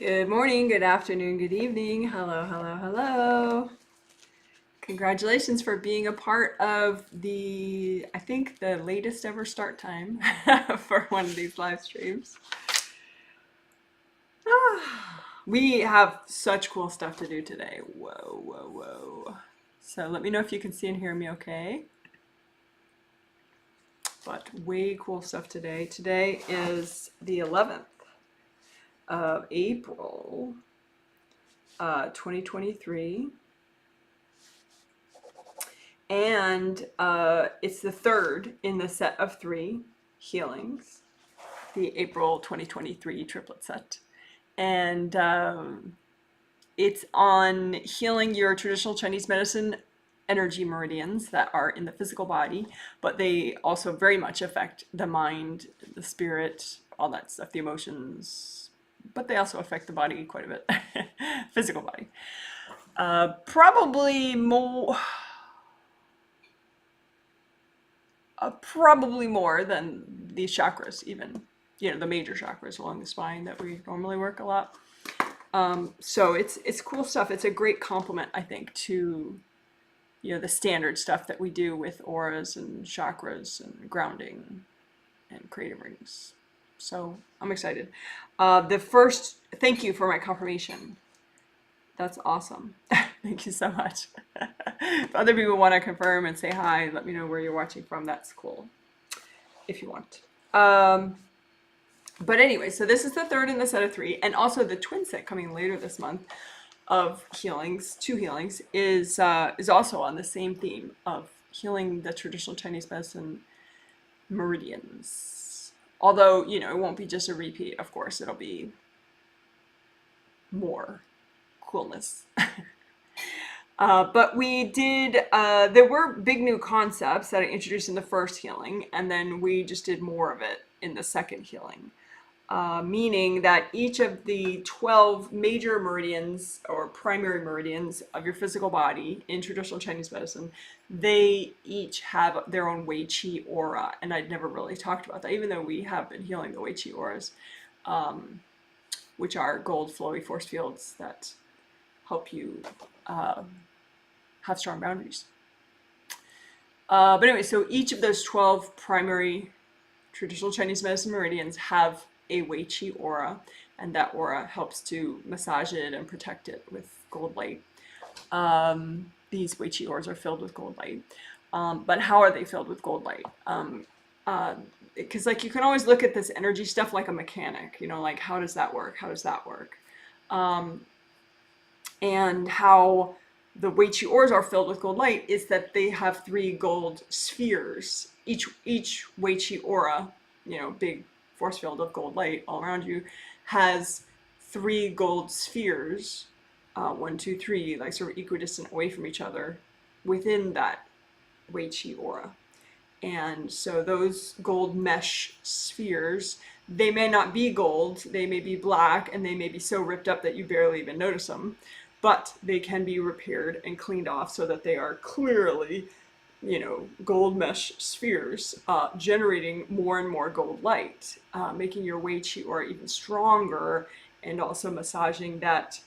Good morning, good afternoon, good evening. Hello, hello, hello. Congratulations for being a part of I think the latest ever start time for one of these live streams. We have such cool stuff to do today. Whoa, whoa, whoa. So let me know if you can see and hear me okay. But way cool stuff today. Today is the 11th of April, 2023. And it's the third in the set of 3 healings, the April 2023 triplet set. And it's on healing your traditional Chinese medicine energy meridians that are in the physical body, but they also very much affect the mind, the spirit, all that stuff, the emotions, but they also affect the body quite a bit, physical body. Probably more than these chakras, even, the major chakras along the spine that we normally work a lot. So it's cool stuff. It's a great complement, I think, to the standard stuff that we do with auras and chakras and grounding and creative rings. So I'm excited. Thank you for my confirmation. That's awesome. Thank you so much. If other people want to confirm and say hi, let me know where you're watching from. That's cool, if you want. But anyway, so this is the third in the set of 3, and also the twin set coming later this month of healings, 2 healings, is also on the same theme of healing the traditional Chinese medicine meridians. Although, it won't be just a repeat, of course, it'll be more coolness. But we did, there were big new concepts that I introduced in the first healing, and then we just did more of it in the second healing. Meaning that each of the 12 major meridians or primary meridians of your physical body in traditional Chinese medicine, they each have their own Wei Qi aura. And I'd never really talked about that, even though we have been healing the Wei Qi auras, which are gold flowy force fields that help you have strong boundaries. But anyway, so each of those 12 primary traditional Chinese medicine meridians have a Wei Qi aura, and that aura helps to massage it and protect it with gold light. These Wei Qi auras are filled with gold light. But how are they filled with gold light? Because you can always look at this energy stuff like a mechanic, like how does that work? How does that work? And how the Wei Qi auras are filled with gold light is that they have 3 gold spheres. Each Wei Qi aura, big force field of gold light all around you, has 3 gold spheres, 1, 2, 3, sort of equidistant away from each other within that Wei Qi aura. And so those gold mesh spheres, they may not be gold, they may be black, and they may be so ripped up that you barely even notice them, but they can be repaired and cleaned off so that they are clearly, gold mesh spheres, generating more and more gold light, making your Wei Qi aura even stronger, and also massaging that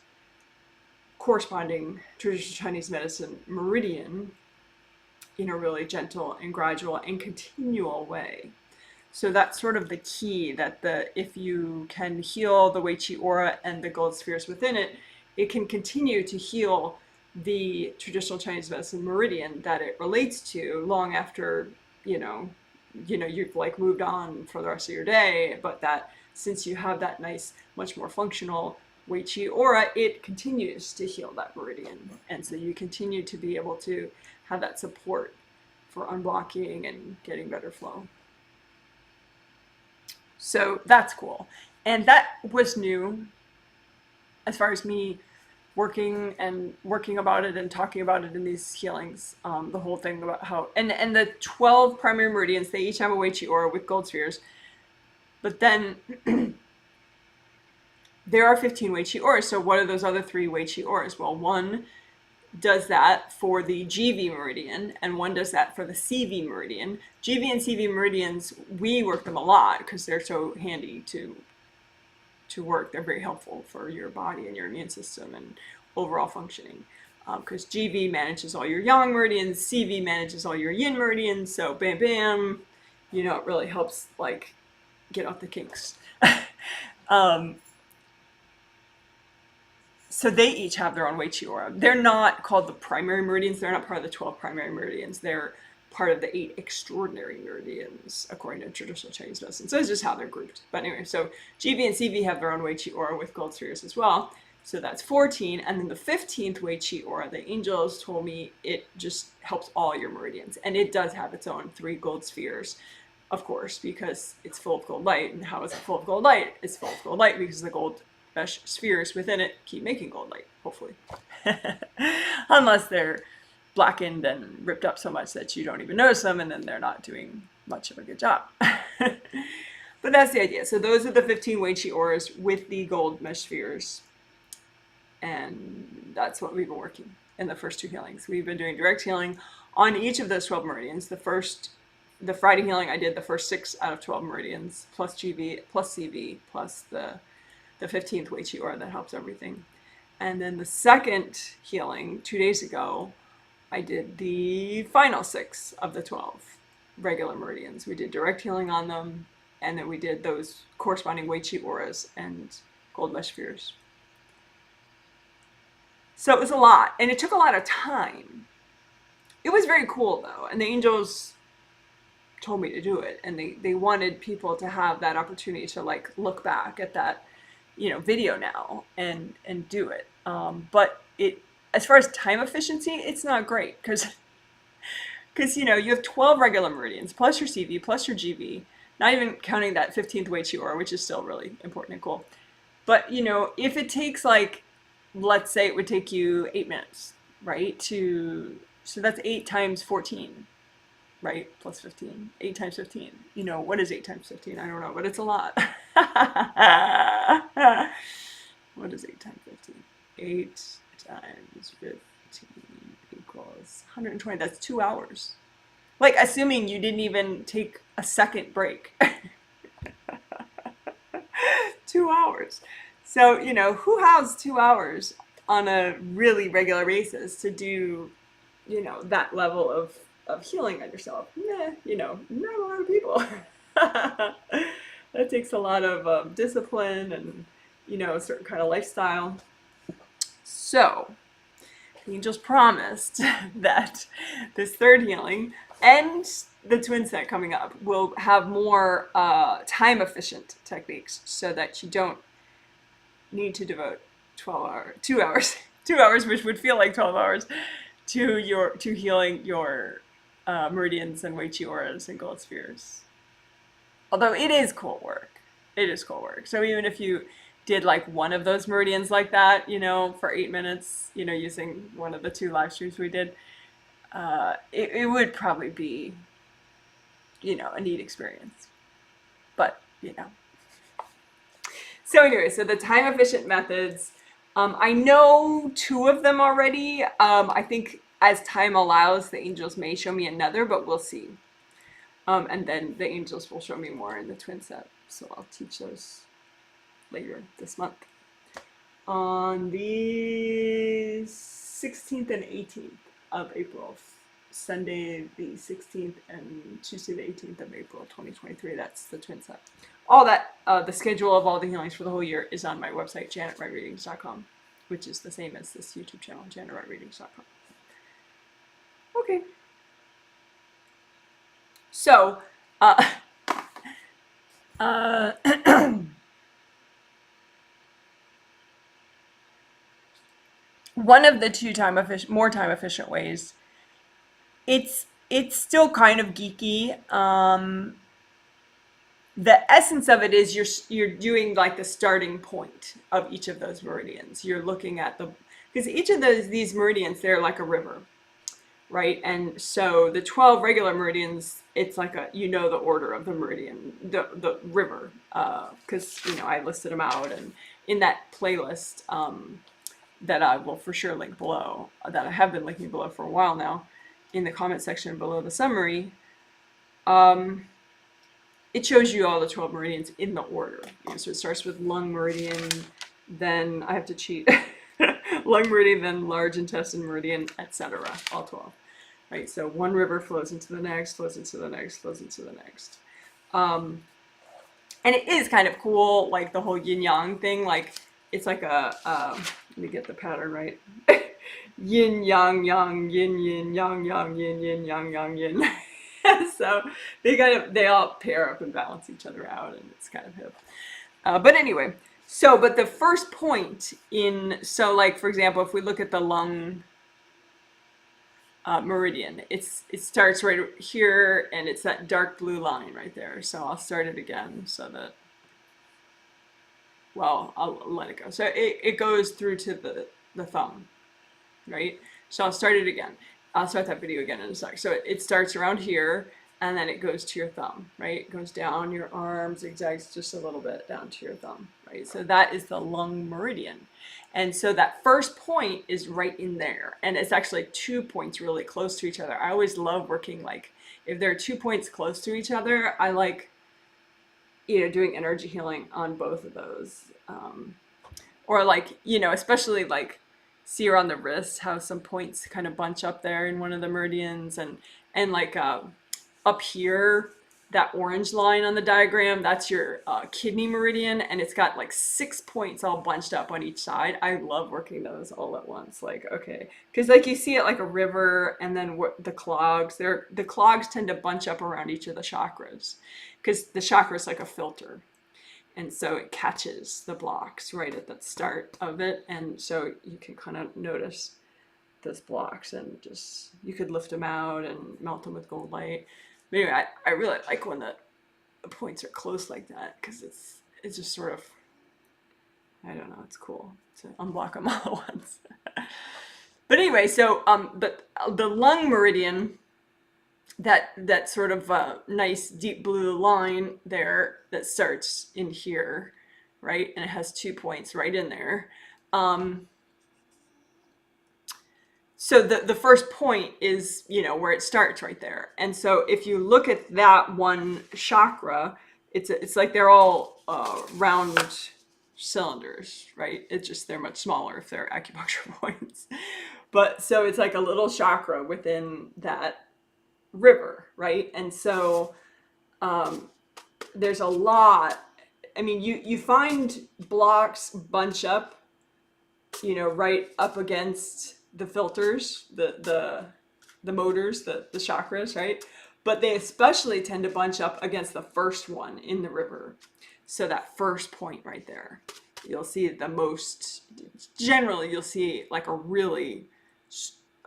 corresponding traditional Chinese medicine meridian in a really gentle and gradual and continual way. So that's sort of the key, that if you can heal the Wei Qi aura and the gold spheres within it, it can continue to heal the traditional Chinese medicine meridian that it relates to long after, you've moved on for the rest of your day, but that since you have that nice, much more functional Wei Qi aura, it continues to heal that meridian. And so you continue to be able to have that support for unblocking and getting better flow. So that's cool. And that was new as far as me working about it and talking about it in these healings. The whole thing about how, and the 12 primary meridians, they each have a Wei Qi aura with gold spheres. But then there are 15 Wei Qi auras. So what are those other 3 Wei Qi auras? Well, one does that for the GV meridian, and one does that for the CV meridian. GV and CV meridians, we work them a lot because they're so handy to to work. They're very helpful for your body and your immune system and overall functioning. Because GV manages all your yang meridians, CV manages all your yin meridians, so bam bam, you know, it really helps like get off the kinks. So they each have their own Wei Qi aura. They're not called the primary meridians. They're not part of the 12 primary meridians. They're part of the 8 extraordinary meridians, according to traditional Chinese medicine. So it's just how they're grouped. But anyway, so GV and CV have their own Wei Qi aura with gold spheres as well. So that's 14. And then the 15th Wei Qi aura, the angels told me it just helps all your meridians. And it does have its own 3 gold spheres, of course, because it's full of gold light. And how is it full of gold light? It's full of gold light because the gold mesh spheres within it keep making gold light, hopefully. Unless they're blackened and ripped up so much that you don't even notice them, and then they're not doing much of a good job. But that's the idea. So those are the 15 Wei Qi auras with the gold mesh spheres. And that's what we've been working in the first 2 healings. We've been doing direct healing on each of those 12 meridians. The Friday healing, I did the first 6 out of 12 meridians, plus GV, plus CV, plus the 15th Wei Qi aura that helps everything. And then the second healing, 2 days ago, I did the final 6 of the 12 regular meridians. We did direct healing on them, and then we did those corresponding Wei Qi auras and gold mesh spheres. So it was a lot, and it took a lot of time. It was very cool, though, and the angels told me to do it, and they wanted people to have that opportunity to like look back at that, you know, video now and do it. But it, as far as time efficiency, it's not great because you know, you have 12 regular meridians plus your CV plus your GV, not even counting that 15th Wei Qi aura, which is still really important and cool. But you know, if it takes like, let's say it would take you 8 minutes, right? So that's 8 times 14, right? Plus 15. 8 times 15. You know, what is 8 times 15? I don't know, but it's a lot. What is 8 times 15? 8 times 15 equals 120. That's 2 hours. Like, assuming you didn't even take a second break. 2 hours. So, you know, who has 2 hours on a really regular basis to do, you know, that level of healing on yourself? You know, not a lot of people. That takes a lot of discipline and, you know, a certain kind of lifestyle. So, the angels promised that this third healing and the twin set coming up will have more time-efficient techniques so that you don't need to devote 2 hours, which would feel like 12 hours, to healing your meridians and Wei Qi auras and gold spheres. Although it is cool work. It is cool work. So even if you did like one of those meridians like that, you know, for 8 minutes, you know, using one of the 2 live streams we did, it would probably be, you know, a neat experience. But, you know. So anyway, so the time efficient methods, I know 2 of them already. I think as time allows, the angels may show me another, but we'll see. And then the angels will show me more in the twin set. So I'll teach those later this month. On the 16th and 18th of April, Sunday the 16th and Tuesday the 18th of April 2023, that's the twin set. All that, the schedule of all the healings for the whole year is on my website, janetwrightreadings.com, which is the same as this YouTube channel, janetwrightreadings.com. Okay. So, one of the 2 more time efficient ways, it's still kind of geeky. The essence of it is you're doing like the starting point of each of those meridians. You're looking at because each of these meridians, they're like a river, right? And so the 12 regular meridians, it's like you know the order of the meridian, the river, because, you know, I listed them out, and in that playlist that I will for sure link below, that I have been linking below for a while now, in the comment section below the summary, it shows you all the 12 meridians in the order, you form. So it starts with lung meridian, then I have to cheat. Lung meridian, then large intestine meridian, etc. All 12. Right, so one river flows into the next, flows into the next, flows into the next. And it is kind of cool, like the whole yin yang thing. Like it's like a let me get the pattern right. Yin yang yang, yin yin yang yang, yin yin yang yang yin. So they all pair up and balance each other out, and it's kind of hip. But anyway, but the first point so like for example, if we look at the lung meridian, it starts right here, and it's that dark blue line right there. So I'll start it again so that, well, I'll let it go. So it goes through to the thumb, right? So I'll start it again. I'll start that video again in a sec. So it starts around here, and then it goes to your thumb, right? It goes down your arm, zigzags just a little bit down to your thumb, right? So that is the lung meridian. And so that first point is right in there. And it's actually 2 points really close to each other. I always love working, like, if there are 2 points close to each other, I like, doing energy healing on both of those. Or like, especially like, see around the wrist how some points kind of bunch up there in one of the meridians, and like up here, that orange line on the diagram, that's your kidney meridian, and it's got like 6 points all bunched up on each side. I love working those all at once. Like, okay, because like you see it like a river, and then the clogs, the clogs tend to bunch up around each of the chakras, because the chakra is like a filter. And so it catches the blocks right at the start of it. And so you can kind of notice those blocks, and just, you could lift them out and melt them with gold light. But anyway, I really like when the points are close like that, because it's just sort of, I don't know, it's cool to unblock them all at once. But anyway, so but the lung meridian, that sort of nice deep blue line there that starts in here, right? And it has 2 points right in there. So the first point is, where it starts right there. And so if you look at that one chakra, it's like they're all round cylinders, right? It's just they're much smaller if they're acupuncture points. But so it's like a little chakra within that river, right? And so there's a lot. I mean, you find blocks bunch up, right up against the filters, the motors, the chakras, right? But they especially tend to bunch up against the first one in the river. So that first point right there, you'll see the most, generally you'll see like a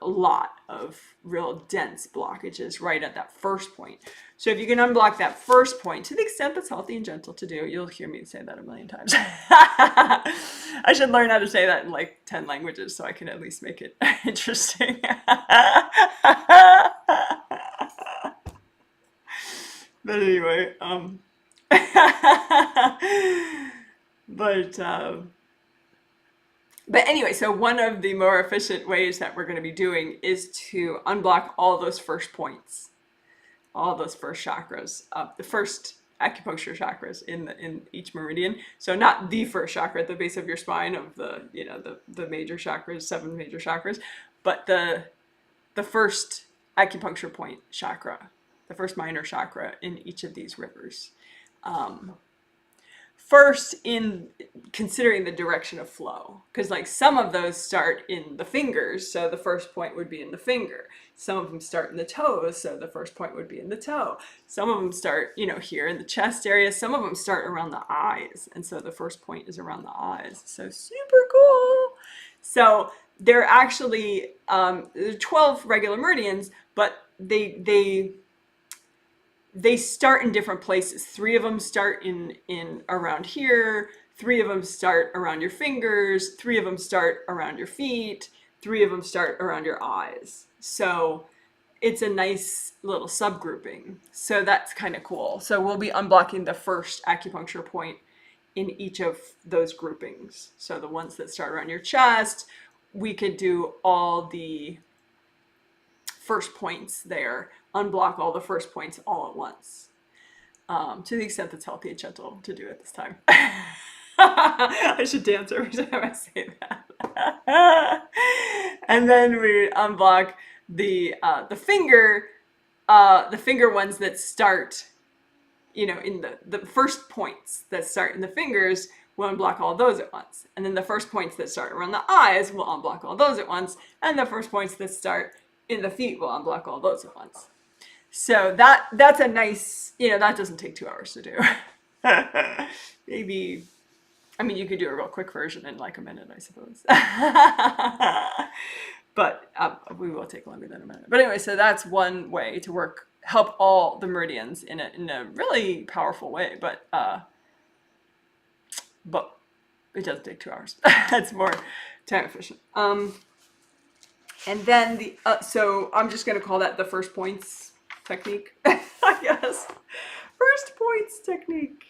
lot of real dense blockages right at that first point. So if you can unblock that first point, to the extent that's healthy and gentle to do, you'll hear me say that a million times. I should learn how to say that in like 10 languages so I can at least make it interesting. But anyway, but anyway, so one of the more efficient ways that we're going to be doing is to unblock all those first points, all those first chakras, the first acupuncture chakras in each meridian. So not the first chakra at the base of your spine of the major chakras, 7 major chakras, but the first acupuncture point chakra, the first minor chakra in each of these rivers. First, in considering the direction of flow, because like some of those start in the fingers, so the first point would be in the finger. Some of them start in the toes, so the first point would be in the toe. Some of them start, here in the chest area. Some of them start around the eyes, and so the first point is around the eyes. So super cool. So they're actually 12 regular meridians, but they start in different places. 3 of them start in around here, 3 of them start around your fingers, 3 of them start around your feet, 3 of them start around your eyes. So it's a nice little subgrouping. So that's kind of cool. So we'll be unblocking the first acupuncture point in each of those groupings. So the ones that start around your chest, we could do all the first points there, unblock all the first points all at once. to the extent that's healthy and gentle to do at this time. I should dance every time I say that. And then we unblock the finger ones that start, in the first points that start in the fingers. We'll unblock all those at once. And then the first points that start around the eyes, we'll unblock all those at once. And the first points that start in the feet, we'll unblock all those at once. So that's a nice, that doesn't take 2 hours to do. Maybe, you could do a real quick version in like a minute, I suppose. But we will take longer than a minute. But anyway, so that's one way to help all the meridians in a really powerful way. But it doesn't take 2 hours. It's more time efficient. And then so I'm just going to call that the first points technique, I guess. First points technique.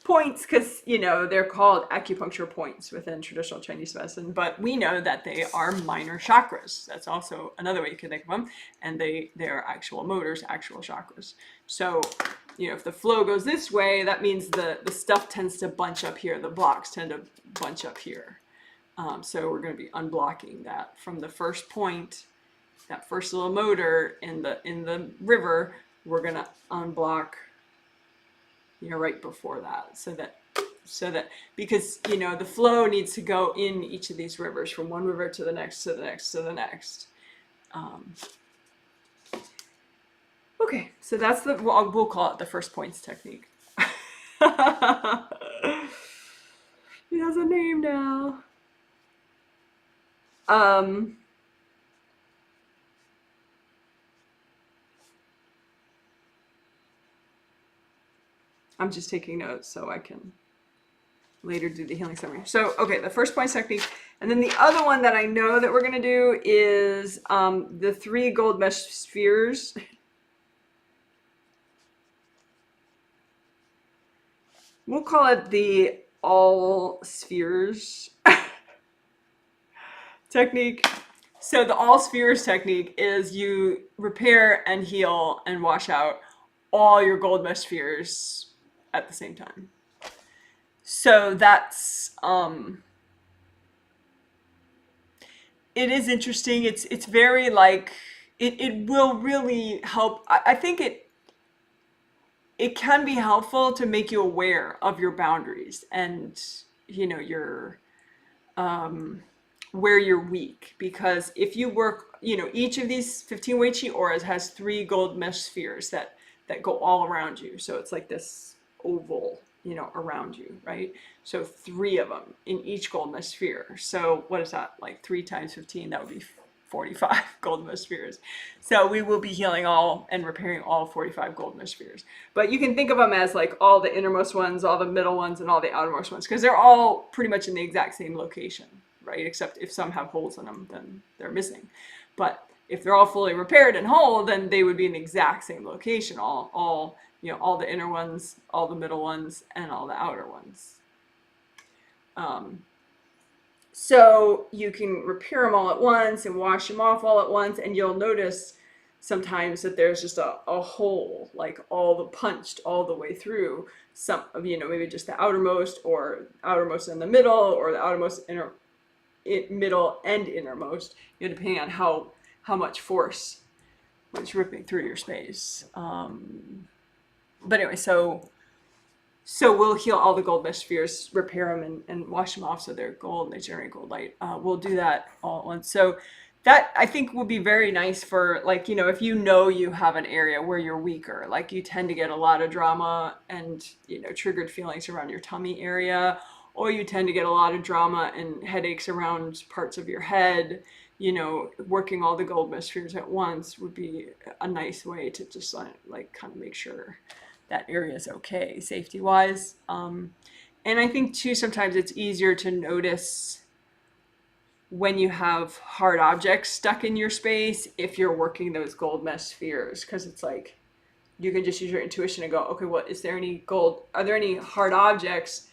Points, because they're called acupuncture points within traditional Chinese medicine, but we know that they are minor chakras. That's also another way you can think of them, and they are actual motors, actual chakras. So if the flow goes this way, that means the stuff tends to bunch up here. The blocks tend to bunch up here. So we're going to be unblocking that from the first point, that first little motor in the river. We're going to unblock right before that, so that because the flow needs to go in each of these rivers from one river to the next, to the next, to the next. Okay, so that's we'll call it the first points technique. It has a name now. I'm just taking notes so I can later do the healing summary. So, okay, the first point technique. And then the other one that I know that we're going to do is the 3 gold mesh spheres. We'll call it the all spheres technique. So the all spheres technique is you repair and heal and wash out all your gold mesh spheres at the same time. So that's it is interesting. It's very like it will really help. I think it can be helpful to make you aware of your boundaries and your where you're weak, because if you work, each of these 15 Wei Qi auras has 3 gold mesh spheres that go all around you. So it's like this oval, around you, right? So 3 of them in each gold mesh sphere. So what is that? Like 3 times 15, that would be 45 gold mesh spheres. So we will be healing all and repairing all 45 gold mesh spheres. But you can think of them as like all the innermost ones, all the middle ones, and all the outermost ones, because they're all pretty much in the exact same location, right? Except if some have holes in them, then they're missing. But if they're all fully repaired and whole, then they would be in the exact same location. All the inner ones, all the middle ones, and all the outer ones. So you can repair them all at once and wash them off all at once, and you'll notice sometimes that there's just a hole, like punched all the way through. Some, maybe just the outermost, or outermost in the middle, or the outermost middle and innermost, depending on how much force was ripping through your space. But anyway, so we'll heal all the gold mesh spheres, repair them, and wash them off so they're gold and they generate gold light. We'll do that all at once. So that, I think, will be very nice for, like, if you have an area where you're weaker, like you tend to get a lot of drama and, triggered feelings around your tummy area, or you tend to get a lot of drama and headaches around parts of your head. Working all the gold mesh spheres at once would be a nice way to just like kind of make sure that area is okay safety wise. And I think too, sometimes it's easier to notice when you have hard objects stuck in your space if you're working those gold mesh spheres, because it's like you can just use your intuition and go, okay, are there any hard objects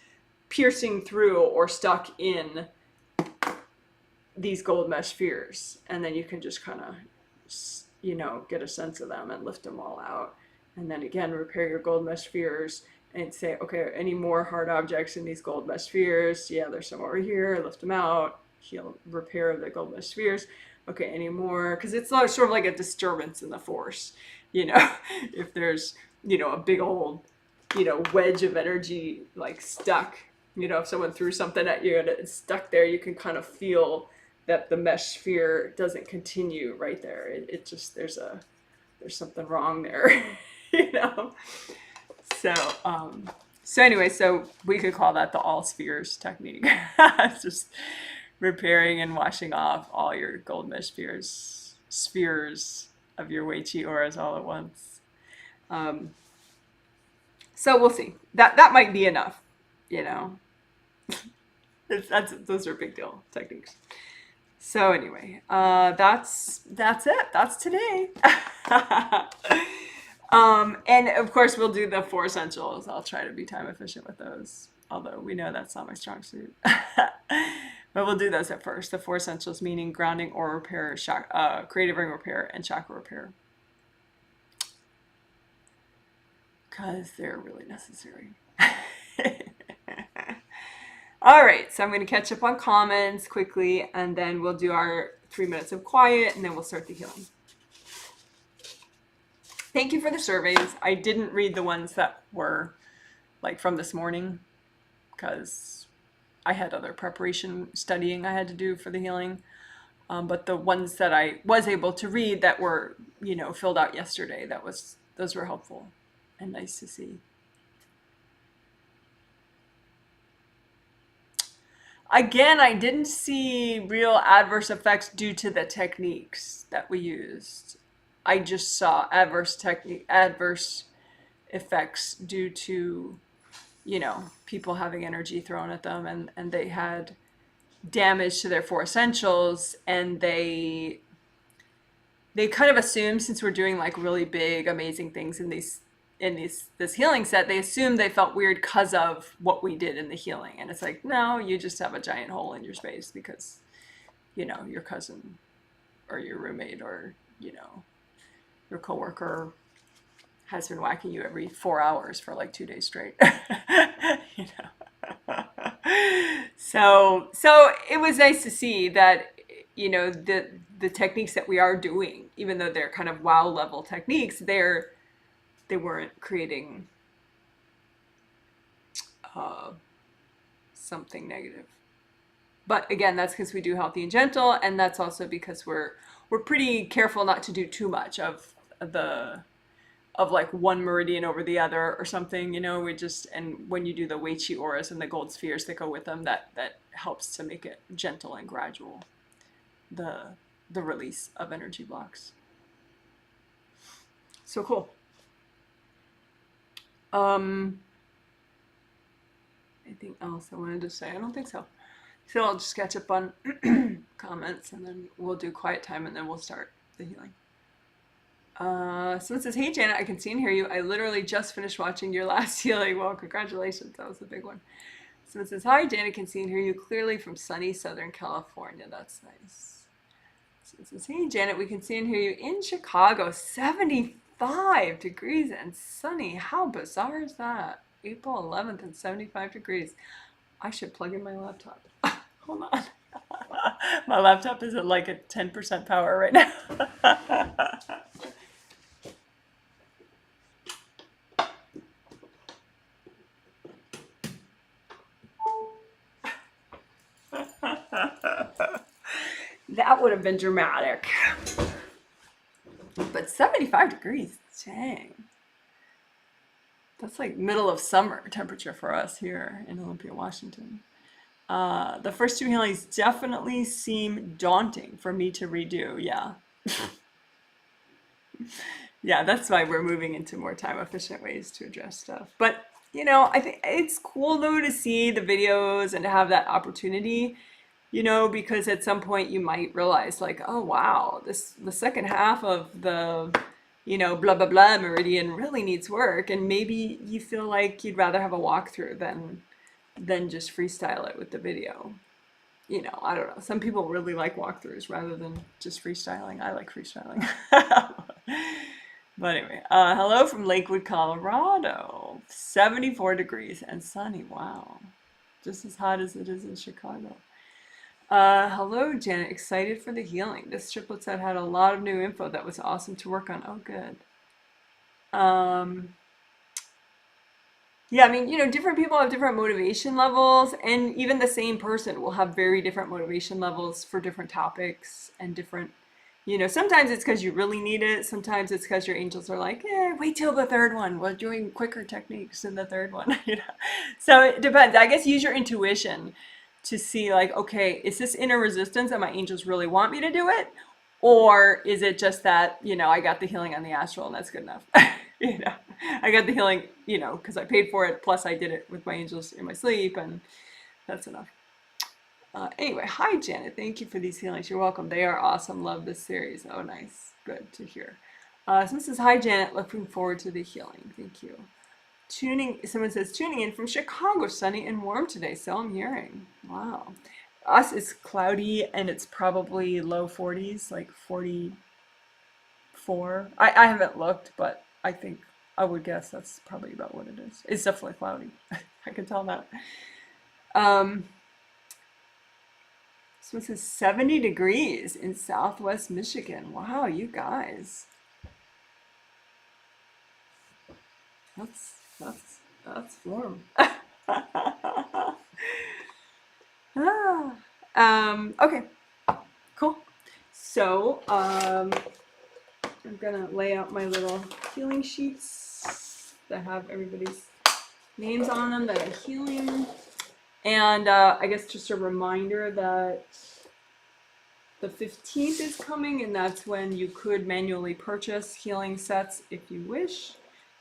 piercing through or stuck in these gold mesh spheres, and then you can just kind of, you know, get a sense of them and lift them all out. And then again, repair your gold mesh spheres and say, okay, any more hard objects in these gold mesh spheres? Yeah, there's some over here, lift them out, heal, repair the gold mesh spheres. Okay, any more? Because it's sort of like a disturbance in the force, you know, if there's, you know, a big old, you know, wedge of energy like stuck, you know, if someone threw something at you and it's stuck there, you can kind of feel that the mesh sphere doesn't continue right there. It just, there's something wrong there, you know? So, so anyway, so we could call that the all spheres technique. It's just repairing and washing off all your gold mesh spheres of your Wei Qi auras all at once. So we'll see. That might be enough, you know. Those are big deal techniques. So anyway, that's it. That's today. And of course we'll do the 4 essentials. I'll try to be time efficient with those, although we know that's not my strong suit. But we'll do those at first. The 4 essentials, meaning grounding, aura repair, creative ring repair, and chakra repair. Because they're really necessary. All right, so I'm going to catch up on comments quickly, and then we'll do our 3 minutes of quiet, and then we'll start the healing. Thank you for the surveys. I didn't read the ones that were like from this morning because I had other preparation studying I had to do for the healing. But the ones that I was able to read that were, you know, filled out yesterday, those were helpful and nice to see. Again, I didn't see real adverse effects due to the techniques that we used. I just saw adverse effects due to, you know, people having energy thrown at them, and they had damage to their 4 essentials, and they kind of assumed, since we're doing like really big, amazing things in this healing set, they assumed they felt weird because of what we did in the healing. And it's like, no, you just have a giant hole in your space because, you know, your cousin or your roommate or, you know, your coworker has been whacking you every 4 hours for like 2 days straight. You know. So it was nice to see that, you know, the techniques that we are doing, even though they're kind of wow level techniques, they weren't creating something negative. But again, that's because we do healthy and gentle, and that's also because we're pretty careful not to do too much of like one meridian over the other or something, you know. And when you do the Wei Qi auras and the gold spheres that go with them, that helps to make it gentle and gradual, the release of energy blocks. So cool. Anything else I wanted to say? I don't think so. So I'll just catch up on comments, and then we'll do quiet time, and then we'll start the healing. Someone says, hey Janet, I can see and hear you. I literally just finished watching your last healing. Well, congratulations. That was a big one. Someone says, hi Janet, can see and hear you clearly from sunny Southern California. That's nice. Someone says, hey Janet, we can see and hear you in Chicago. 75 degrees and sunny. How bizarre is that? April 11th and 75 degrees. I should plug in my laptop. Hold on. My laptop is at like a 10% power right now. That would have been dramatic. But 75 degrees, dang. That's like middle of summer temperature for us here in Olympia, Washington. The first 2 healings definitely seem daunting for me to redo. Yeah. Yeah, that's why we're moving into more time efficient ways to address stuff. But, you know, I think it's cool though to see the videos and to have that opportunity, you know, because at some point you might realize like, oh wow, the second half of the, you know, blah blah blah meridian really needs work, and maybe you feel like you'd rather have a walkthrough than just freestyle it with the video, you know, I don't know. Some people really like walkthroughs rather than just freestyling. I like freestyling. But anyway, hello from Lakewood, Colorado. 74 degrees and sunny. Wow. Just as hot as it is in Chicago. Hello, Janet. Excited for the healing. This triplet set had a lot of new info that was awesome to work on. Oh, good. Yeah, I mean, you know, different people have different motivation levels, and even the same person will have very different motivation levels for different topics and different, you know, sometimes it's because you really need it. Sometimes it's because your angels are like, wait till the third one. We're doing quicker techniques in the third one, you know. So it depends. I guess use your intuition to see like, okay, is this inner resistance that my angels really want me to do it? Or is it just that, you know, I got the healing on the astral and that's good enough? You know, I got the healing, you know, because I paid for it. Plus I did it with my angels in my sleep, and that's enough. Anyway, hi, Janet. Thank you for these healings. You're welcome. They are awesome. Love this series. Oh, nice. Good to hear. Someone says, hi, Janet. Looking forward to the healing. Thank you. Someone says, tuning in from Chicago, sunny and warm today. So I'm hearing. Wow. Us, it's cloudy and it's probably low 40s, like 44. I haven't looked, but I think I would guess that's probably about what it is. It's definitely cloudy. I can tell that. So it says 70 degrees in Southwest Michigan. Wow, you guys. That's warm. Okay, cool. So I'm gonna lay out my little healing sheets that have everybody's names on them that are healing. And I guess just a reminder that the 15th is coming, and that's when you could manually purchase healing sets if you wish.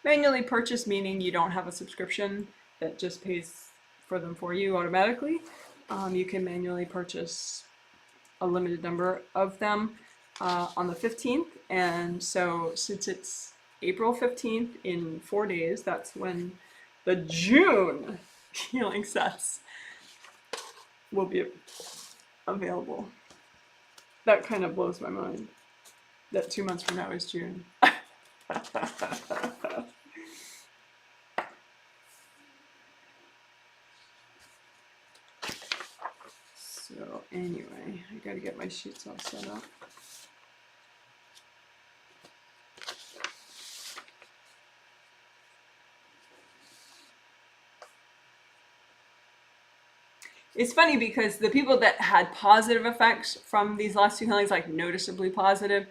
Manually purchase meaning you don't have a subscription that just pays for them for you automatically. You can manually purchase a limited number of them on the 15th. And so since it's April 15th in 4 days, that's when the June healing sets will be available. That kind of blows my mind that 2 months from now is June. So anyway, I gotta get my sheets all set up. It's funny because the people that had positive effects from these last two healings, like noticeably positive,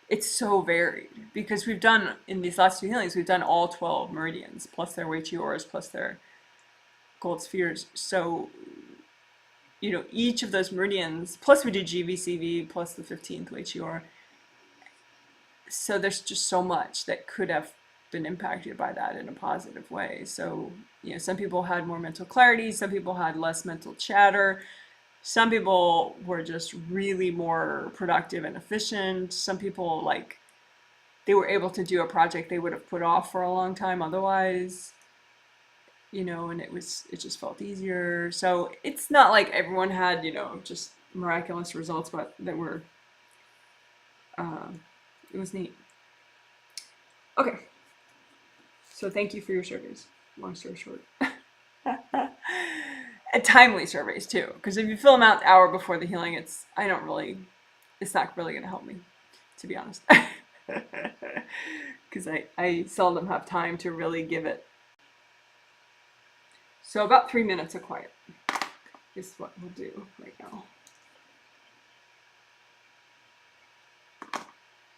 it's so varied because we've done, in these last two healings, we've done all 12 meridians, plus their Wei-Chi, plus their gold spheres. So, you know, each of those meridians, plus we did GVCV, plus the 15th Wei-Chi. So there's just so much that could have been impacted by that in a positive way. So, you know, some people had more mental clarity, some people had less mental chatter, some people were just really more productive and efficient. Some people, like, they were able to do a project they would have put off for a long time otherwise, you know, and it just felt easier. So it's not like everyone had, you know, just miraculous results, but that were, it was neat. Okay. So thank you for your surveys. Long story short. And timely surveys too, because if you fill them out the hour before the healing, it's not really going to help me, to be honest. Because I seldom have time to really give it. So about 3 minutes of quiet is what we'll do right now.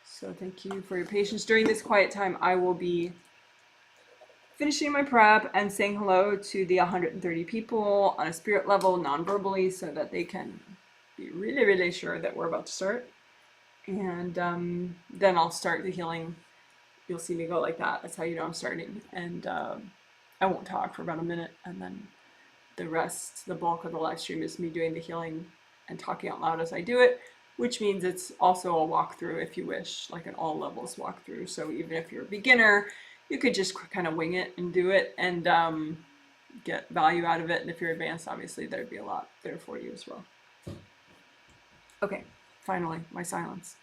So thank you for your patience. During this quiet time, I will be finishing my prep and saying hello to the 130 people on a spirit level, non-verbally, so that they can be really, really sure that we're about to start. And then I'll start the healing. You'll see me go like that. That's how you know I'm starting. And I won't talk for about a minute, and then the rest, the bulk of the live stream is me doing the healing and talking out loud as I do it, which means it's also a walkthrough if you wish, like an all levels walkthrough. So even if you're a beginner, you could just kind of wing it and do it. And get value out of it. And if you're advanced, obviously there'd be a lot there for you as well. Okay, finally, my silence.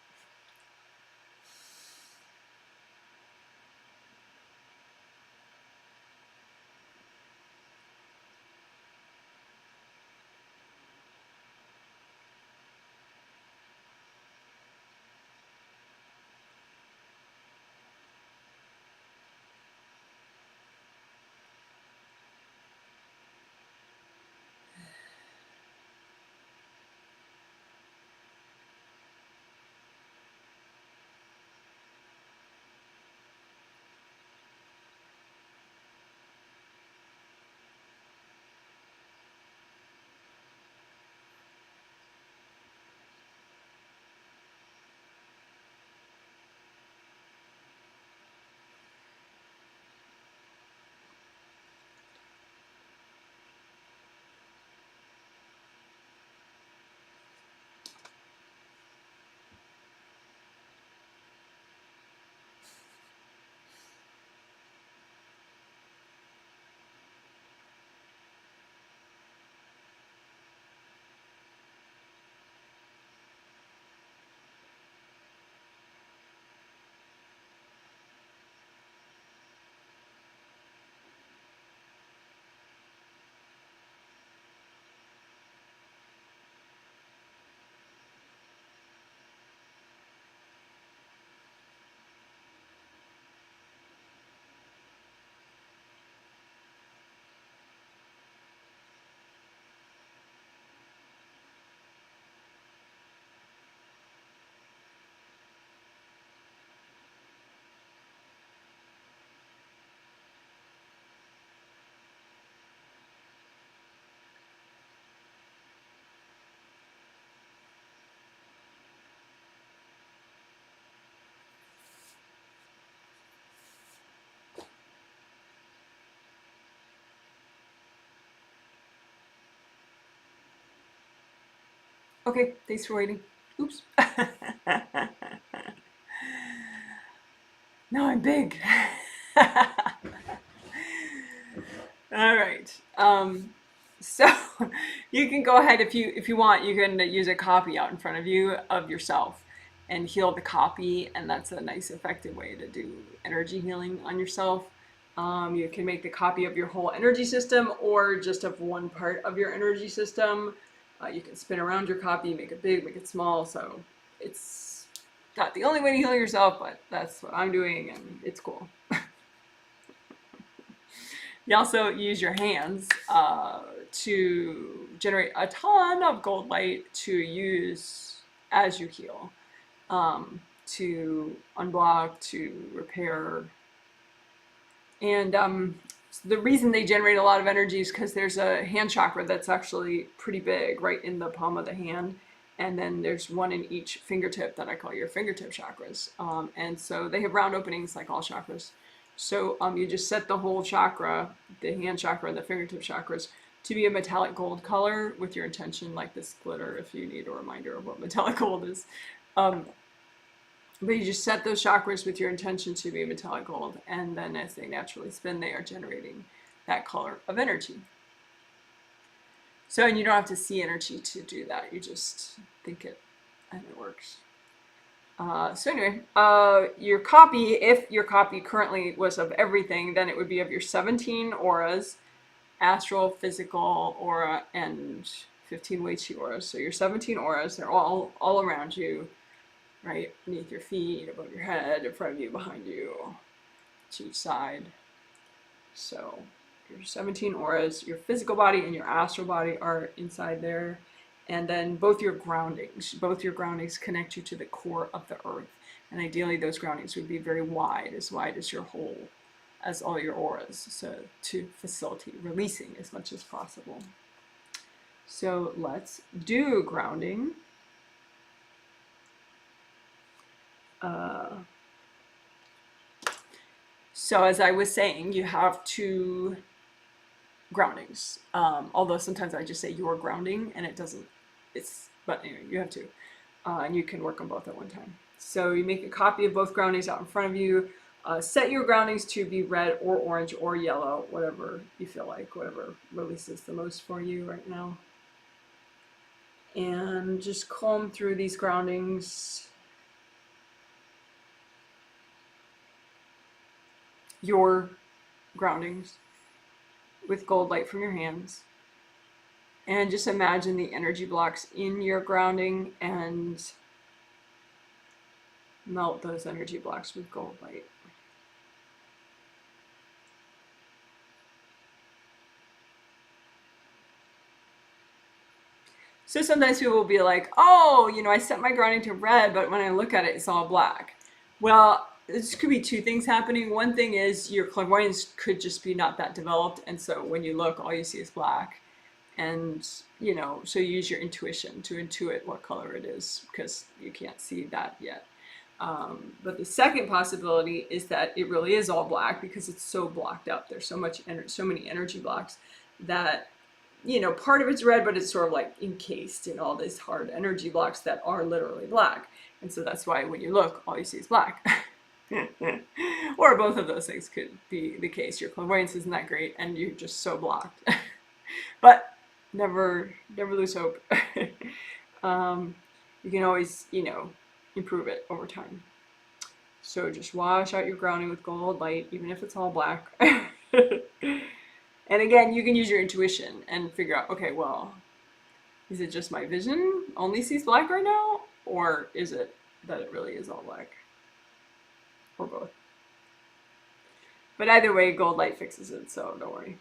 Okay, thanks for waiting. Oops. Now I'm big. All right. So you can go ahead if you want. You can use a copy out in front of you of yourself and heal the copy, and that's a nice, effective way to do energy healing on yourself. You can make the copy of your whole energy system or just of one part of your energy system. You can spin around your copy, make it big, make it small. So it's not the only way to heal yourself, but that's what I'm doing, and it's cool. You also use your hands to generate a ton of gold light to use as you heal, to unblock, to repair. And the reason they generate a lot of energy is because there's a hand chakra that's actually pretty big right in the palm of the hand. And then there's one in each fingertip that I call your fingertip chakras. And so they have round openings like all chakras. So you just set the whole chakra, the hand chakra and the fingertip chakras, to be a metallic gold color with your intention, like this glitter, if you need a reminder of what metallic gold is. But you just set those chakras with your intention to be metallic gold, and then as they naturally spin, they are generating that color of energy. So, and you don't have to see energy to do that. You just think it, and it works. So anyway, your copy, if your copy currently was of everything, then it would be of your 17 auras, astral, physical aura, and 15 Wei Qi auras. So your 17 auras, they're all around you, right? Beneath your feet, above your head, in front of you, behind you, to each side. So your 17 auras, your physical body and your astral body are inside there. And then both your groundings connect you to the core of the earth. And ideally those groundings would be very wide as your whole, as all your auras, so to facilitate releasing as much as possible. So let's do grounding. So as I was saying, you have two groundings. Although sometimes I just say your grounding and it doesn't, but anyway, you have two. And you can work on both at one time. So you make a copy of both groundings out in front of you. Set your groundings to be red or orange or yellow, whatever you feel like, whatever releases the most for you right now. And just comb through these groundings. Your groundings with gold light from your hands. And just imagine the energy blocks in your grounding and melt those energy blocks with gold light. So sometimes people will be like, oh, you know, I set my grounding to red, but when I look at it, it's all black. Well, this could be two things happening. One thing is your clairvoyance could just be not that developed, and so when you look, all you see is black. And, you know, so you use your intuition to intuit what color it is, because you can't see that yet. But the second possibility is that it really is all black because it's so blocked up. There's so many energy blocks that, you know, part of it's red, but it's sort of like encased in all these hard energy blocks that are literally black. And so that's why when you look, all you see is black. Or both of those things could be the case. Your clairvoyance isn't that great and you're just so blocked. But never lose hope. You can always, you know, improve it over time. So just wash out your grounding with gold light, even if it's all black. And again, you can use your intuition and figure out, okay, well, is it just my vision only sees black right now? Or is it that it really is all black? Or both. But either way, gold light fixes it, so don't worry.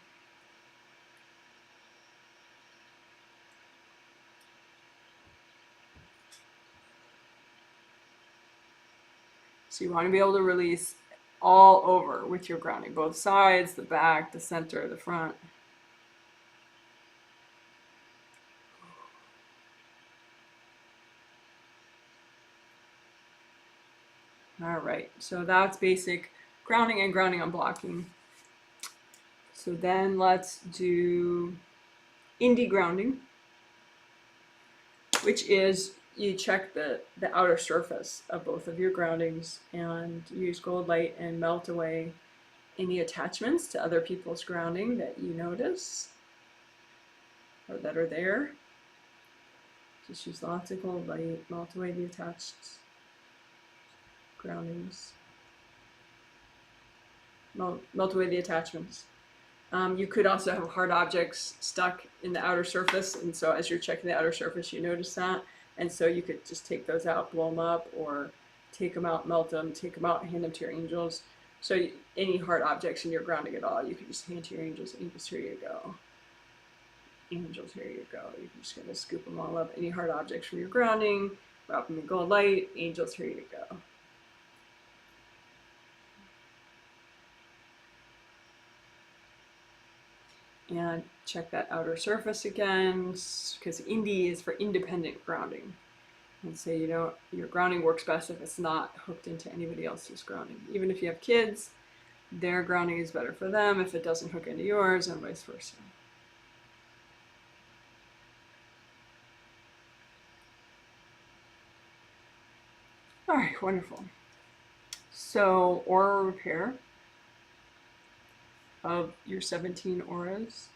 So you want to be able to release all over with your grounding, both sides, the back, the center, the front. All right, so that's basic grounding and grounding unblocking. So then let's do indie grounding, which is you check the outer surface of both of your groundings and use gold light and melt away any attachments to other people's grounding that you notice or that are there. Just use lots of gold light, melt away the attached groundings, melt away the attachments. You could also have hard objects stuck in the outer surface, and so as you're checking the outer surface, you notice that. And so you could just take those out, blow them up, or take them out, melt them, take them out, and hand them to your angels. So any hard objects in your grounding at all, you can just hand to your angels. Angels, here you go. Angels, here you go. You can just kind of scoop them all up. Any hard objects from your grounding, wrap them in gold light. Angels, here you go. And check that outer surface again, because indie is for independent grounding. And so, you know, your grounding works best if it's not hooked into anybody else's grounding. Even if you have kids, their grounding is better for them if it doesn't hook into yours, and vice versa. All right, wonderful. So, aura repair of your 17 auras.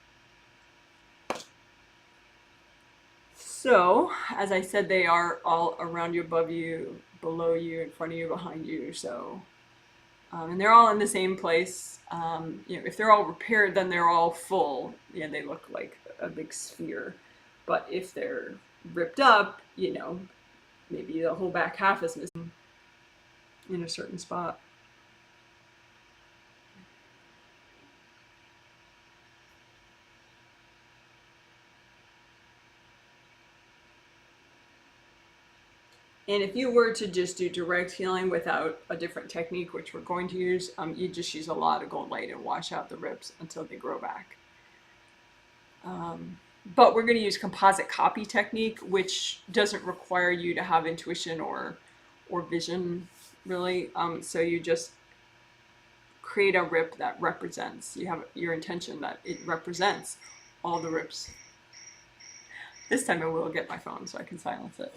So, as I said, they are all around you, above you, below you, in front of you, behind you. So, and they're all in the same place. You know, if they're all repaired, then they're all full. Yeah, they look like a big sphere. But if they're ripped up, you know, maybe the whole back half is missing in a certain spot. And if you were to just do direct healing without a different technique, which we're going to use, you just use a lot of gold light and wash out the rips until they grow back. But we're going to use composite copy technique, which doesn't require you to have intuition or vision, really. So you just create a rip that represents, you have your intention that it represents all the rips. This time I will get my phone so I can silence it.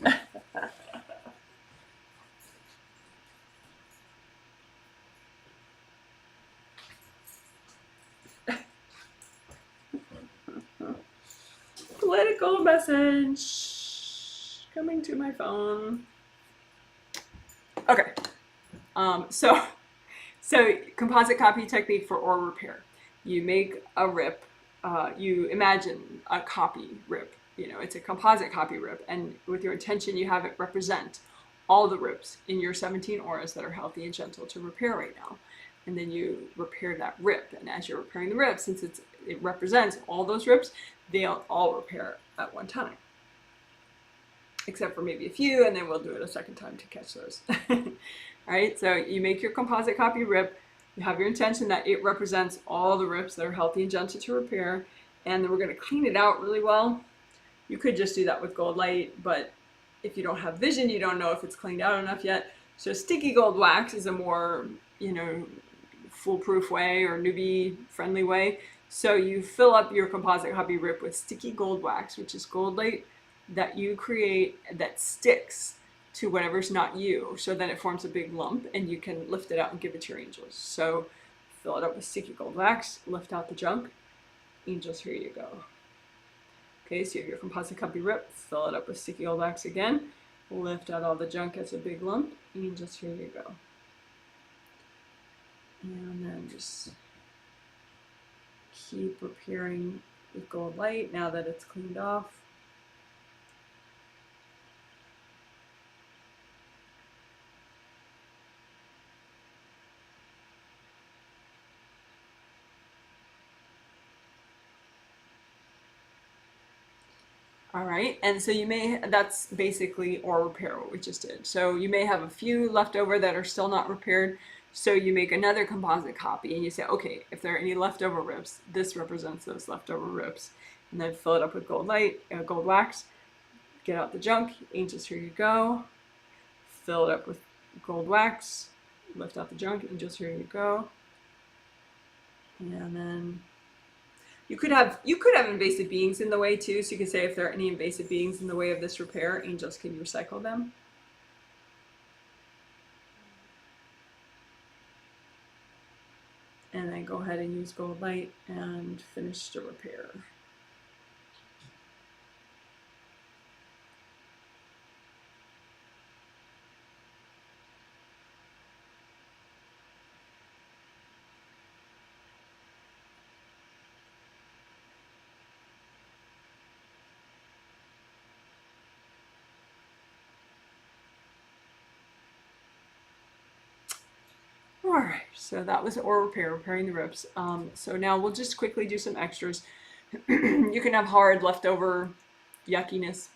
political message coming to my phone. Okay. So composite copy technique for aura repair. You make a rip. You imagine a copy rip. You know, it's a composite copy rip, and with your intention, you have it represent all the rips in your 17 auras that are healthy and gentle to repair right now. And then you repair that rip, and as you're repairing the rip, since it represents all those rips, they'll all repair at one time, except for maybe a few, and then we'll do it a second time to catch those. All right, so you make your composite copy rip. You have your intention that it represents all the rips that are healthy and gentle to repair, and then we're going to clean it out really well. You could just do that with gold light, but if you don't have vision, you don't know if it's cleaned out enough yet. So sticky gold wax is a more, foolproof way or newbie friendly way. So you fill up your composite copy rip with sticky gold wax, which is gold light that you create that sticks to whatever's not you. So then it forms a big lump and you can lift it out and give it to your angels. So fill it up with sticky gold wax, lift out the junk. Angels, here you go. Okay, so you have your composite copy rip, fill it up with sticky gold wax again, lift out all the junk as a big lump. Angels, here you go. And then just keep repairing with gold light now that it's cleaned off. All right, and so that's basically aura repair, what we just did. So you may have a few left over that are still not repaired. So you make another composite copy and you say, okay, if there are any leftover rips, this represents those leftover rips. And then fill it up with gold light, gold wax, get out the junk. Angels, here you go. Fill it up with gold wax, lift out the junk. Angels, here you go. And then you could have invasive beings in the way too. So you could say if there are any invasive beings in the way of this repair, angels, can you recycle them? And then go ahead and use gold light and finish the repair. All right, so that was aura repair, repairing the rips. So now we'll just quickly do some extras. You can have hard leftover yuckiness,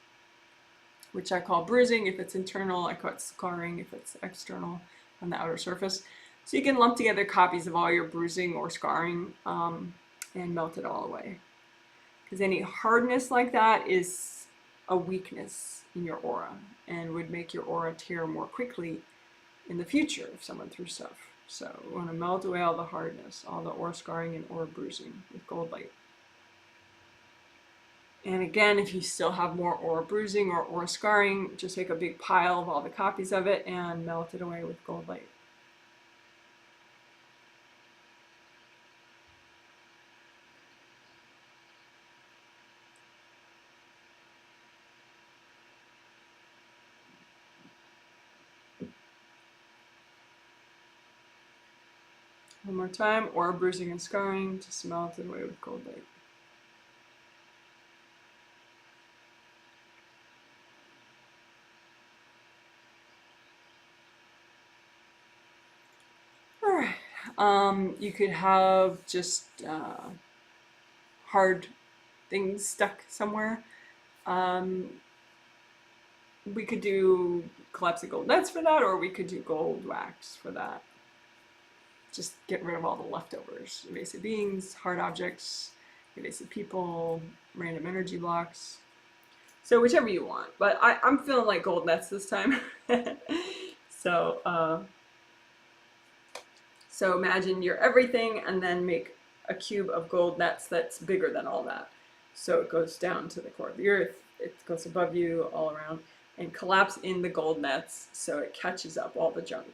which I call bruising if it's internal. I call it scarring if it's external on the outer surface. So you can lump together copies of all your bruising or scarring and melt it all away. Because any hardness like that is a weakness in your aura and would make your aura tear more quickly in the future if someone threw stuff. So we want to melt away all the hardness, all the aura scarring and aura bruising with gold light. And again, if you still have more aura bruising or aura scarring, just make a big pile of all the copies of it and melt it away with gold light. One more time, aura bruising and scarring, just melt it away with gold light. You could have just hard things stuck somewhere. We could do collapsing gold nuts for that, or we could do gold wax for that. Just get rid of all the leftovers. Invasive beings, hard objects, invasive people, random energy blocks. So whichever you want. But I'm feeling like gold nuts this time. So imagine you're everything and then make a cube of gold nets that's bigger than all that. So it goes down to the core of the earth, it goes above you, all around, and collapse in the gold nets so it catches up all the junk.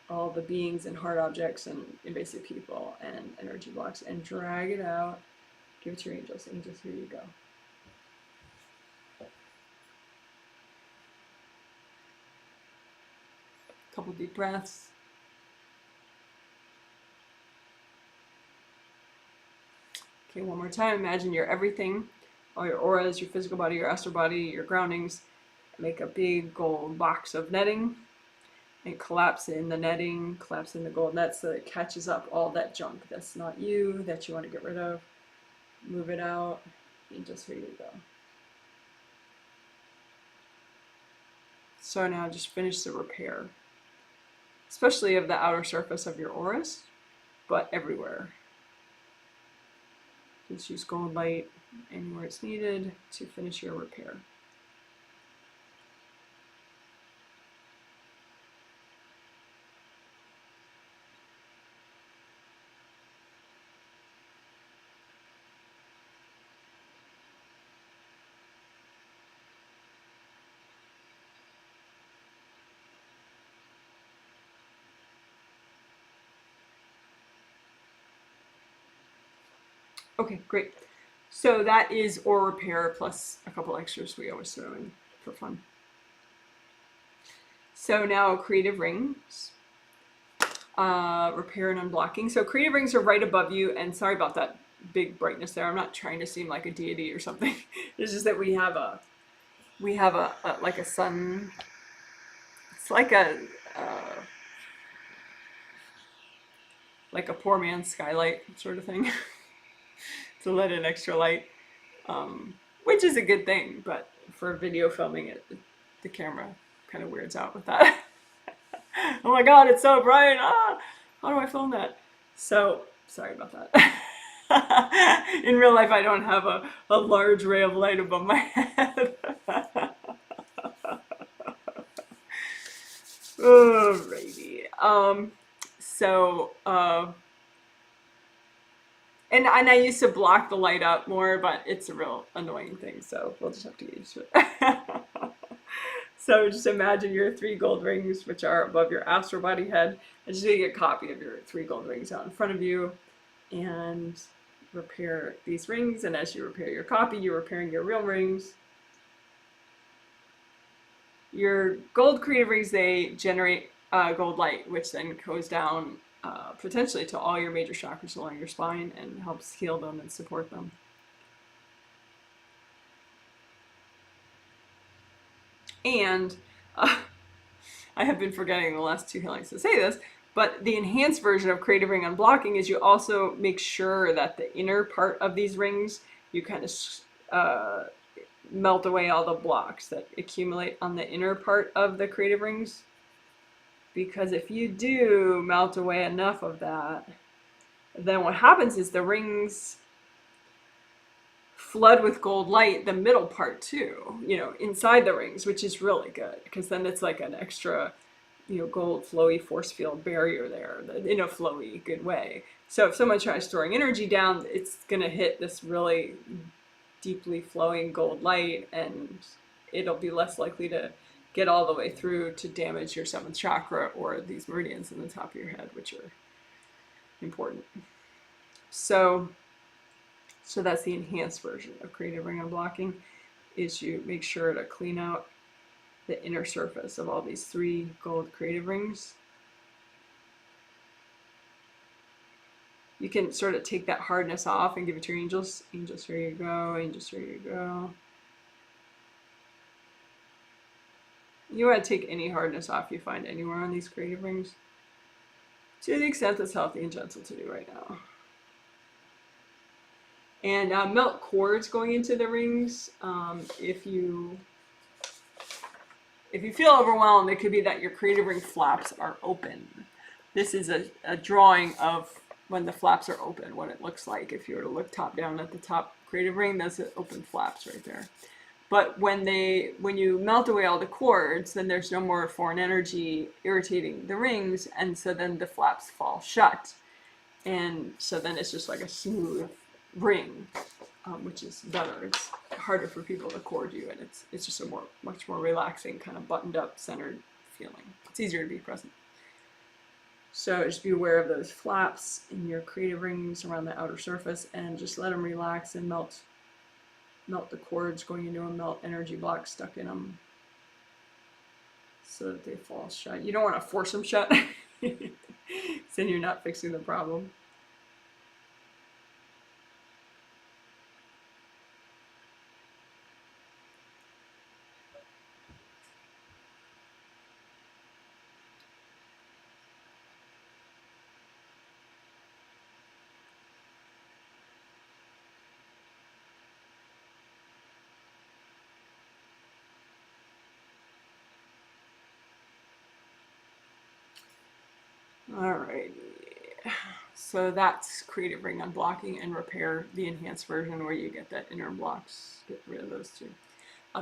All the beings and hard objects and invasive people and energy blocks, and drag it out. Give it to your angels. Angels, here you go. Couple deep breaths. Okay, one more time. Imagine your everything, all your auras, your physical body, your astral body, your groundings. Make a big gold box of netting and collapse in the netting, collapse in the gold net so it catches up all that junk that's not you, that you want to get rid of. Move it out, and just here you go. So now just finish the repair, especially of the outer surface of your auras, but everywhere. Just use gold light anywhere it's needed to finish your repair. Okay, great. So that is aura repair plus a couple extras we always throw in for fun. So now creative rings, repair and unblocking. So creative rings are right above you, and sorry about that big brightness there. I'm not trying to seem like a deity or something. It's just that we have a like a sun. It's like a poor man's skylight sort of thing. To let in extra light, which is a good thing, but for video filming the camera kind of weirds out with that. Oh my god, it's so bright! Ah, how do I film that? So, sorry about that. In real life, I don't have a large ray of light above my head. Alrighty. And I used to block the light up more, but it's a real annoying thing, so we'll just have to get used to it. So just imagine your 3 gold rings, which are above your astral body head, and just make a copy of your 3 gold rings out in front of you, and repair these rings. And as you repair your copy, you're repairing your real rings. Your gold creative rings, they generate gold light, which then goes down potentially to all your major chakras along your spine and helps heal them and support them. And I have been forgetting the last 2 healings to say this, but the enhanced version of creative ring unblocking is you also make sure that the inner part of these rings, you kind of melt away all the blocks that accumulate on the inner part of the creative rings. Because if you do melt away enough of that, then what happens is the rings flood with gold light the middle part too, inside the rings, which is really good, because then it's like an extra, gold flowy force field barrier there in a flowy good way. So if someone tries storing energy down, it's going to hit this really deeply flowing gold light, and it'll be less likely to get all the way through to damage your 7th chakra or these meridians in the top of your head, which are important. So that's the enhanced version of creative ring unblocking, is you make sure to clean out the inner surface of all these 3 gold creative rings. You can sort of take that hardness off and give it to your angels. Angels, here you go. Angels, here you go. You want to take any hardness off you find anywhere on these creative rings, to the extent that's healthy and gentle to do right now. And melt cords going into the rings. If you feel overwhelmed, it could be that your creative ring flaps are open. This is a drawing of when the flaps are open, what it looks like. If you were to look top down at the top creative ring, that's the open flaps right there. But when you melt away all the cords, then there's no more foreign energy irritating the rings, and so then the flaps fall shut. And so then it's just like a smooth ring, which is better. It's harder for people to cord you, and it's just a much more relaxing, kind of buttoned up, centered feeling. It's easier to be present. So just be aware of those flaps in your creative rings around the outer surface, and just let them relax and melt the cords going into them, melt energy blocks stuck in them. so that they fall shut. You don't want to force them shut. Then you're not fixing the problem. Alrighty. So that's creative ring unblocking and repair, the enhanced version where you get that inner blocks. Get rid of those two.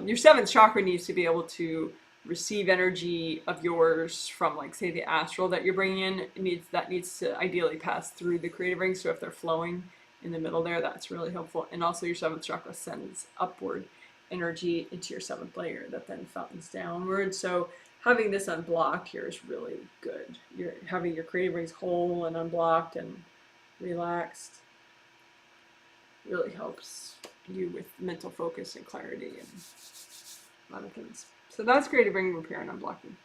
Your seventh chakra needs to be able to receive energy of yours from, like, say, the astral that you're bringing in. That needs to ideally pass through the creative ring. So if they're flowing in the middle there, that's really helpful. And also your seventh chakra sends upward energy into your seventh layer that then fountains downward. So having this unblocked here is really good. You're having your creative rings whole and unblocked and relaxed really helps you with mental focus and clarity and a lot of things. So that's creative ring repair and unblocking.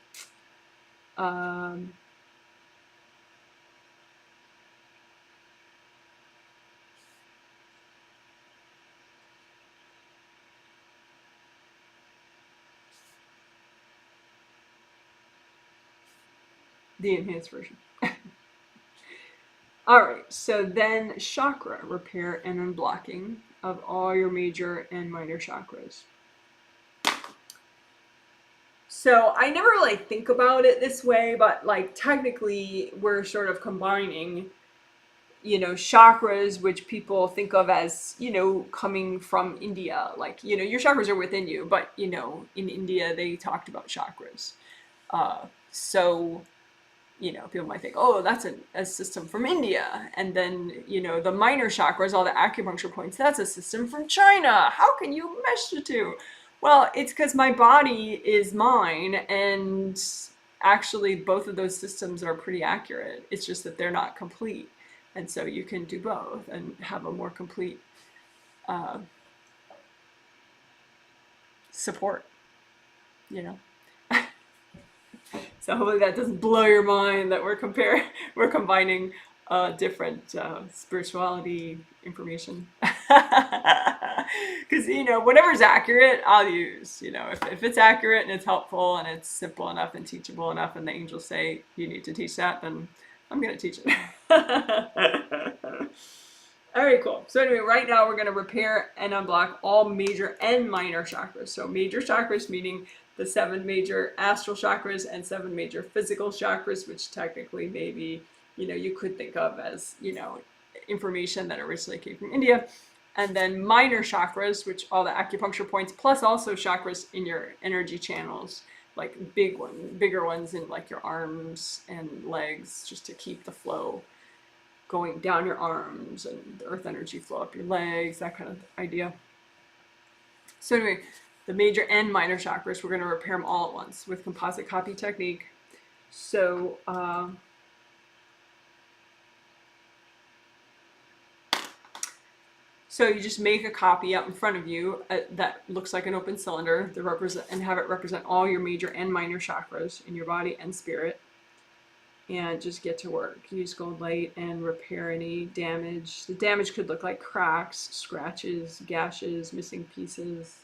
The enhanced version. Alright, so then chakra repair and unblocking of all your major and minor chakras. So I never really think about it this way, but like technically we're sort of combining, you know, chakras, which people think of as, you know, coming from India. Like, you know, your chakras are within you, but, you know, in India they talked about chakras. So, you know, people might think, oh, that's a system from India. And then, you know, the minor chakras, all the acupuncture points, that's a system from China. How can you mesh the two? Well, it's because my body is mine, and actually both of those systems are pretty accurate. It's just that they're not complete. And so you can do both and have a more complete support, you know. So hopefully that doesn't blow your mind that we're combining different spirituality information. Because, you know, whatever's accurate, I'll use. You know, if it's accurate and it's helpful and it's simple enough and teachable enough, and the angels say you need to teach that, then I'm going to teach it. All right, cool. So anyway, right now we're going to repair and unblock all major and minor chakras. So major chakras meaning the 7 major astral chakras and 7 major physical chakras, which technically maybe, you know, you could think of as, you know, information that originally came from India. And then minor chakras, which all the acupuncture points, plus also chakras in your energy channels, like bigger ones in like your arms and legs, just to keep the flow going down your arms and the earth energy flow up your legs, that kind of idea. So anyway, the major and minor chakras, we're going to repair them all at once with composite copy technique. So so you just make a copy out in front of you that looks like an open cylinder and have it represent all your major and minor chakras in your body and spirit. And just get to work. Use gold light and repair any damage. The damage could look like cracks, scratches, gashes, missing pieces.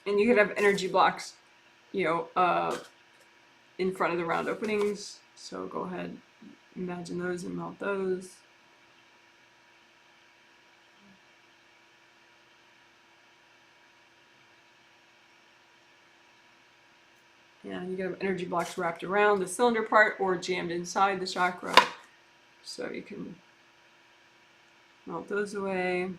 And you could have energy blocks, you know, in front of the round openings. So go ahead, imagine those and melt those. And you can have energy blocks wrapped around the cylinder part or jammed inside the chakra. So you can melt those away.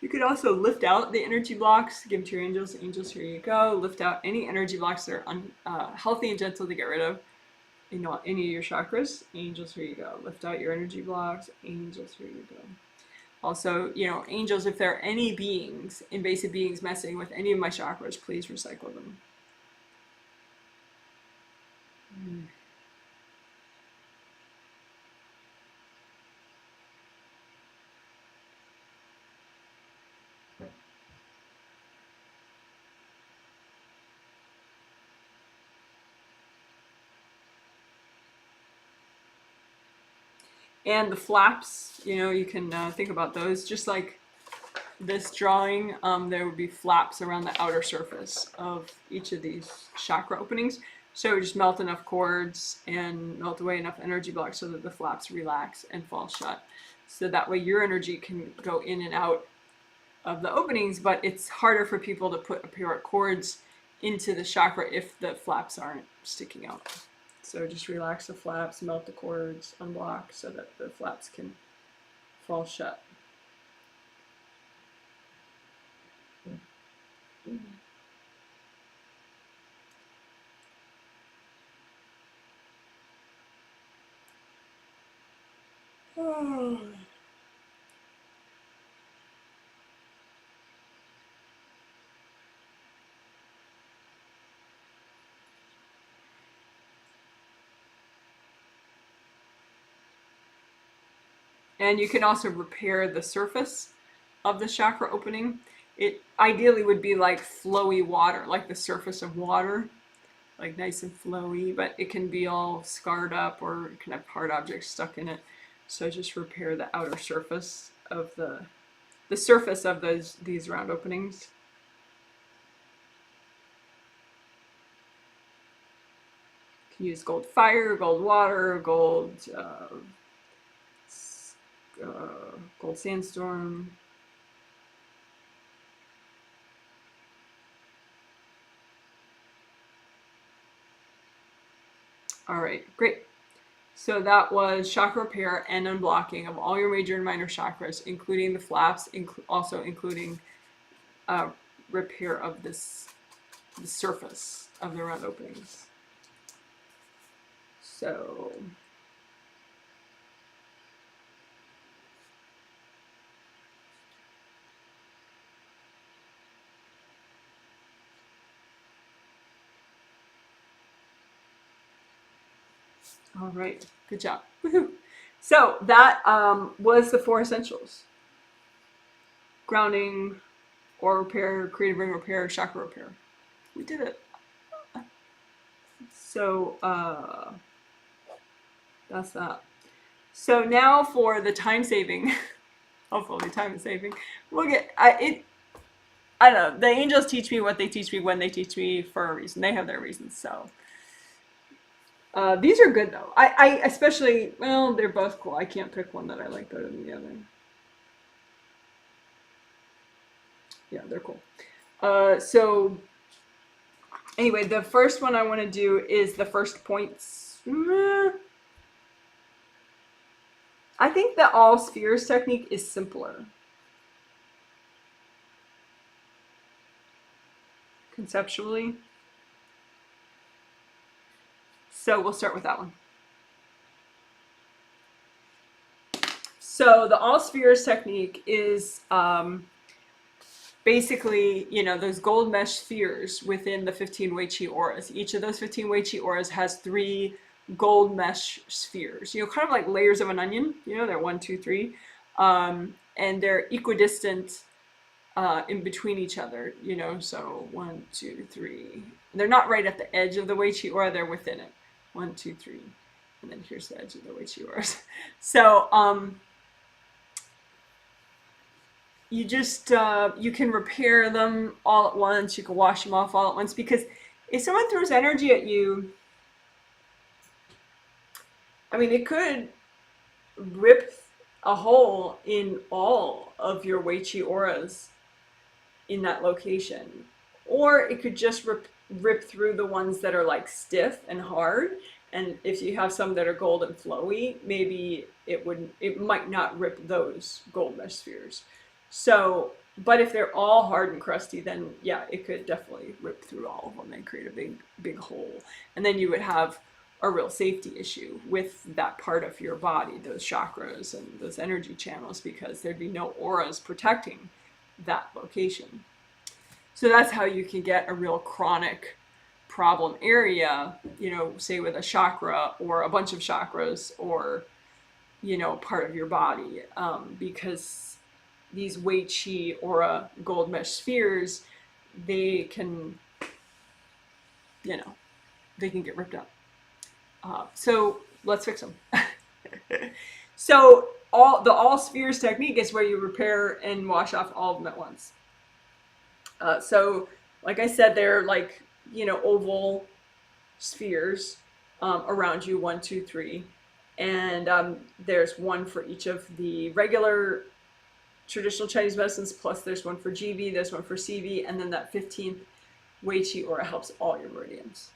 You could also lift out the energy blocks, give to your angels. Angels, here you go. Lift out any energy blocks that are healthy and gentle to get rid of in any of your chakras. Angels, here you go. Lift out your energy blocks. Angels, here you go. Also, you know, angels, if there are any beings, invasive beings messing with any of my chakras, please recycle them. And the flaps, you know, you can think about those. Just like this drawing, there would be flaps around the outer surface of each of these chakra openings. So just melt enough cords and melt away enough energy blocks so that the flaps relax and fall shut. So that way your energy can go in and out of the openings, but it's harder for people to put a pair of cords into the chakra if the flaps aren't sticking out. So just relax the flaps, melt the cords, unblock so that the flaps can fall shut. Oh. And you can also repair the surface of the chakra opening. It ideally would be like flowy water, like the surface of water, like nice and flowy, but it can be all scarred up or it can have hard objects stuck in it. So just repair the outer surface of the surface of these round openings. You can use gold fire, gold water, gold sandstorm. All right, great. So that was chakra repair and unblocking of all your major and minor chakras, including the flaps, also including repair of the surface of the round openings. So all right, good job. Woohoo. So that was the 4 essentials: grounding, aura repair, creative ring repair, chakra repair. We did it. So that's that. So now for the time saving, hopefully time saving, we'll get I don't know. The angels teach me what they teach me when they teach me for a reason. They have their reasons. So these are good though. I especially, well, they're both cool. I can't pick one that I like better than the other. Yeah, they're cool. So anyway, the first one I want to do is the first points. I think the all spheres technique is simpler conceptually. So we'll start with that one. So the all spheres technique is basically, you know, those gold mesh spheres within the 15 Wei Qi auras. Each of those 15 Wei Qi auras has 3 gold mesh spheres, you know, kind of like layers of an onion, you know, they're 1, 2, 3, and they're equidistant in between each other, you know, so 1, 2, 3. They're not right at the edge of the Wei Qi aura, they're within it. 1, 2, 3. And then here's the edge of the Wei-Qi auras. So you just, you can repair them all at once. You can wash them off all at once, because if someone throws energy at you, I mean, it could rip a hole in all of your Wei-Qi auras in that location. Or it could just rip through the ones that are like stiff and hard. And if you have some that are gold and flowy, maybe it might not rip those gold mesh spheres. So, but if they're all hard and crusty, then yeah, it could definitely rip through all of them and create a big hole. And then you would have a real safety issue with that part of your body, those chakras and those energy channels, because there'd be no auras protecting that location. So that's how you can get a real chronic problem area, you know, say with a chakra or a bunch of chakras, or, you know, part of your body, because these Wei-Qi aura gold mesh spheres, they can, you know, they can get ripped up. So let's fix them. So the all spheres technique is where you repair and wash off all of them at once. So like I said, they're like, you know, oval spheres around you, 1, 2, 3. And there's one for each of the regular traditional Chinese medicines, plus there's one for GV, there's one for CV, and then that 15th Wei-Qi aura helps all your meridians.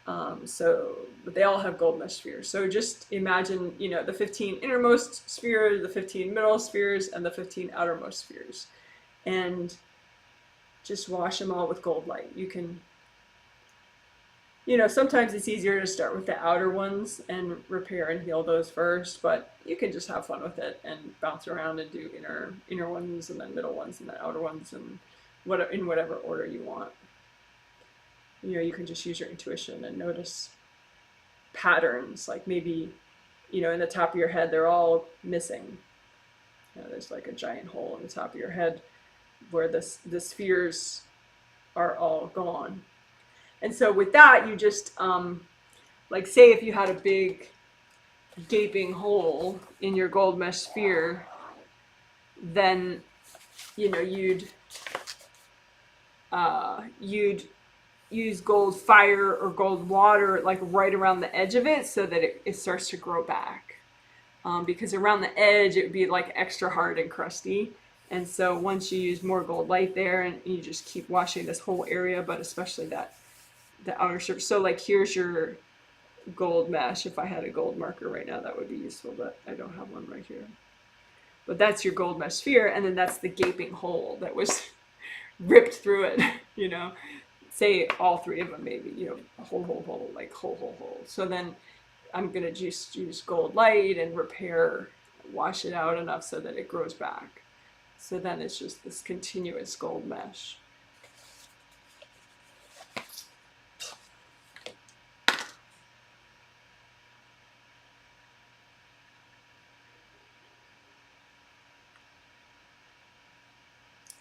But they all have gold mesh spheres. So just imagine, you know, the 15 innermost spheres, the 15 middle spheres, and the 15 outermost spheres. And just wash them all with gold light. You can, you know, sometimes it's easier to start with the outer ones and repair and heal those first, but you can just have fun with it and bounce around and do inner ones and then middle ones and then outer ones, and in whatever order you want. You know, you can just use your intuition and notice patterns, like maybe, you know, in the top of your head, they're all missing. You know, there's like a giant hole in the top of your head where the spheres are all gone. And so with that, you just, like say if you had a big gaping hole in your gold mesh sphere, then, you know, you'd use gold fire or gold water like right around the edge of it, so that it starts to grow back. Because around the edge, it would be like extra hard and crusty. And so once you use more gold light there, and you just keep washing this whole area, but especially the outer surface. So like here's your gold mesh. If I had a gold marker right now, that would be useful, but I don't have one right here. But that's your gold mesh sphere, and then that's the gaping hole that was ripped through it, you know. Say all 3 of them, maybe, you know, hole, like hole. So then I'm gonna just use gold light and repair, wash it out enough so that it grows back. So then it's just this continuous gold mesh.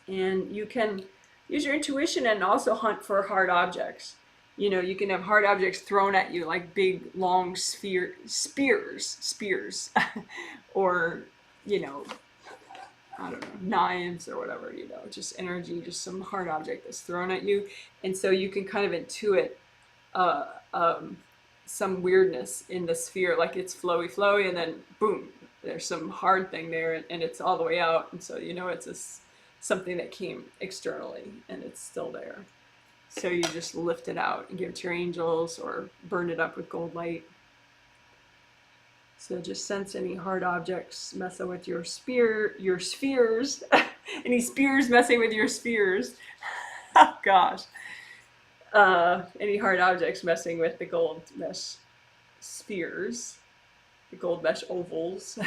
And you can use your intuition and also hunt for hard objects. You know, you can have hard objects thrown at you, like big, long spears, or, you know, I don't know, knives or whatever, you know, just energy, just some hard object that's thrown at you. And so you can kind of intuit some weirdness in the sphere, like it's flowy, and then boom, there's some hard thing there, and it's all the way out. And so, you know, it's something that came externally and it's still there. So you just lift it out and give it to your angels, or burn it up with gold light. So just sense any hard objects messing with your spheres. Any spears messing with your spheres. Oh gosh. Any hard objects messing with the gold mesh spheres, the gold mesh ovals.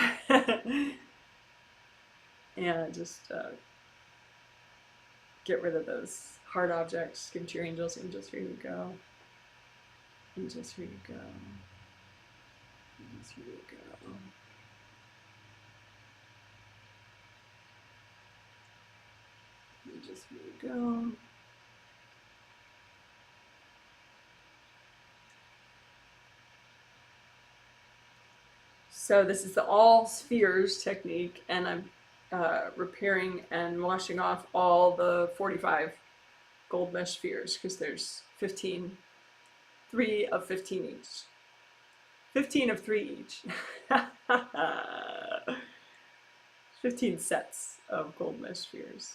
And just get rid of those hard objects. Give them to your angels. Angels, here you go. Angels, here you go. Angels, here you go. Angels, here you go. So this is the all spheres technique, and I'm repairing and washing off all the 45 gold mesh spheres because there's 15, 3 of 15 each. 15 of 3 each. 15 sets of gold mesh spheres.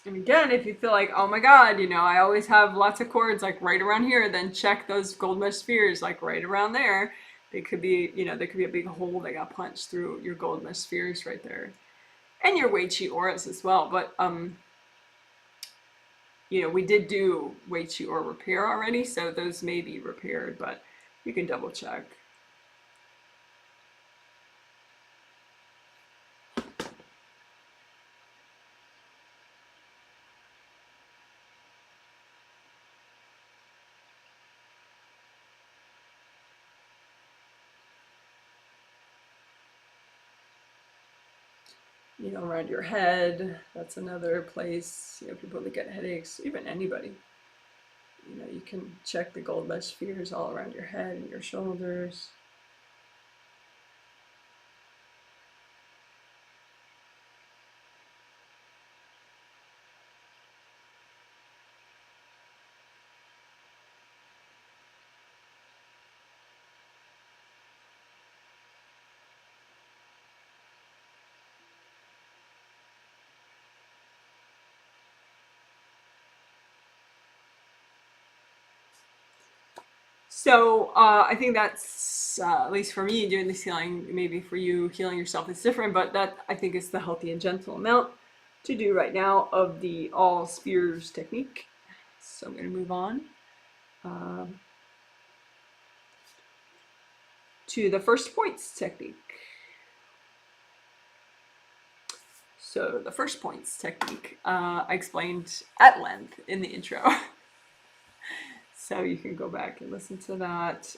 And again, if you feel like, oh my God, you know, I always have lots of cords like right around here, then check those gold mesh spheres like right around there. They could be, you know, there could be a big hole that got punched through your gold mesh spheres right there. And your Wei Qi auras as well. But, you know, we did do Wei Qi aura repair already, so those may be repaired, but you can double check. You know, around your head, that's another place, you know, people that get headaches, even anybody. You know, you can check the gold mesh spheres all around your head and your shoulders. So I think that's, at least for me, doing this healing, maybe for you, healing yourself is different, but that I think is the healthy and gentle amount to do right now of the all spheres technique. So I'm going to move on to the first points technique. So the first points technique I explained at length in the intro. So you can go back and listen to that.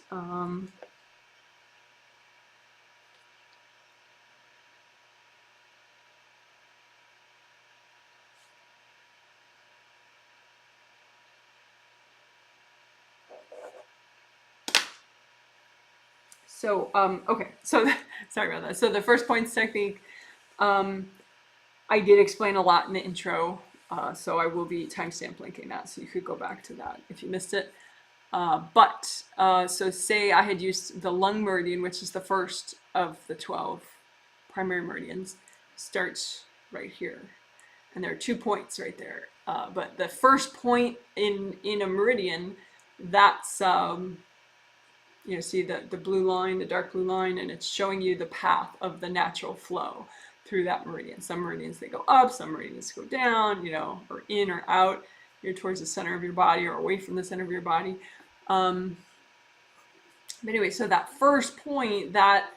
So, okay, so sorry about that. So the first points technique, I did explain a lot in the intro, so I will be timestamp linking that, so you could go back to that if you missed it. So say I had used the lung meridian, which is the first of the 12 primary meridians, starts right here. And there are 2 points right there. But the first point in a meridian, that's, you know, see the blue line, the dark blue line, and it's showing you the path of the natural flow through that meridian. Some meridians, they go up, some meridians go down, you know, or in or out, you're towards the center of your body or away from the center of your body. But anyway, so that first point, that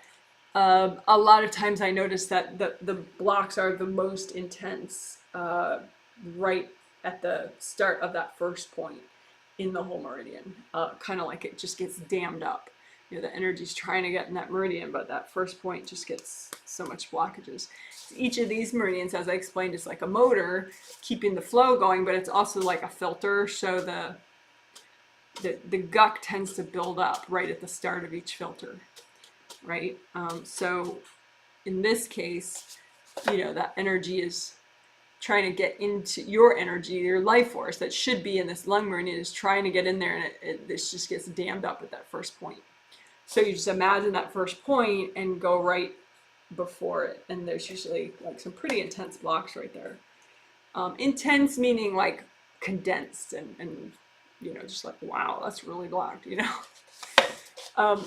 a lot of times I notice that the blocks are the most intense right at the start of that first point in the whole meridian. Kind of like it just gets dammed up. You know, the energy's trying to get in that meridian, but that first point just gets so much blockages. Each of these meridians, as I explained, is like a motor keeping the flow going, but it's also like a filter, so the gunk tends to build up right at the start of each filter, right? So in this case, you know, that energy is trying to get into your energy, your life force that should be in this lung meridian is trying to get in there, and this just gets dammed up at that first point. So you just imagine that first point and go right before it, and there's usually like some pretty intense blocks right there. Intense meaning like condensed and you know, just like, wow, that's really blocked, you know.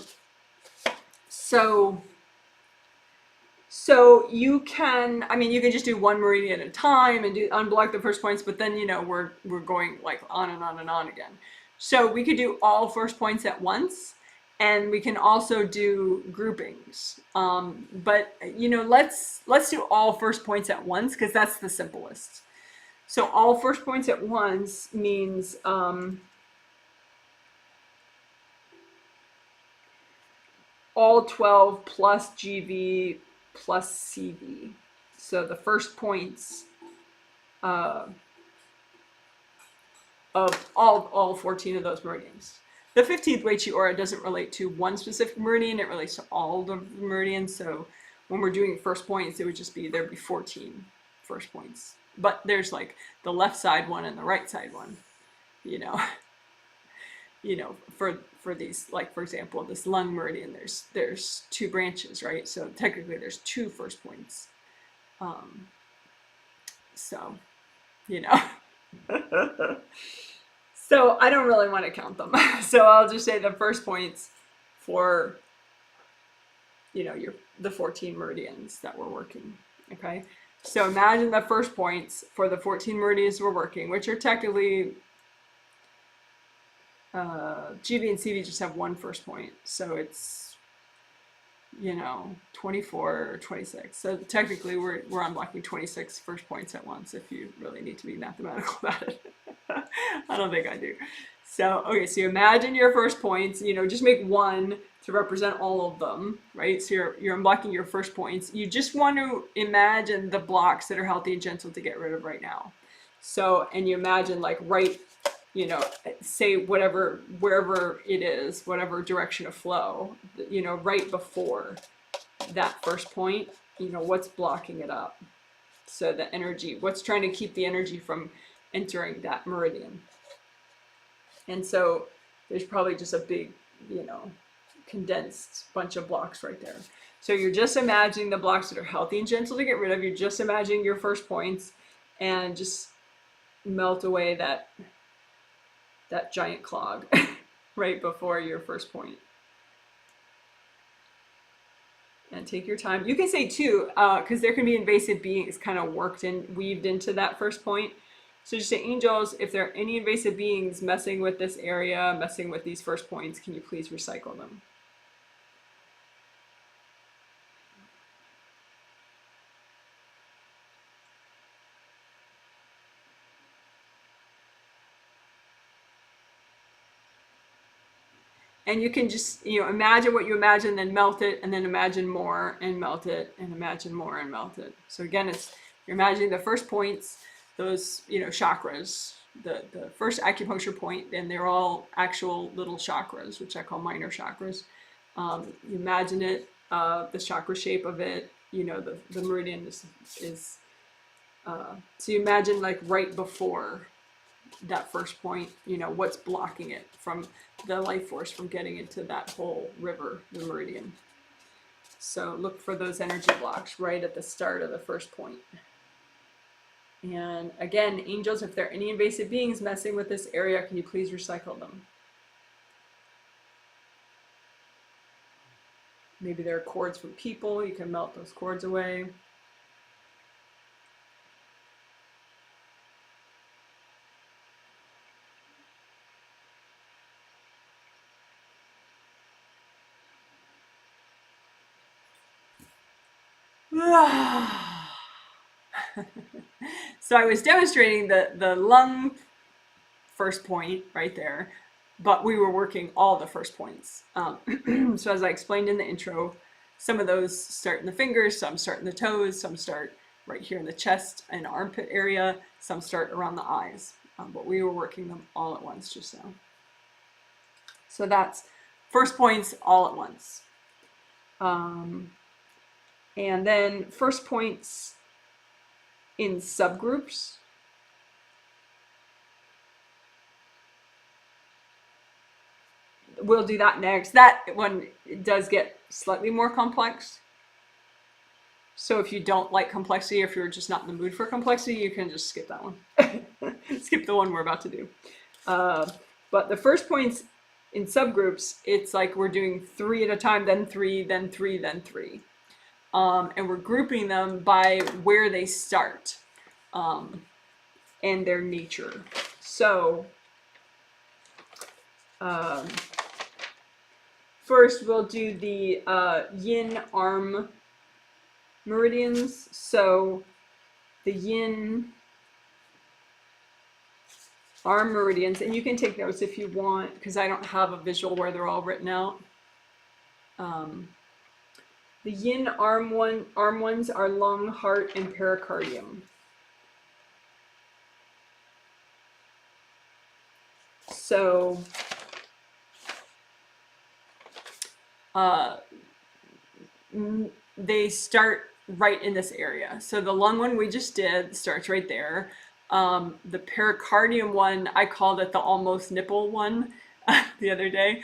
So you can, I mean, you can just do one meridian at a time and unblock the first points, but then, you know, we're going like on and on and on again. So we could do all first points at once, And we can also do groupings. But you know, let's do all first points at once, because that's the simplest. So all first points at once means all 12 plus GV plus CV. So the first points of all 14 of those meridians. The 15th Wei-Qi aura doesn't relate to one specific meridian, it relates to all the meridians. So when we're doing first points, it would just be, there'd be 14 first points. But there's like the left side one and the right side one, you know. For these, like for example, this lung meridian, there's 2 branches, right? So technically there's 2 first points. So, you know. So I don't really want to count them. So I'll just say the first points for, you know, the 14 meridians that we're working, okay? So imagine the first points for the 14 meridians we're working, which are technically, GV and CV just have 1 first point. So it's, you know, 24 or 26. So technically we're unblocking 26 first points at once, if you really need to be mathematical about it. I don't think I do. So, okay, so you imagine your first points, you know, just make 1 to represent all of them, right? So you're unblocking your first points. You just want to imagine the blocks that are healthy and gentle to get rid of right now. So, and you imagine like right, you know, say whatever, wherever it is, whatever direction of flow, you know, right before that first point, you know, what's blocking it up. So the energy, what's trying to keep the energy from entering that meridian. And so there's probably just a big, you know, condensed bunch of blocks right there. So you're just imagining the blocks that are healthy and gentle to get rid of. You're just imagining your first points and just melt away that giant clog right before your first point. And take your time. You can say 2, because there can be invasive beings kind of weaved into that first point. So just say, angels, if there are any invasive beings messing with this area, messing with these first points, can you please recycle them? And you can just, you know, imagine what you imagine, then melt it, and then imagine more and melt it, and imagine more and melt it. So again, you're imagining the first points, those, you know, chakras, the first acupuncture point, and they're all actual little chakras, which I call minor chakras. You imagine it, the chakra shape of it, you know, the meridian is so you imagine like right before that first point, you know, what's blocking it from the life force from getting into that whole river, the meridian. So look for those energy blocks right at the start of the first point. And again, angels, if there are any invasive beings messing with this area, can you please recycle them? Maybe there are cords from people, you can melt those cords away. So I was demonstrating the lung first point right there, but we were working all the first points. So as I explained in the intro, some of those start in the fingers, some start in the toes, some start right here in the chest and armpit area, some start around the eyes, but we were working them all at once just now. So that's first points all at once. And then first points in subgroups. We'll do that next. That one does get slightly more complex. So if you don't like complexity, or if you're just not in the mood for complexity, you can just skip that one. Skip the one we're about to do. But the first points in subgroups, it's like we're doing 3 at a time, then 3, then 3, then 3. And we're grouping them by where they start and their nature. So first we'll do the yin arm meridians. So the yin arm meridians, and you can take notes if you want, because I don't have a visual where they're all written out. The yin arm ones are lung, heart, and pericardium. So they start right in this area. So the lung one we just did starts right there. The pericardium one, I called it the almost nipple one the other day.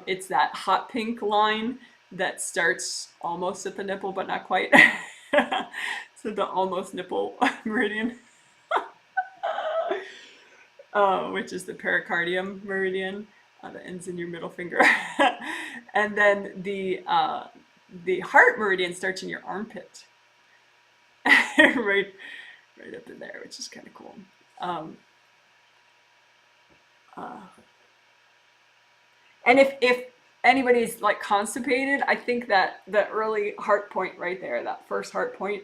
It's that hot pink line that starts almost at the nipple, but not quite. So the almost nipple meridian, which is the pericardium meridian that ends in your middle finger. And then the heart meridian starts in your armpit, right up in there, which is kind of cool. And if anybody's like constipated, I think that the early heart point right there, that first heart point,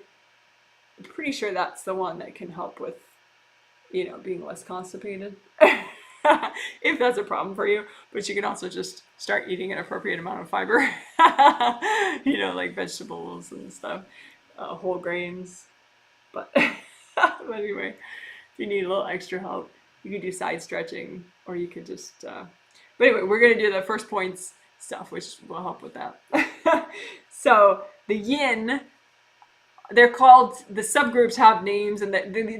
I'm pretty sure that's the one that can help with, you know, being less constipated. If that's a problem for you. But you can also just start eating an appropriate amount of fiber, you know, like vegetables and stuff, whole grains. But, but anyway, if you need a little extra help, you can do side stretching, or you could just, but anyway, we're going to do the first points stuff, which will help with that. So the yin, they're called, the subgroups have names, and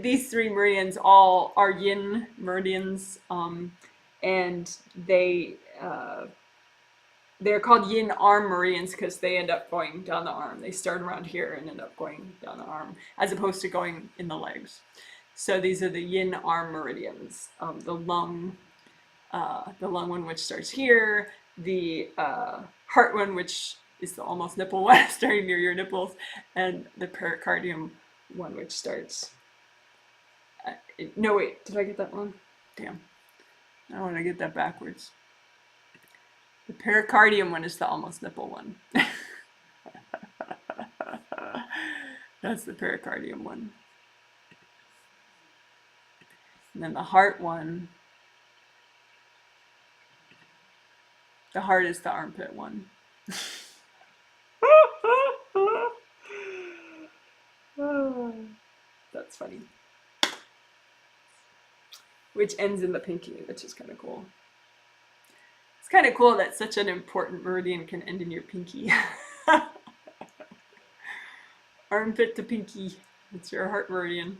these three meridians all are yin meridians, and they're called yin arm meridians because they end up going down the arm. They start around here and end up going down the arm, as opposed to going in the legs. So these are the yin arm meridians. The lung one, which starts here, the heart one, which is the almost nipple one, starting near your nipples, and the pericardium one, which starts. No, wait, did I get that wrong? Damn. I want to get that backwards. The pericardium one is the almost nipple one. That's the pericardium one. And then the heart one, the heart is the armpit one. That's funny. Which ends in the pinky, which is kind of cool. It's kind of cool that such an important meridian can end in your pinky. Armpit to pinky. It's your heart meridian.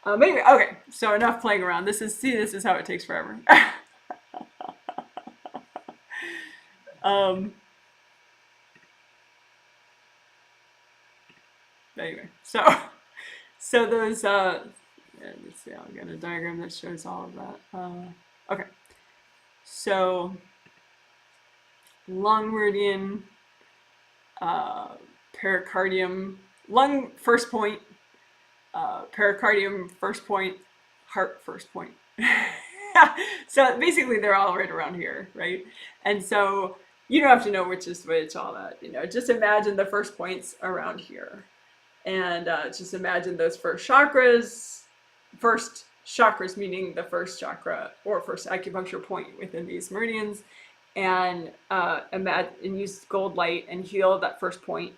Anyway, okay, so enough playing around. This is how it takes forever. Anyway, so those let's see, I'll get a diagram that shows all of that. Okay, so lung meridian, pericardium, lung first point, pericardium first point, heart first point. So basically they're all right around here, right? And so you don't have to know which is which, all that, you know, just imagine the first points around here. And just imagine those first chakras meaning the first chakra or first acupuncture point within these meridians, and use gold light and heal that first point,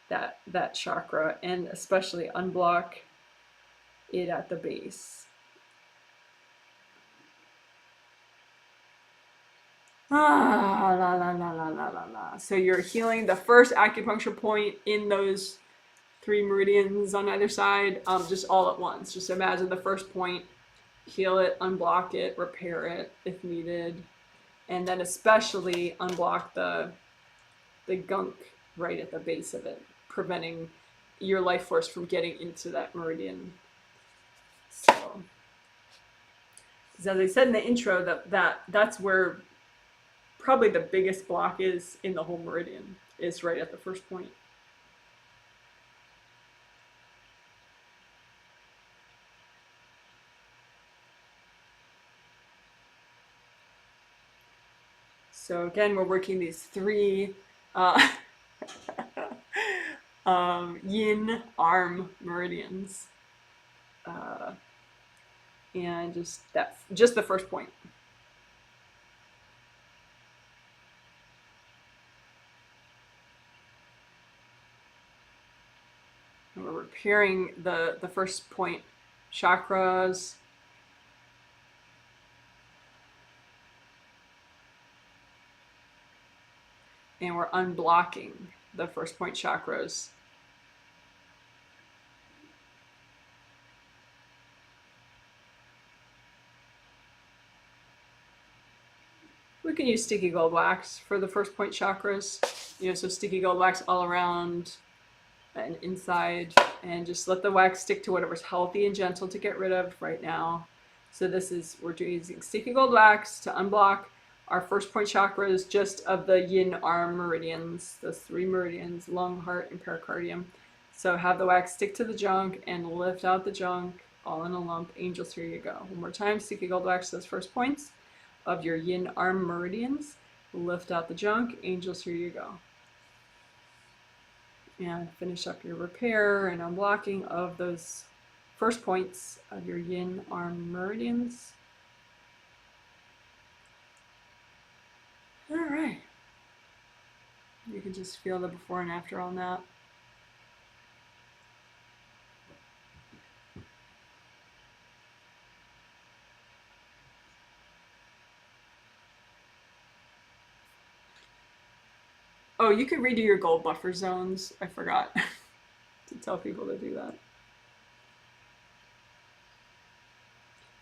that chakra, and especially unblock it at the base. La la la la la la la. So you're healing the first acupuncture point in those 3 meridians on either side, just all at once. Just imagine the first point, heal it, unblock it, repair it if needed, and then especially unblock the gunk right at the base of it, preventing your life force from getting into that meridian. So, as I said in the intro, that's where probably the biggest block is in the whole meridian, is right at the first point. So again, we're working these three yin arm meridians, and just the first point. And we're repairing the first point chakras. And we're unblocking the first point chakras. We can use sticky gold wax for the first point chakras. So sticky gold wax all around and inside, and just let the wax stick to whatever's healthy and gentle to get rid of right now. So we're using sticky gold wax to unblock our first point chakras, just of the yin arm meridians, those 3 meridians, lung, heart, and pericardium. So have the wax stick to the junk and lift out the junk all in a lump. Angels, here you go. One more time, sticky gold wax those first points of your yin arm meridians. Lift out the junk. Angels, here you go. And finish up your repair and unblocking of those first points of your yin arm meridians. All right. You can just feel the before and after on that. Oh, you could redo your gold buffer zones. I forgot to tell people to do that.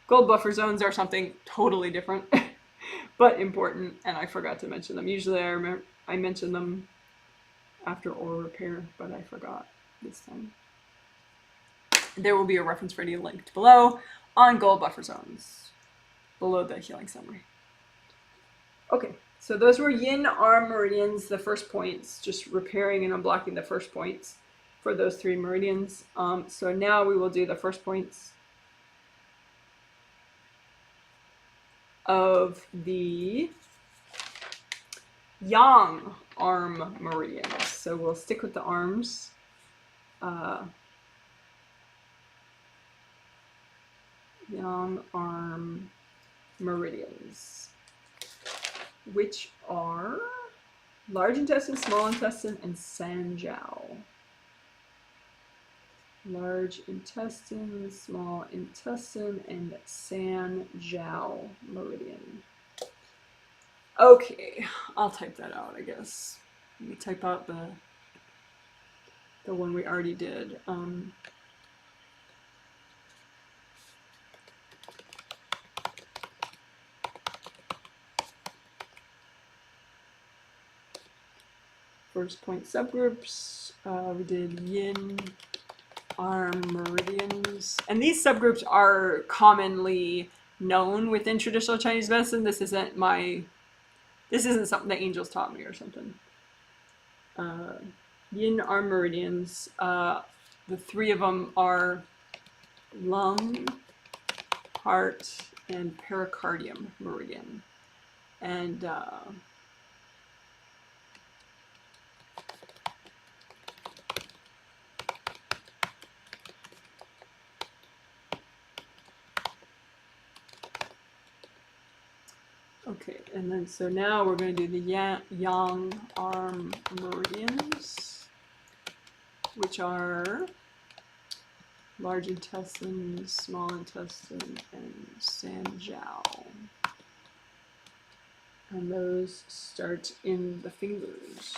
Gold buffer zones are something totally different, but important, and I forgot to mention them. Usually I mention them after oral repair, but I forgot this time. There will be a reference video linked below on gold buffer zones, below the healing summary. Okay. So those were yin arm meridians, the first points, just repairing and unblocking the first points for those 3 meridians. So now we will do the first points of the yang arm meridians. So we'll stick with the arms. Yang arm meridians, which are large intestine, small intestine, and san jiao. Large intestine, small intestine, and san jiao meridian. Okay, I'll type that out, I guess. Let me type out the one we already did. First point subgroups, we did yin arm meridians, and these subgroups are commonly known within traditional Chinese medicine. This isn't something that angels taught me or something. Yin arm meridians, the 3 of them are lung, heart, and pericardium meridian. And okay, and then so now we're going to do the yang arm meridians, which are large intestine, small intestine, and san jiao. And those start in the fingers.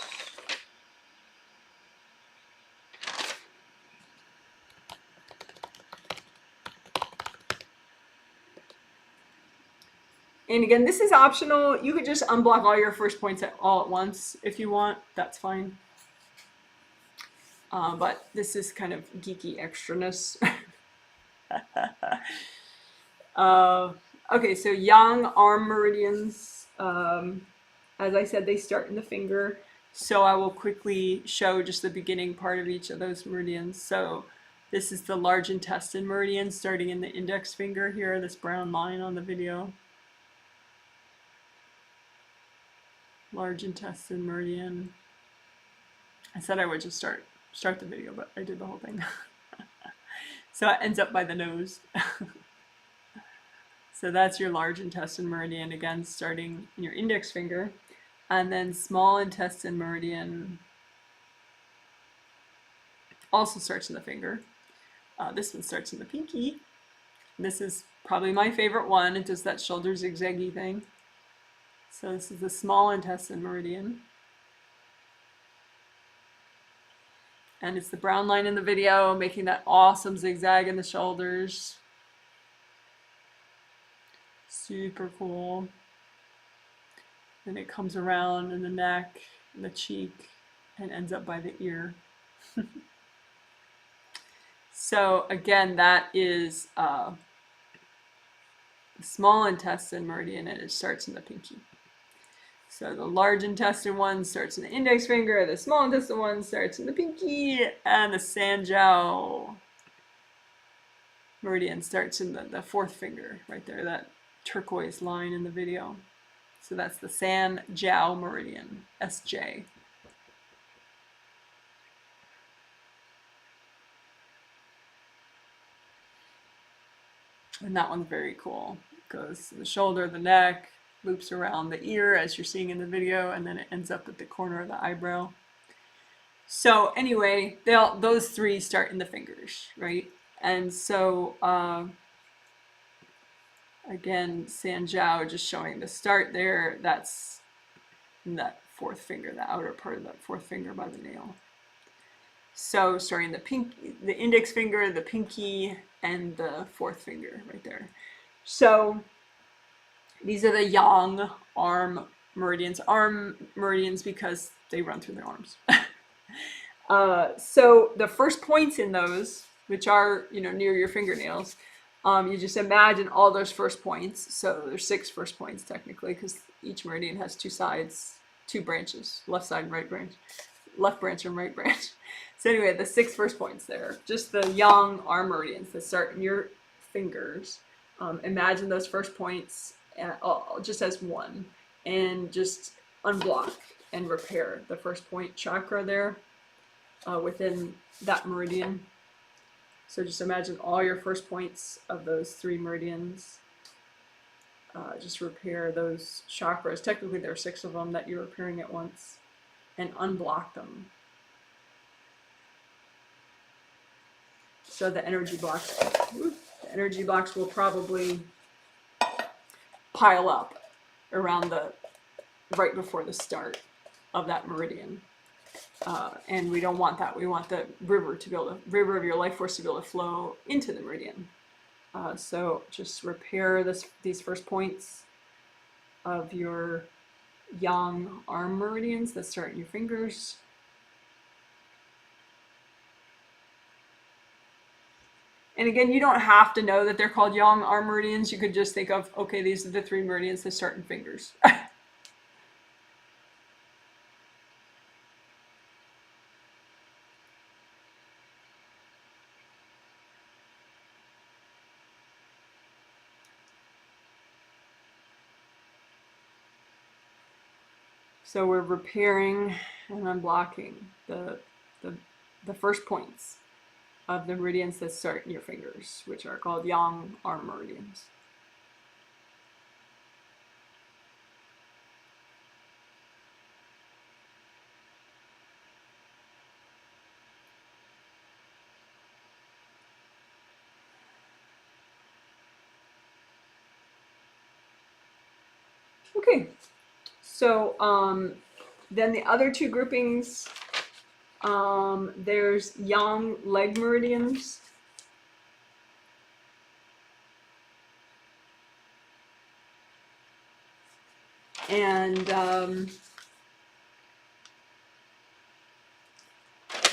And again, this is optional. You could just unblock all your first points all at once if you want. That's fine. But this is kind of geeky extraness. Okay, so yang arm meridians. As I said, they start in the finger. So I will quickly show just the beginning part of each of those meridians. So this is the large intestine meridian starting in the index finger here, this brown line on the video. large intestine meridian. I said I would just start the video, but I did the whole thing. So it ends up by the nose. So that's your large intestine meridian, again, starting in your index finger. And then small intestine meridian also starts in the finger. This one starts in the pinky. This is probably my favorite one. It does that shoulder zigzaggy thing. So this is the small intestine meridian. And it's the brown line in the video, making that awesome zigzag in the shoulders. Super cool. Then it comes around in the neck, and the cheek, and ends up by the ear. So again, that is the small intestine meridian, and it starts in the pinky. So the large intestine one starts in the index finger, the small intestine one starts in the pinky, and the jiao meridian starts in the fourth finger, right there, that turquoise line in the video. So that's the jiao meridian, SJ. And that one's very cool. Goes to the shoulder, the neck, loops around the ear as you're seeing in the video, and then it ends up at the corner of the eyebrow. So anyway, those three start in the fingers, right? And so again, jiao, just showing the start there, that's in that fourth finger, the outer part of that fourth finger by the nail. So starting the index finger, the pinky, and the fourth finger right there. So these are the yang arm meridians. Arm meridians because they run through their arms. So the first points in those, which are, you know, near your fingernails, you just imagine all those first points. So there's 6 first points technically, because each meridian has 2 sides, 2 branches, left side and right branch, left branch and right branch. So anyway, the 6 first points there, just the yang arm meridians that start in your fingers. Imagine those first points just as one, and just unblock and repair the first point chakra there within that meridian. So just imagine all your first points of those 3 meridians. Just repair those chakras. Technically there are 6 of them that you're repairing at once, and unblock them. So the energy blocks will probably pile up around right before the start of that meridian. And we don't want that. We want the river of your life force to be able to flow into the meridian. So just repair these first points of your yang arm meridians that start in your fingers. And again, you don't have to know that they're called yang arm meridians. You could just think of, okay, these are the 3 meridians that start in fingers. So we're repairing and unblocking the first points of the meridians that start in your fingers, which are called yang arm meridians. Okay, so then the other 2 groupings, there's yang leg meridians. And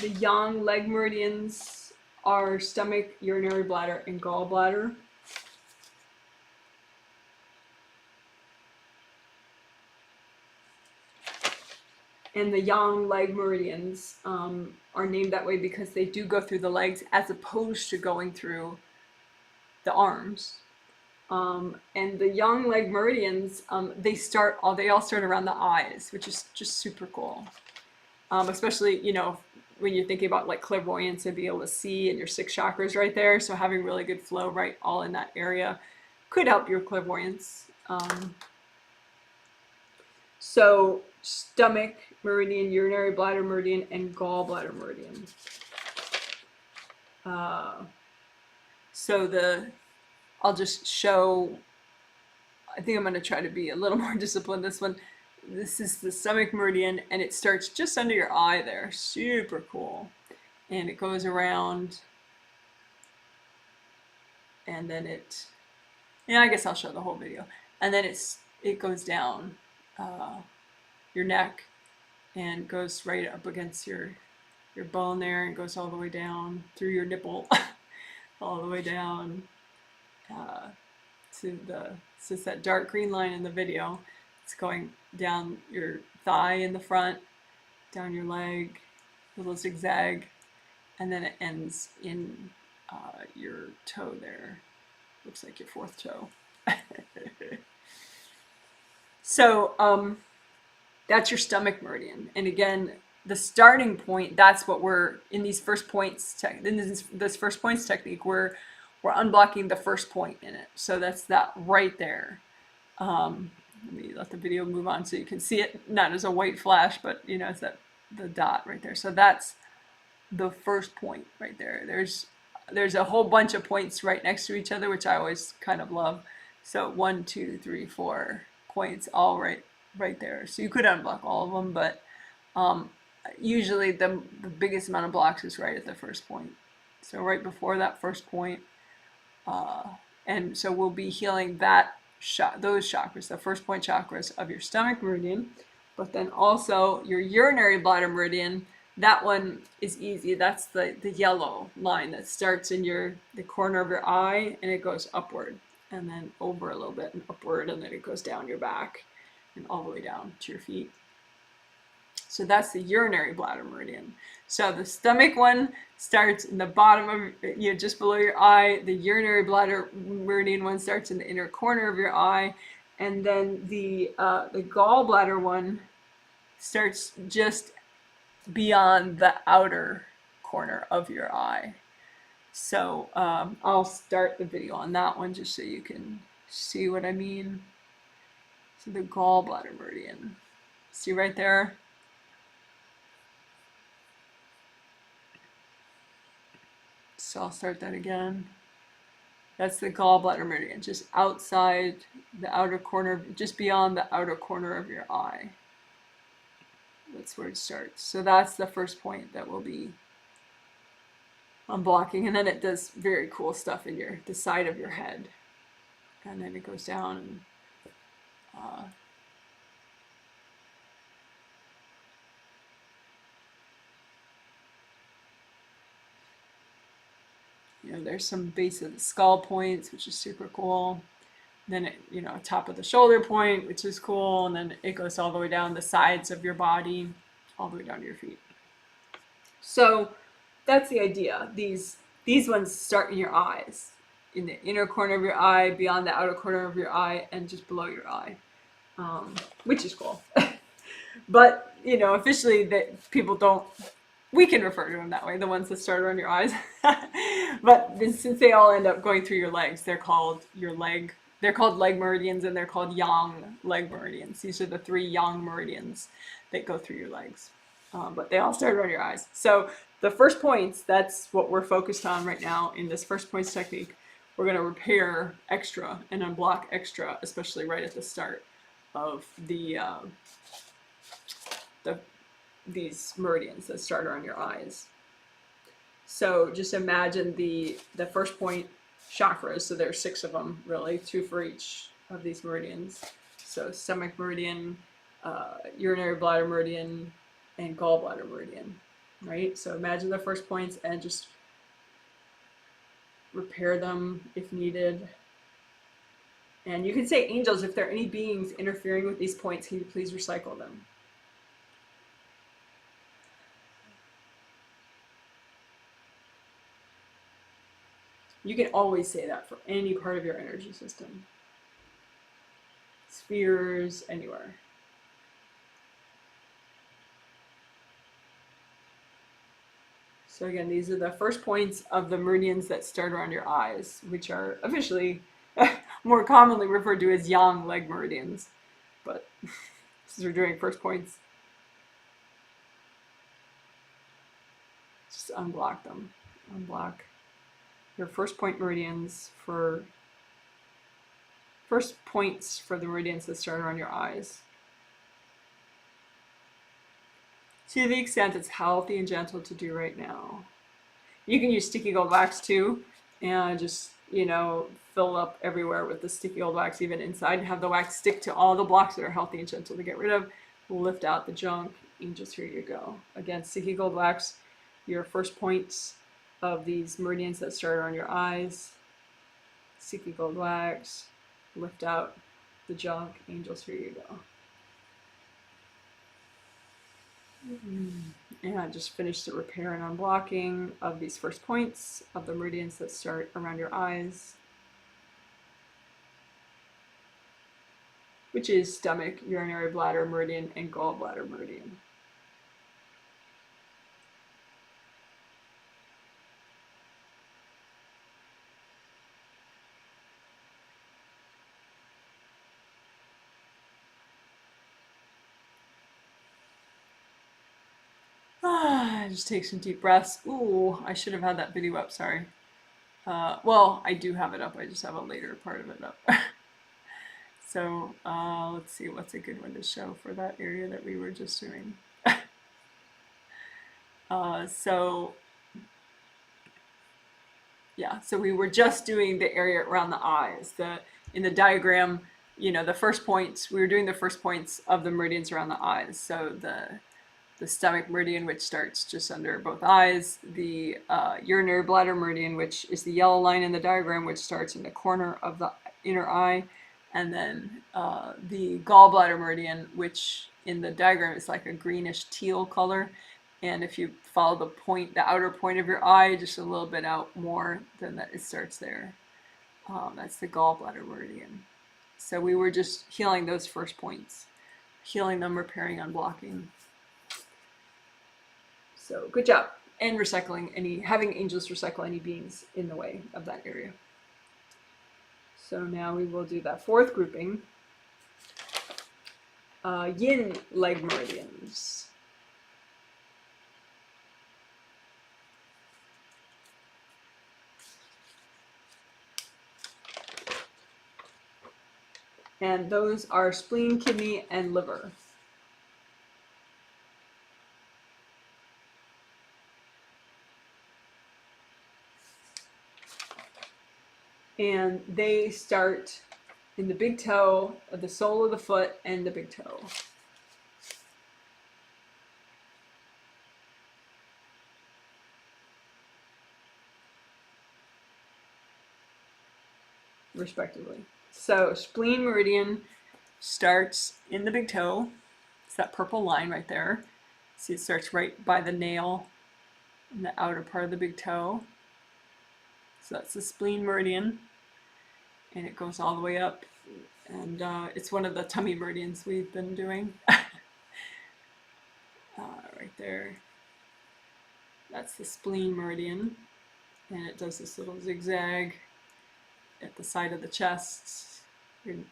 the yang leg meridians are stomach, urinary bladder, and gallbladder. And the yang leg meridians are named that way because they do go through the legs as opposed to going through the arms. And the young leg meridians, they all start around the eyes, which is just super cool. Especially, you know, when you're thinking about like clairvoyance and be able to see, and your 6 chakras right there. So having really good flow right all in that area could help your clairvoyance. So stomach meridian, urinary bladder meridian, and gallbladder meridian. I'll just show, I think I'm going to try to be a little more disciplined this one. This is the stomach meridian, and it starts just under your eye there. Super cool. And it goes around, and then I guess I'll show the whole video. And then it goes down your neck and goes right up against your bone there, and goes all the way down through your nipple, all the way down to so it's that dark green line in the video. It's going down your thigh in the front, down your leg, a little zigzag, and then it ends in your toe there. Looks like your 4th toe. So that's your stomach meridian. And again, the starting point, that's what we're in these first points. In this first points technique, we're unblocking the first point in it. So that's that right there. Let me let the video move on so you can see it, not as a white flash, but you know, it's the dot right there. So that's the first point right there. There's a whole bunch of points right next to each other, which I always kind of love. So 1, 2, 3, 4 points all right there. So you could unblock all of them, but usually the biggest amount of blocks is right at the first point. So right before that first point. And so we'll be healing those chakras, the first point chakras of your stomach meridian, but then also your urinary bladder meridian. That one is easy. That's the yellow line that starts in the corner of your eye, and it goes upward and then over a little bit and upward, and then it goes down your back and all the way down to your feet. So that's the urinary bladder meridian. So the stomach one starts in the bottom of, just below your eye. The urinary bladder meridian one starts in the inner corner of your eye. And then the gallbladder one starts just beyond the outer corner of your eye. So I'll start the video on that one just so you can see what I mean. So the gallbladder meridian. See right there? So I'll start that again. That's the gallbladder meridian, just outside the outer corner, just beyond the outer corner of your eye. That's where it starts. So that's the first point that we'll be unblocking, and then it does very cool stuff in the side of your head, and then it goes down and there's some base of the skull points, which is super cool. Then it, top of the shoulder point, which is cool, and then it goes all the way down the sides of your body, all the way down to your feet. So that's the idea. These ones start in your eyes, in the inner corner of your eye, beyond the outer corner of your eye, and just below your eye, which is cool. But officially, that people don't. We can refer to them that way, the ones that start around your eyes. But since they all end up going through your legs, they're called leg meridians, and they're called yang leg meridians. These are the 3 yang meridians that go through your legs. But they all start around your eyes. So the first points, that's what we're focused on right now in this first points technique. We're going to repair extra and unblock extra, especially right at the start of these meridians that start around your eyes. So just imagine the first point chakras. So there's 6 of them, really, 2 for each of these meridians. So stomach meridian, urinary bladder meridian, and gallbladder meridian, right? So imagine the first points and just repair them if needed. And you can say, angels, if there are any beings interfering with these points, can you please recycle them? You can always say that for any part of your energy system. Spheres, anywhere. So again, these are the first points of the meridians that start around your eyes, which are officially more commonly referred to as yang leg meridians. But since we're doing first points, just unblock them. Unblock your first point meridians for first points for the meridians that start around your eyes. To the extent it's healthy and gentle to do right now. You can use sticky gold wax too, and just, you know, fill up everywhere with the sticky gold wax, even inside, and have the wax stick to all the blocks that are healthy and gentle to get rid of. Lift out the junk, and just here you go. Again, sticky gold wax, your first points of these meridians that start around your eyes. Sticky gold wax, lift out the junk, angels, here you go. And I just finished the repair and unblocking of these first points of the meridians that start around your eyes, which is stomach, urinary bladder meridian, and gallbladder meridian. Just take some deep breaths. Ooh, I should have had that video up, sorry. Well, I do have it up, I just have a later part of it up. So let's see, what's a good one to show for that area that we were just doing. So we were just doing the area around the eyes. In the diagram, you know, the first points, we were doing the first points of the meridians around the eyes. So the stomach meridian, which starts just under both eyes, the urinary bladder meridian, which is the yellow line in the diagram, which starts in the corner of the inner eye, and then the gallbladder meridian, which in the diagram is like a greenish teal color. And if you follow the point, the outer point of your eye, just a little bit out more, then it starts there. That's the gallbladder meridian. So we were just healing those first points, healing them, repairing, unblocking. So good job. And recycling having angels recycle any beings in the way of that area. So now we will do that fourth grouping. Yin leg meridians. And those are spleen, kidney, and liver. And they start in the big toe, the sole of the foot, and the big toe. Respectively. So spleen meridian starts in the big toe. It's that purple line right there. See, it starts right by the nail in the outer part of the big toe. So that's the spleen meridian, and it goes all the way up, and it's one of the tummy meridians we've been doing. Right there. That's the spleen meridian, and it does this little zigzag at the side of the chest and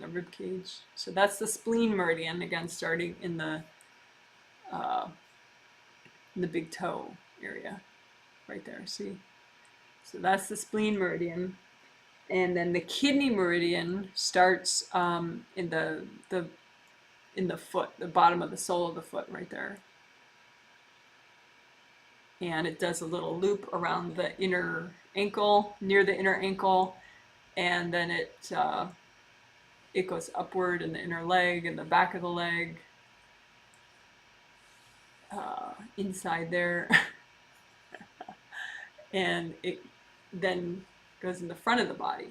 the rib cage. So that's the spleen meridian, again starting in the big toe area, right there. See. So that's the spleen meridian, and then the kidney meridian starts in the foot, the bottom of the sole of the foot, right there. And it does a little loop around the inner ankle, near the inner ankle, and then it goes upward in the inner leg and the back of the leg, inside there, and it then goes in the front of the body,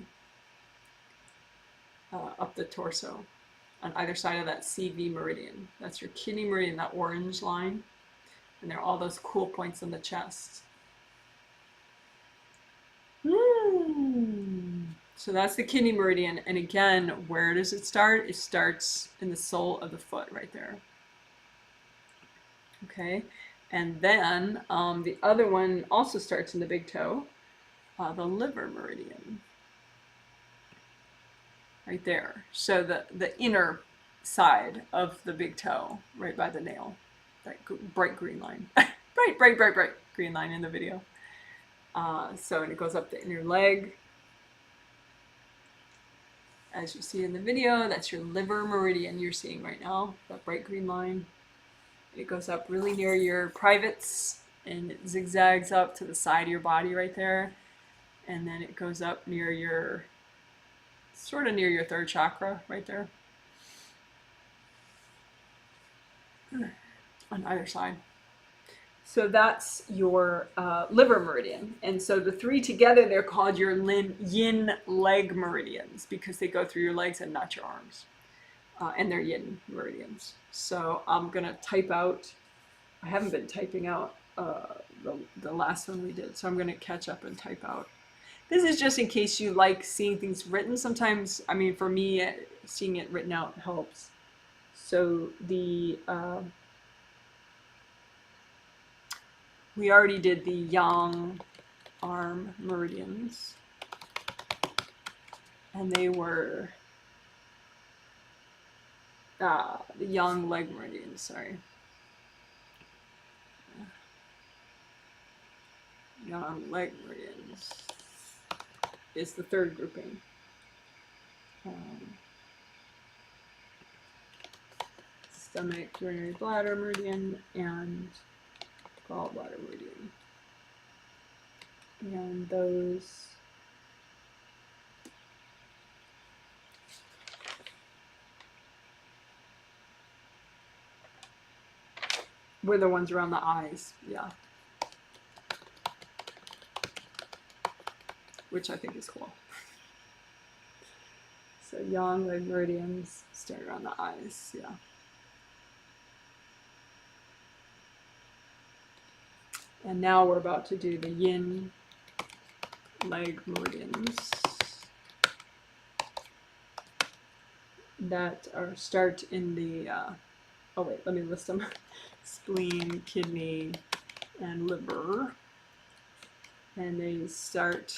up the torso, on either side of that CV meridian. That's your kidney meridian, that orange line, and there are all those cool points on the chest. So that's the kidney meridian. And again, where does it start? It starts in the sole of the foot right there. Okay. And then the other one also starts in the big toe, the liver meridian. Right there. So the inner side of the big toe, right by the nail. That bright green line. bright green line in the video. So and it goes up the inner leg. As you see in the video, that's your liver meridian you're seeing right now, that bright green line. It goes up really near your privates and it zigzags up to the side of your body right there. And then it goes up near your, sort of near your third chakra right there. On either side. So that's your liver meridian. And so the three together, they're called your yin leg meridians because they go through your legs and not your arms. And they're yin meridians. So I'm going to type out, I haven't been typing out the last one we did. So I'm going to catch up and type out. This is just in case you like seeing things written. Sometimes, I mean, for me, seeing it written out helps. So the... we already did the yang arm meridians, and they were the yang leg meridians, sorry. Yang leg meridians is the third grouping. Stomach, urinary, bladder meridian, and gallbladder meridian. And those were the ones around the eyes, yeah. Which I think is cool. So yang leg meridians start around the eyes, yeah. And now we're about to do the yin leg meridians that are start in the, oh wait, let me list them. Spleen, kidney, and liver. And they start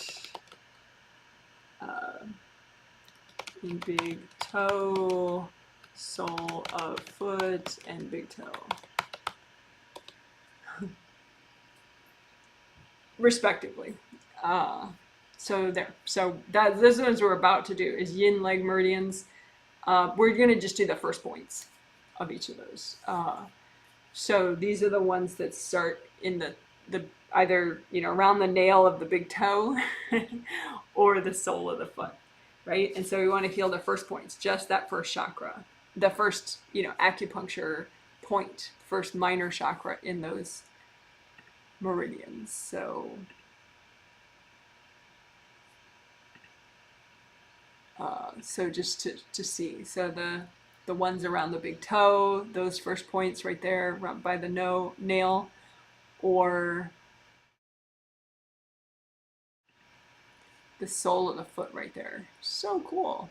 in big toe, sole of foot, and big toe. Respectively. So there. So those ones we're about to do is yin leg meridians. We're going to just do the first points of each of those. So these are the ones that start in the either, you know, around the nail of the big toe or the sole of the foot, right? And so we want to heal the first points, just that first chakra, the first, you know, acupuncture point, first minor chakra in those meridians. So just to see, so the ones around the big toe, those first points right there by the nail, or the sole of the foot right there. So cool.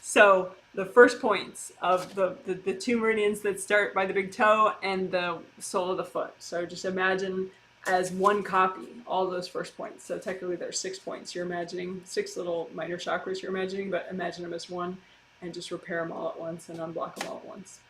So the first points of the two meridians that start by the big toe and the sole of the foot. So just imagine as one copy all those first points. So technically there's 6 points. You're imagining 6 little minor chakras you're imagining, but imagine them as one and just repair them all at once and unblock them all at once.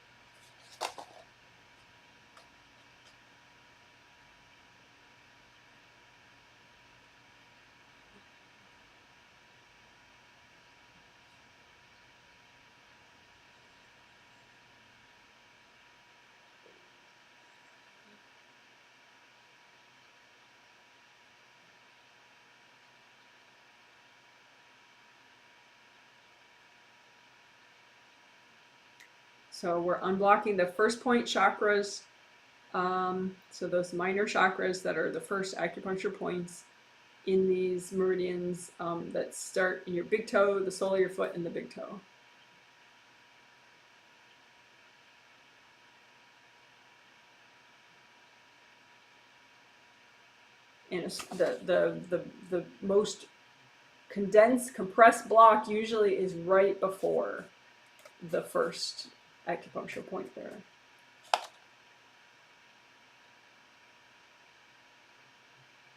So we're unblocking the first point chakras. So those minor chakras that are the first acupuncture points in these meridians that start in your big toe, the sole of your foot, and the big toe. And the most compressed block usually is right before the first acupuncture point there.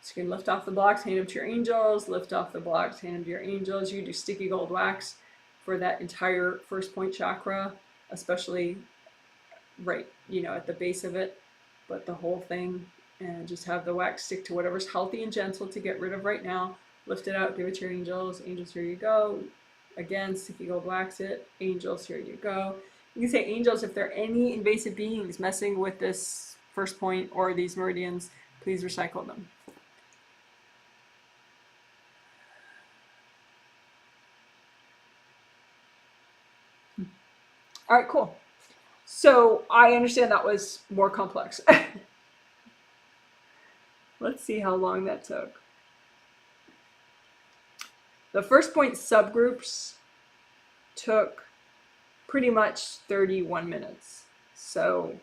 So you can lift off the blocks, hand them to your angels, lift off the blocks, hand them to your angels. You can do sticky gold wax for that entire first point chakra, especially right, you know, at the base of it, but the whole thing, and just have the wax stick to whatever's healthy and gentle to get rid of right now. Lift it out, give it to your angels. Angels, here you go. Again, sticky gold wax it. Angels, here you go. You can say angels if there are any invasive beings messing with this first point or these meridians, please recycle them. All right, cool. So I understand that was more complex. Let's see how long that took. The first point subgroups took pretty much 31 minutes. So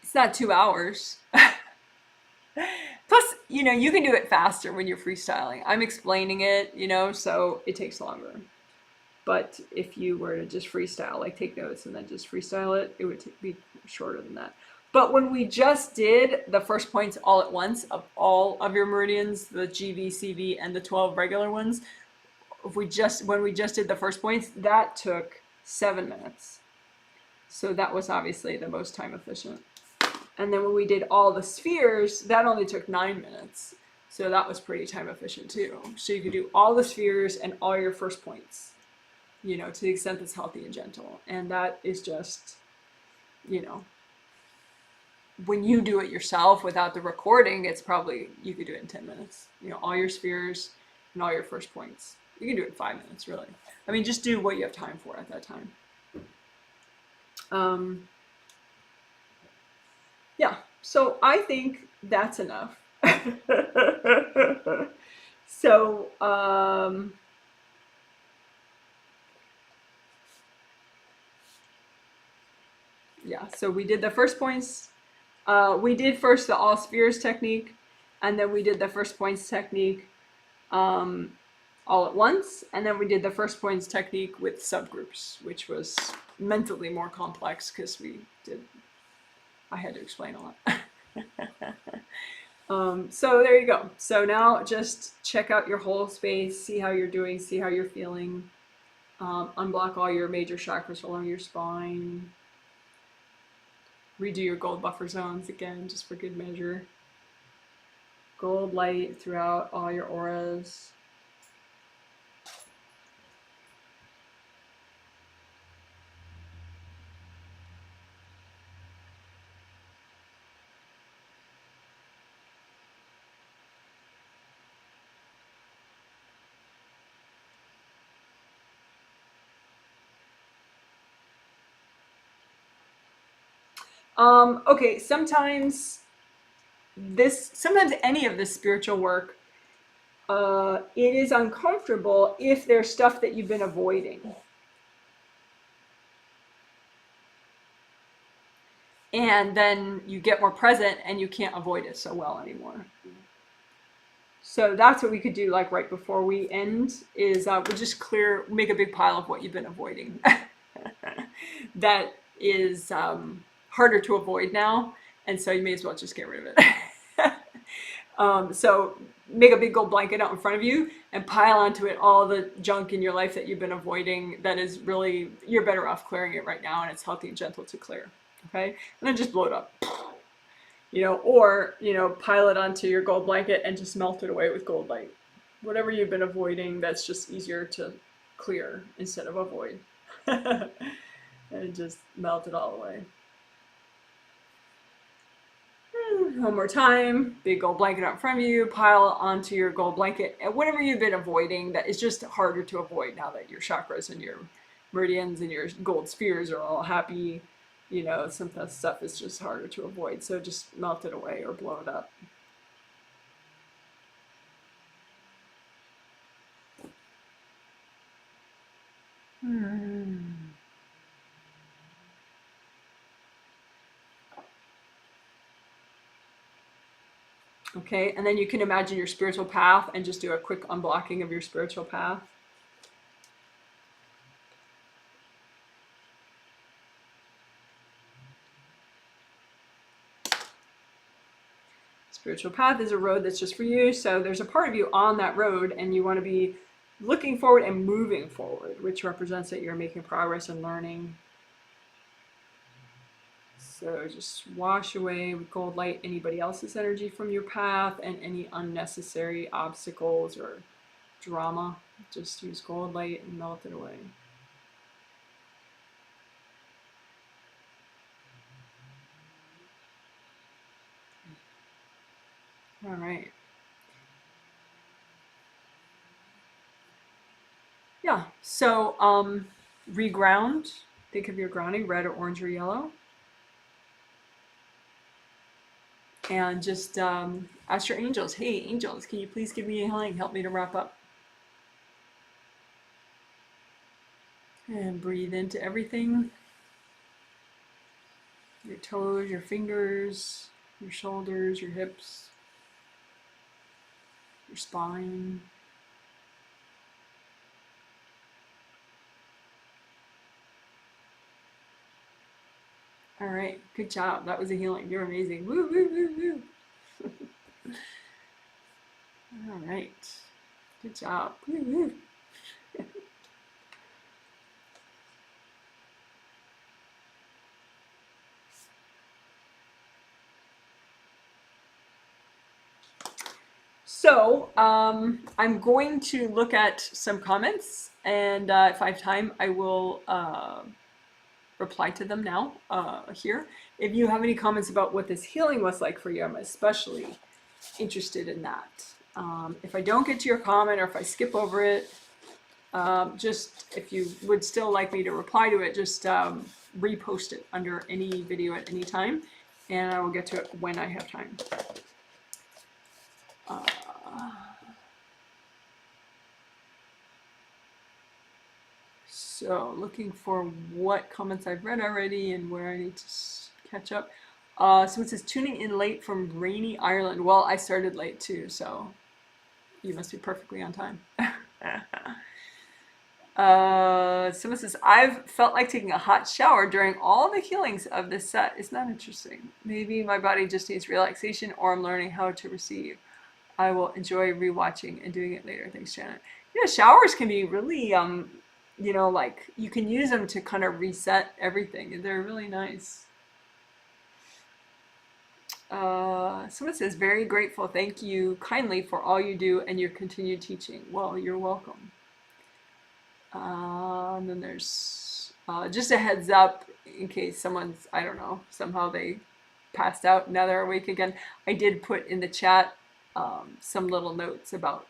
it's not 2 hours. Plus, you know, you can do it faster when you're freestyling. I'm explaining it, you know, so it takes longer. But if you were to just freestyle, like take notes and then just freestyle it, it would be shorter than that. But when we just did the first points all at once of all of your meridians, the GV, CV, and the 12 regular ones, when we just did the first points, that took 7 minutes. So that was obviously the most time efficient. And then when we did all the spheres, that only took 9 minutes. So that was pretty time efficient too. So you could do all the spheres and all your first points, you know, to the extent that's healthy and gentle. And that is just, you know, when you do it yourself without the recording, it's probably, you could do it in 10 minutes. You know, all your spheres and all your first points. You can do it in 5 minutes, really. I mean, just do what you have time for at that time. Yeah, so I think that's enough. So, yeah, so we did the first points. We did first the all spheres technique, and then we did the first points technique all at once, and then we did the first points technique with subgroups, which was mentally more complex because I had to explain a lot. So there you go. So now just check out your whole space, see how you're doing, see how you're feeling. Unblock all your major chakras along your spine. Redo your gold buffer zones again, just for good measure. Gold light throughout all your auras. Okay, sometimes any of this spiritual work, it is uncomfortable if there's stuff that you've been avoiding. And then you get more present and you can't avoid it so well anymore. So that's what we could do, like right before we end, is we'll just make a big pile of what you've been avoiding. That is harder to avoid now, and so you may as well just get rid of it. So make a big gold blanket out in front of you and pile onto it all the junk in your life that you've been avoiding that is really, you're better off clearing it right now, and it's healthy and gentle to clear. Okay, and then just blow it up. You know, or, you know, pile it onto your gold blanket and just melt it away with gold light. Whatever you've been avoiding, that's just easier to clear instead of avoid. And just melt it all away. One more time, big gold blanket out in front of you, pile onto your gold blanket, and whatever you've been avoiding that is just harder to avoid now that your chakras and your meridians and your gold spheres are all happy. You know, some of that stuff is just harder to avoid, so just melt it away or blow it up. Okay, and then you can imagine your spiritual path and just do a quick unblocking of your spiritual path. Spiritual path is a road that's just for you. So there's a part of you on that road, and you want to be looking forward and moving forward, which represents that you're making progress and learning. So just wash away with gold light anybody else's energy from your path and any unnecessary obstacles or drama. Just use gold light and melt it away. All right. Yeah, so reground. Think of your grounding, red or orange or yellow. And just ask your angels, hey, angels, can you please give me a healing? Help me to wrap up. And breathe into everything. Your toes, your fingers, your shoulders, your hips, your spine. All right, good job. That was a healing. You're amazing. Woo, woo, woo, woo. All right, good job. Woo, woo. So I'm going to look at some comments, and if I have time, I will reply to them now here. If you have any comments about what this healing was like for you, I'm especially interested in that. If I don't get to your comment, or if I skip over it, just if you would still like me to reply to it, just repost it under any video at any time, and I will get to it when I have time. So looking for what comments I've read already and where I need to catch up. So it says tuning in late from rainy Ireland. Well, I started late too, so you must be perfectly on time. Someone says, I've felt like taking a hot shower during all the healings of this set. Isn't that interesting? Maybe my body just needs relaxation, or I'm learning how to receive. I will enjoy rewatching and doing it later. Thanks, Janet. Yeah, showers can be really, you know, like you can use them to kind of reset everything. They're really nice. Someone says, very grateful. Thank you kindly for all you do and your continued teaching. Well, you're welcome. And then there's just a heads up in case someone's, I don't know, somehow they passed out and now they're awake again. I did put in the chat some little notes about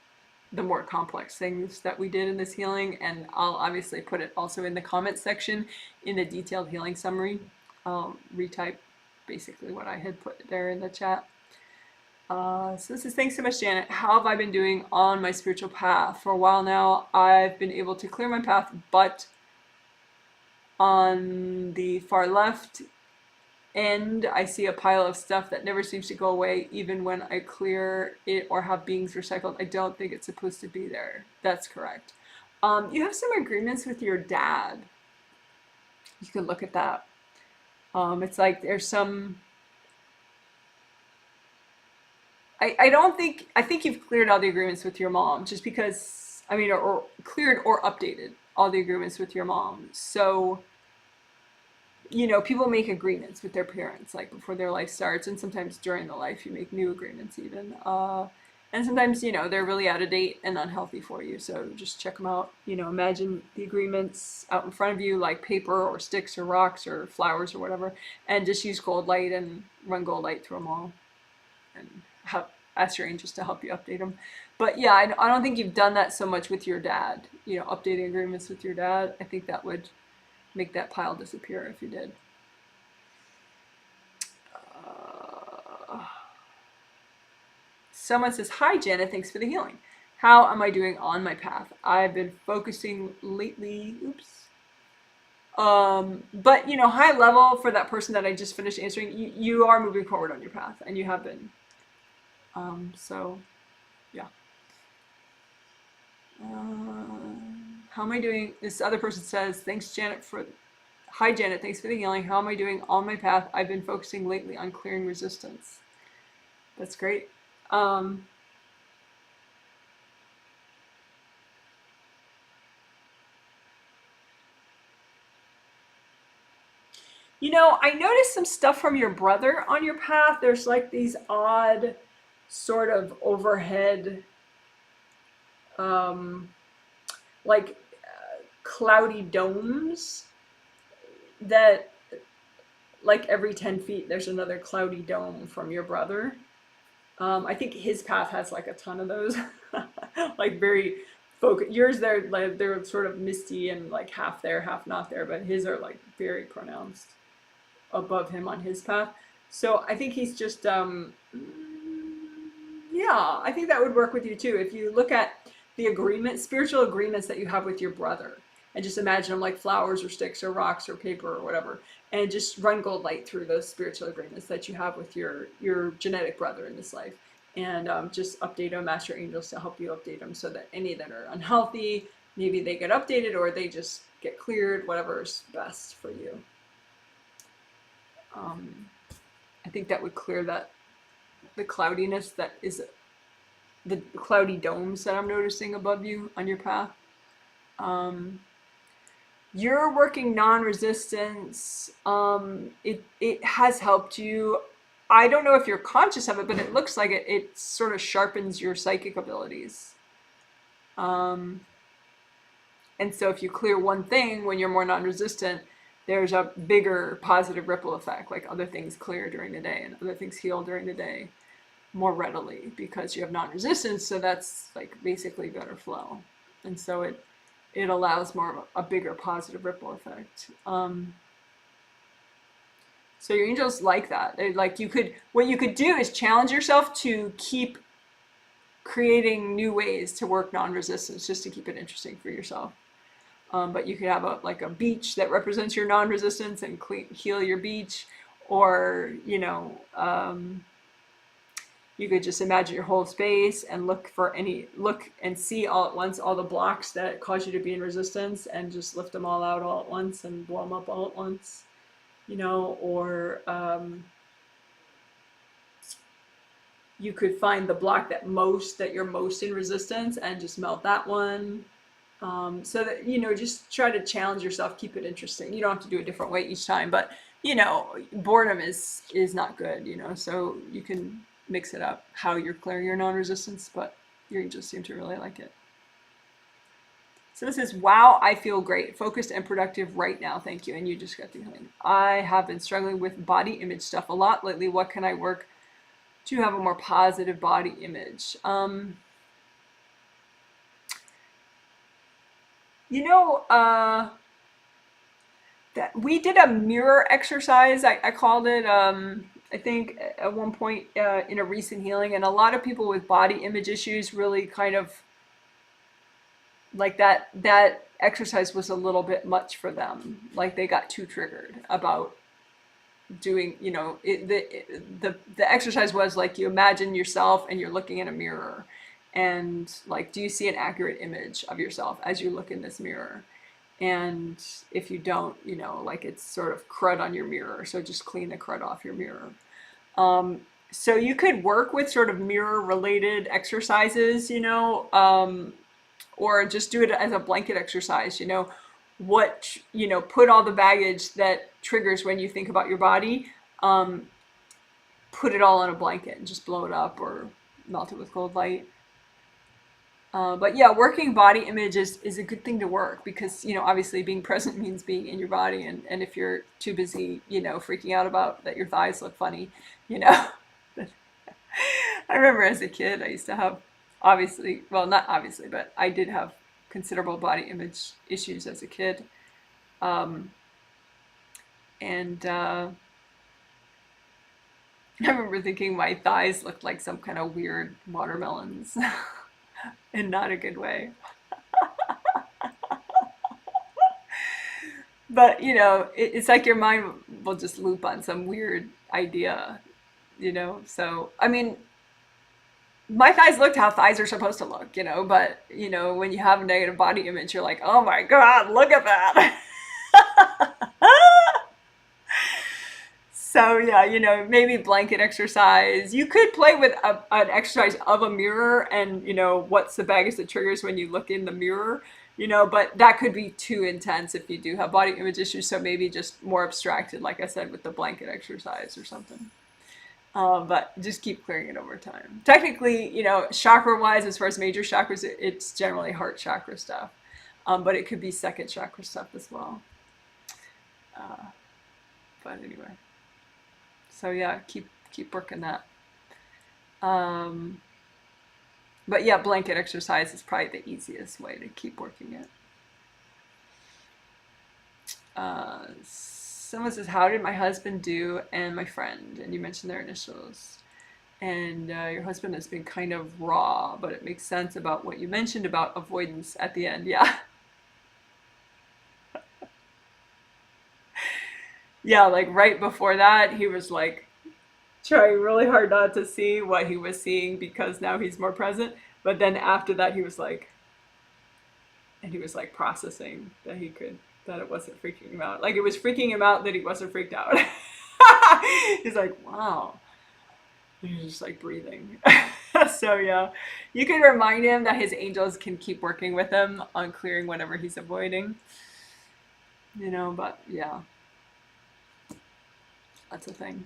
the more complex things that we did in this healing, and I'll obviously put it also in the comments section in the detailed healing summary. I'll retype basically what I had put there in the chat. So this is, thanks so much, Janet. How have I been doing on my spiritual path? For a while now, I've been able to clear my path, but on the far left end, I see a pile of stuff that never seems to go away, even when I clear it or have beings recycled. I don't think it's supposed to be there. That's correct. You have some agreements with your dad. You can look at that. It's like there's some... I think you've cleared all the agreements with your mom, just because, I mean, or cleared or updated all the agreements with your mom. So, you know, people make agreements with their parents, like before their life starts, and sometimes during the life you make new agreements even. And sometimes, you know, they're really out of date and unhealthy for you, so just check them out. You know, imagine the agreements out in front of you, like paper or sticks or rocks or flowers or whatever, and just use gold light and run gold light through them all. And ask your angels to help you update them. But yeah, I don't think you've done that so much with your dad, you know, updating agreements with your dad. I think that would make that pile disappear if you did. Someone says, hi Janet, thanks for the healing. How am I doing on my path? I've been focusing lately, but you know, high level for that person that I just finished answering, you are moving forward on your path, and you have been. So yeah. How am I doing? This other person says, thanks Janet for, hi Janet, thanks for the healing. How am I doing on my path? I've been focusing lately on clearing resistance. That's great. You know, I noticed some stuff from your brother on your path. There's like these odd sort of overhead, um, like cloudy domes that, like every 10 feet, there's another cloudy dome from your brother. I think his path has like a ton of those, like very focused. Yours, they're sort of misty and like half there, half not there, but his are like very pronounced above him on his path. So I think he's just, yeah, I think that would work with you too. If you look at the agreements, spiritual agreements that you have with your brother, and just imagine them like flowers or sticks or rocks or paper or whatever, and just run gold light through those spiritual agreements that you have with your genetic brother in this life, and just update them, ask your angels to help you update them so that any that are unhealthy, maybe they get updated or they just get cleared, whatever is best for you. I think that would clear the cloudiness that is the cloudy domes that I'm noticing above you on your path. You're working non-resistance. It has helped you. I don't know if you're conscious of it, but it looks like it sort of sharpens your psychic abilities. And so if you clear one thing when you're more non-resistant, there's a bigger positive ripple effect, like other things clear during the day and other things heal during the day more readily because you have non-resistance. So that's like basically better flow. And so it allows more of a bigger positive ripple effect. So your angels like that. Like what you could do is challenge yourself to keep creating new ways to work non-resistance, just to keep it interesting for yourself. But you could have a beach that represents your non-resistance and heal your beach, or you could just imagine your whole space and look and see all at once all the blocks that cause you to be in resistance, and just lift them all out all at once and blow them up all at once, or you could find the block that you're most in resistance and just melt that one. So that, just try to challenge yourself, keep it interesting. You don't have to do a different way each time, but boredom is not good, so you can mix it up how you're clearing your non-resistance, but you just seem to really like it. So this is, wow, I feel great, focused and productive right now, thank you. And you just got the healing. I have been struggling with body image stuff a lot lately. What can I work to have a more positive body image? That we did a mirror exercise. I called it, I think at one point in a recent healing, and a lot of people with body image issues really kind of like that exercise was a little bit much for them. Like they got too triggered about doing, the exercise was like, you imagine yourself and you're looking in a mirror, and like, do you see an accurate image of yourself as you look in this mirror? And if you don't, like it's sort of crud on your mirror, so just clean the crud off your mirror. So you could work with sort of mirror related exercises, or just do it as a blanket exercise, put all the baggage that triggers when you think about your body, put it all on a blanket and just blow it up or melt it with cold light. But yeah, working body image is a good thing to work, because, obviously being present means being in your body. And if you're too busy, freaking out about that your thighs look funny, I remember as a kid, I used to have, obviously, well, not obviously, but I did have considerable body image issues as a kid. And I remember thinking my thighs looked like some kind of weird watermelons in not a good way. But, it's like your mind will just loop on some weird idea, so, I mean, my thighs looked how thighs are supposed to look, but when you have a negative body image, you're like, oh my God, look at that. So yeah, maybe blanket exercise. You could play with an exercise of a mirror and, what's the baggage that triggers when you look in the mirror, but that could be too intense if you do have body image issues. So maybe just more abstracted, like I said, with the blanket exercise or something. But just keep clearing it over time. Technically, chakra-wise, as far as major chakras, it's generally heart chakra stuff. But it could be second chakra stuff as well. But anyway. So yeah, keep working that. But yeah, blanket exercise is probably the easiest way to keep working it. Someone says, how did my husband do and my friend? And you mentioned their initials. And your husband has been kind of raw, but it makes sense about what you mentioned about avoidance at the end. Yeah. Yeah, like right before that, he was like trying really hard not to see what he was seeing because now he's more present. But then after that, he was like processing that that it wasn't freaking him out. Like it was freaking him out that he wasn't freaked out. He's like, wow. And he's just like breathing. So yeah, you can remind him that his angels can keep working with him on clearing whatever he's avoiding. But yeah, that's a thing.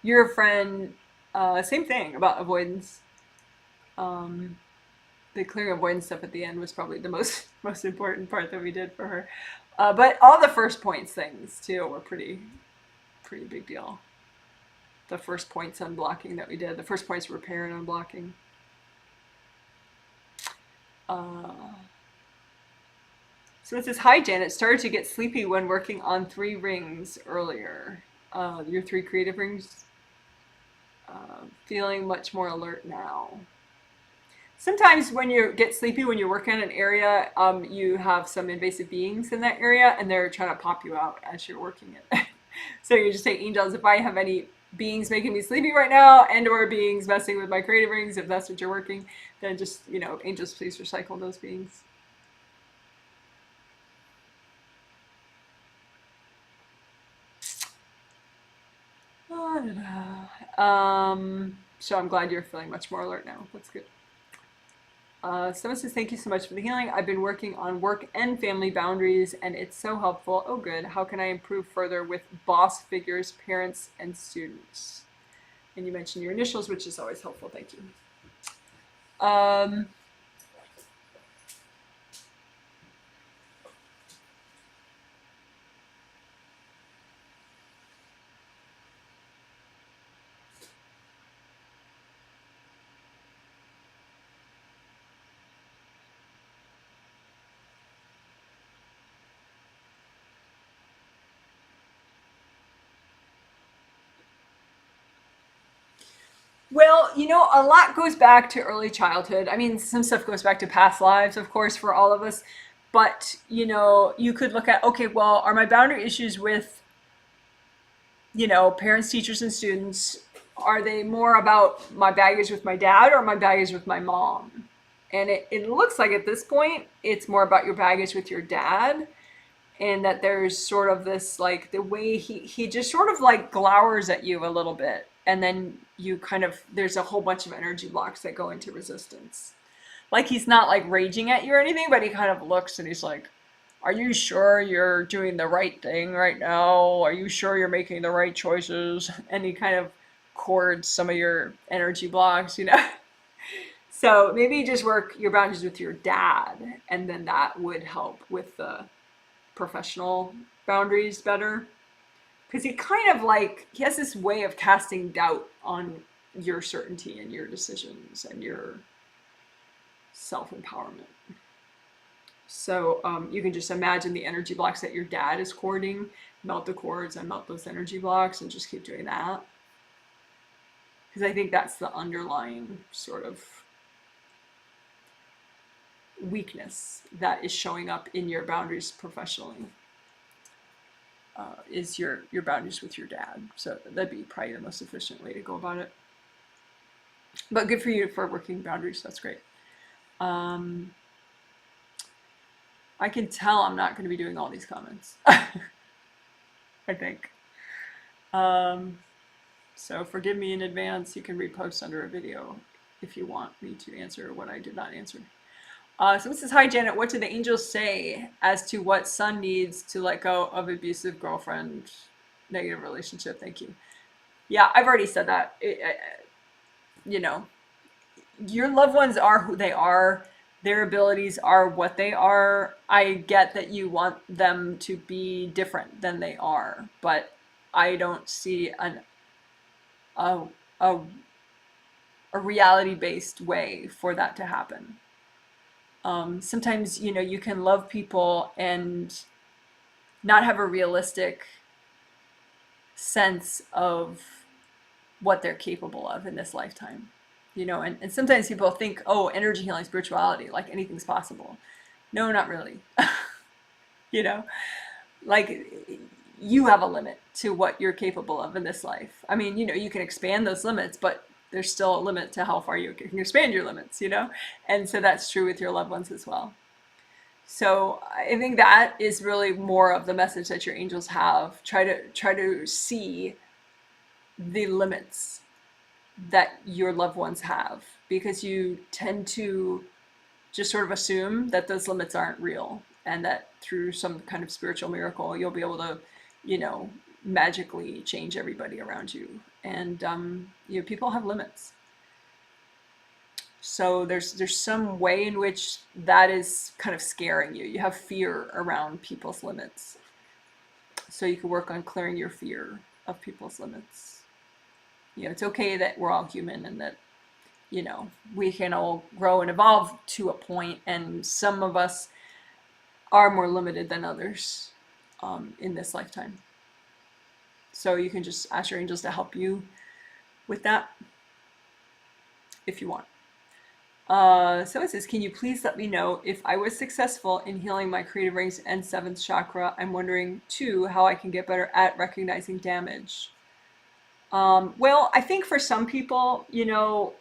Your friend, same thing about avoidance. The clearing avoidance stuff at the end was probably the most important part that we did for her. But all the first points things too were pretty big deal. The first points unblocking that we did, the first points repair and unblocking. So it says, hi Janet, started to get sleepy when working on 3 rings earlier. Your 3 creative rings. Feeling much more alert now. Sometimes when you get sleepy, when you're working in an area, you have some invasive beings in that area and they're trying to pop you out as you're working it. So you just say, angels, if I have any beings making me sleepy right now and or beings messing with my creative rings, if that's what you're working, then just, angels, please recycle those beings. So I'm glad you're feeling much more alert now. That's good. Someone says, thank you so much for the healing. I've been working on work and family boundaries and it's so helpful. Oh, good. How can I improve further with boss figures, parents, and students? And you mentioned your initials, which is always helpful. Thank you. Well, a lot goes back to early childhood. I mean, some stuff goes back to past lives, of course, for all of us. But, you could look at, okay, well, are my boundary issues with, parents, teachers, and students, are they more about my baggage with my dad or my baggage with my mom? And it looks like at this point, it's more about your baggage with your dad. And that there's sort of this, like, the way he just sort of like glowers at you a little bit. And then there's a whole bunch of energy blocks that go into resistance. Like he's not like raging at you or anything, but he kind of looks and he's like, are you sure you're doing the right thing right now? Are you sure you're making the right choices? And he kind of cords some of your energy blocks, So maybe just work your boundaries with your dad, and then that would help with the professional boundaries better. Because he has this way of casting doubt on your certainty and your decisions and your self-empowerment. So you can just imagine the energy blocks that your dad is cording, melt the cords and melt those energy blocks and just keep doing that. Because I think that's the underlying sort of weakness that is showing up in your boundaries professionally. is your boundaries with your dad. So that'd be probably the most efficient way to go about it. But good for you for working boundaries. That's great. I can tell I'm not going to be doing all these comments. I think. So forgive me in advance. You can repost under a video if you want me to answer what I did not answer. So this is, hi Janet, what do the angels say as to what son needs to let go of abusive girlfriend, negative relationship? Thank you. Yeah, I've already said that. You know, your loved ones are who they are. Their abilities are what they are. I get that you want them to be different than they are, but I don't see a reality-based way for that to happen. Sometimes, you know, you can love people and not have a realistic sense of what they're capable of in this lifetime. You know, and sometimes people think, oh, energy healing, spirituality, like anything's possible. No, not really. You know, like you have a limit to what you're capable of in this life. I mean, you know, you can expand those limits, but there's still a limit to how far you can expand your limits, you know? And so that's true with your loved ones as well. So I think that is really more of the message that your angels have. Try to see the limits that your loved ones have, because you tend to just sort of assume that those limits aren't real, and that through some kind of spiritual miracle, you'll be able to, you know, magically change everybody around you. And you know, people have limits. So there's some way in which that is kind of scaring you. You have fear around people's limits. So you can work on clearing your fear of people's limits. You know, it's okay that we're all human and that, you know, we can all grow and evolve to a point, and some of us are more limited than others in this lifetime. So you can just ask your angels to help you with that if you want. So it says, can you please let me know if I was successful in healing my creative rings and 7th chakra? I'm wondering too how I can get better at recognizing damage. Well, I think for some people, you know,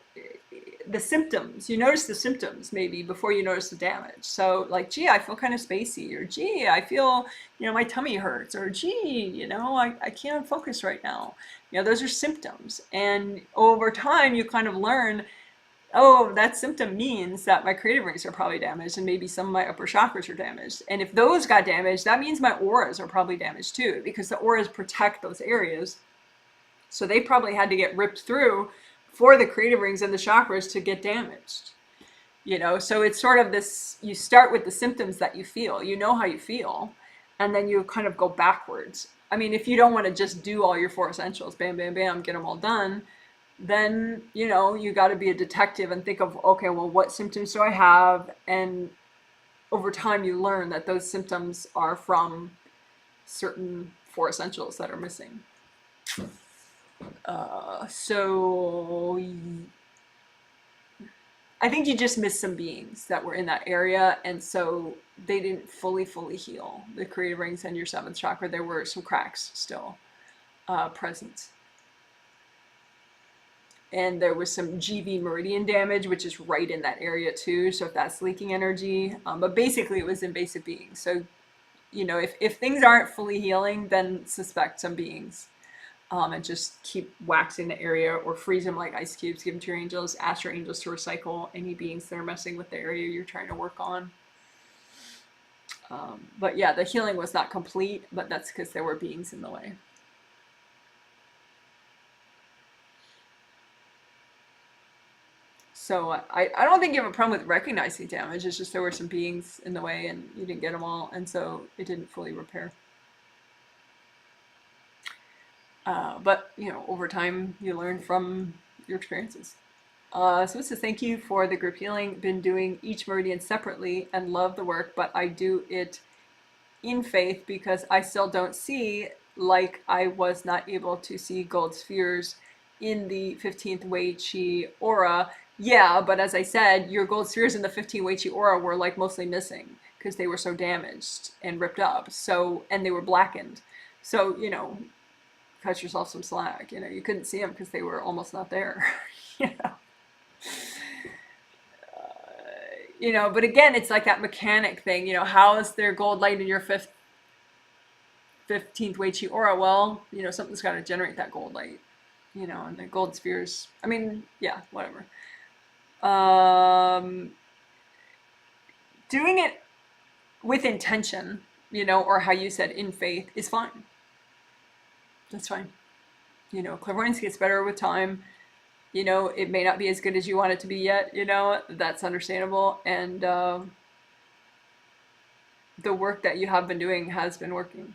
the symptoms, you notice the symptoms maybe before you notice the damage. So like, gee, I feel kind of spacey, or gee, I feel, you know, my tummy hurts, or gee, you know, I can't focus right now. You know, those are symptoms. And over time, you kind of learn, oh, that symptom means that my creative rings are probably damaged, and maybe some of my upper chakras are damaged. And if those got damaged, that means my auras are probably damaged too, because the auras protect those areas. So they probably had to get ripped through for the creative rings and the chakras to get damaged. You know, so it's sort of this, you start with the symptoms that you feel, you know how you feel, and then you kind of go backwards. I mean, if you don't want to just do all your 4 essentials, bam, bam, bam, get them all done, then, you know, you got to be a detective and think of, okay, well, what symptoms do I have? And over time, you learn that those symptoms are from certain 4 essentials that are missing. So I think you just missed some beings that were in that area, and so they didn't fully heal the creative rings and your 7th chakra. There were some cracks still present. And there was some GV meridian damage, which is right in that area too. So if that's leaking energy, but basically it was invasive beings. So, you know, if things aren't fully healing, then suspect some beings. And just keep waxing the area, or freeze them like ice cubes. Give them to your angels. Ask your angels to recycle any beings that are messing with the area you're trying to work on. But yeah, the healing was not complete, but that's because there were beings in the way. So I don't think you have a problem with recognizing damage. It's just there were some beings in the way and you didn't get them all, and so it didn't fully repair. But, you know, over time, you learn from your experiences. So it says, thank you for the group healing. Been doing each meridian separately and love the work, but I do it in faith because I still don't see, like I was not able to see gold spheres in the 15th Wei Qi aura. Yeah, but as I said, your gold spheres in the 15th Wei Qi aura were like mostly missing because they were so damaged and ripped up. So, and they were blackened. So, you know, cut yourself some slack. You know, you couldn't see them because they were almost not there. you know? You know, but again, it's like that mechanic thing. You know, how is there gold light in your 15th Wei Chi aura? Well, you know, something's got to generate that gold light. You know, and the gold spheres. I mean, yeah, whatever. Doing it with intention, you know, or how you said in faith, is fine. That's fine. You know, clairvoyance gets better with time. You know, it may not be as good as you want it to be yet, you know, that's understandable. And the work that you have been doing has been working.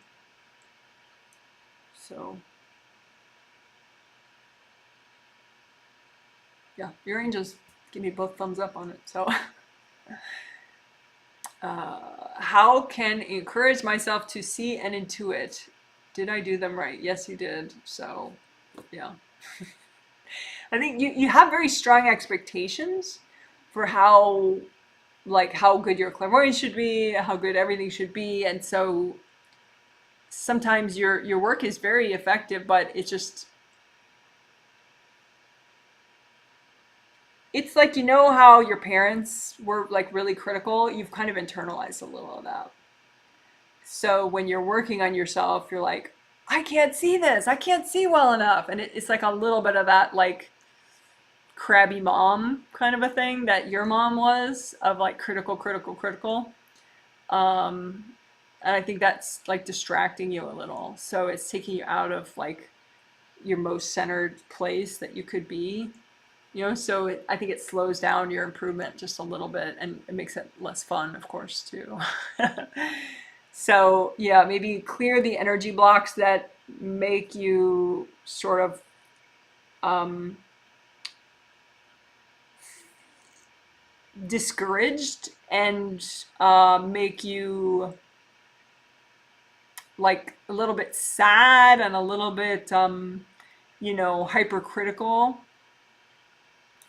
So, yeah, your angels give me both thumbs up on it. So, how can encourage myself to see and intuit? Did I do them right? Yes, you did. So, yeah. I think you have very strong expectations for how, like, how good your clairvoyance should be, how good everything should be, and so sometimes your work is very effective, but it's just, it's like, you know how your parents were like really critical? You've kind of internalized a little of that. So when you're working on yourself, you're like, I can't see this. I can't see well enough. And it's like a little bit of that, like, crabby mom kind of a thing that your mom was, of like critical, critical, critical. Um, and I think that's like distracting you a little. So it's taking you out of like your most centered place that you could be. You know, so I think it slows down your improvement just a little bit, and it makes it less fun, of course, too. So, yeah, maybe clear the energy blocks that make you sort of discouraged, and make you like a little bit sad and a little bit, you know, hypercritical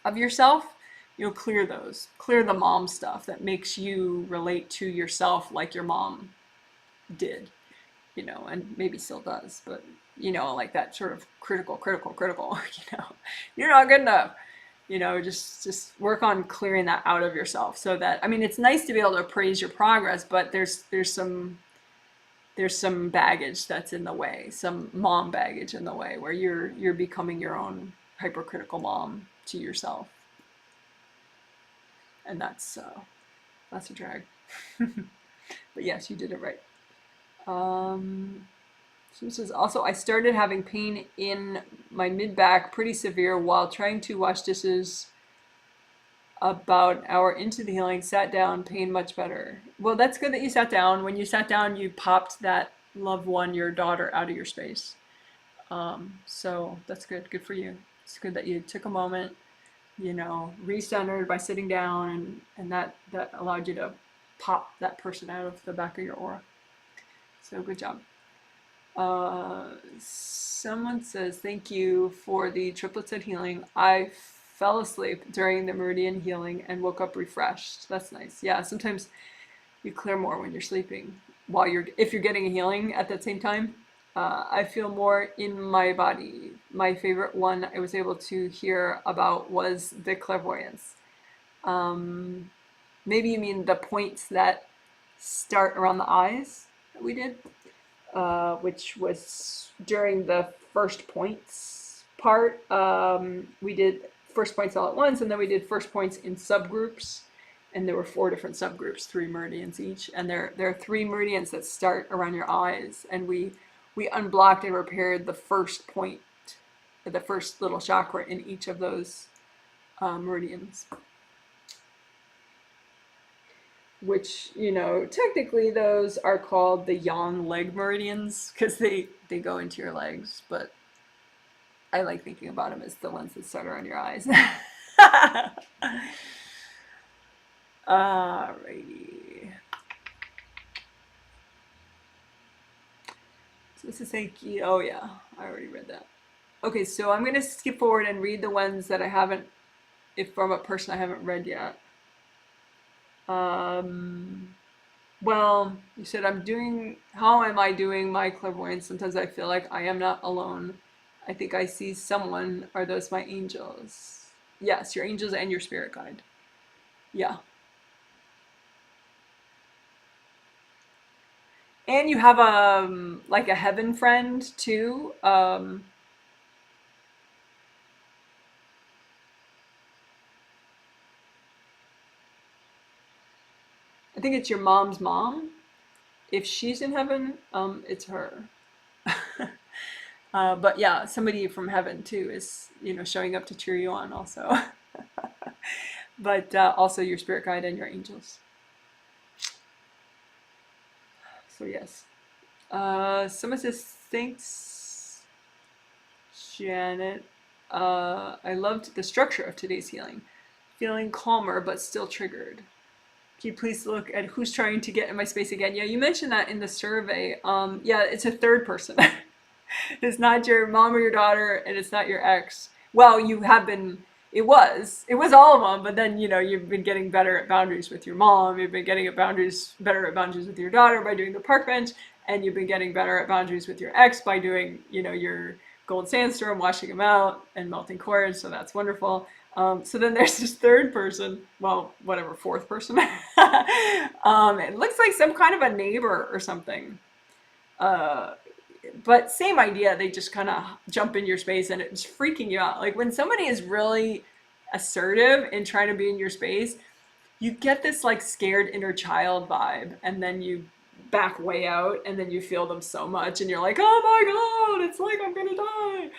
of yourself. You know, clear those. Clear the mom stuff that makes you relate to yourself like your mom did, you know, and maybe still does, but, you know, like that sort of critical, critical, critical, you know, you're not good enough. You know, just work on clearing that out of yourself, so that, I mean, it's nice to be able to praise your progress, but there's some baggage that's in the way, some mom baggage in the way, where you're becoming your own hypercritical mom to yourself, and that's a drag. But yes, you did it right. So this is also, I started having pain in my mid back, pretty severe, while trying to wash dishes. About an hour into the healing, sat down, pain much better. Well, that's good that you sat down. When you sat down, you popped that loved one, your daughter, out of your space. So that's good. Good for you. It's good that you took a moment, you know, recentered by sitting down, and that allowed you to pop that person out of the back of your aura. So good job. Someone says, thank you for the triplets of healing. I fell asleep during the meridian healing and woke up refreshed. That's nice. Yeah, sometimes you clear more when you're sleeping, while if you're getting a healing at that same time. I feel more in my body. My favorite one I was able to hear about was the clairvoyance. Maybe you mean the points that start around the eyes that we did, which was during the first points part. We did first points all at once, and then we did first points in subgroups, and there were 4 different subgroups, 3 meridians each, and there are 3 meridians that start around your eyes, and we unblocked and repaired the first point, the first little chakra in each of those meridians. Which, you know, technically those are called the yang leg meridians, because they go into your legs, but I like thinking about them as the ones that start around your eyes. Alrighty. So this is thank you. Oh yeah, I already read that. Okay, so I'm gonna skip forward and read the ones that I haven't, if from a person I haven't read yet. Well, you said how am I doing my clairvoyance? Sometimes I feel like I am not alone. I think I see someone. Are those my angels? Yes, your angels and your spirit guide. Yeah. And you have like a heaven friend too. I think it's your mom's mom. If she's in heaven, it's her. But yeah, somebody from heaven too is, showing up to cheer you on also. But also your spirit guide and your angels. So yes. Someone says, thanks, Janet. I loved the structure of today's healing. Feeling calmer but still triggered. Can you please look at who's trying to get in my space again? Yeah, you mentioned that in the survey. Yeah, it's a third person. It's not your mom or your daughter, and it's not your ex. Well, you have been. It was all of them. But then you've been getting better at boundaries with your mom. You've been getting better at boundaries with your daughter by doing the park bench, and you've been getting better at boundaries with your ex by doing your gold sandstorm, washing them out, and melting cords. So that's wonderful. So then there's this third person, well, whatever, fourth person. It looks like some kind of a neighbor or something. Uh, but same idea, they just kind of jump in your space and it's freaking you out. Like when somebody is really assertive and trying to be in your space, you get this like scared inner child vibe, and then you back way out, and then you feel them so much and you're like, oh my god, it's like I'm gonna die,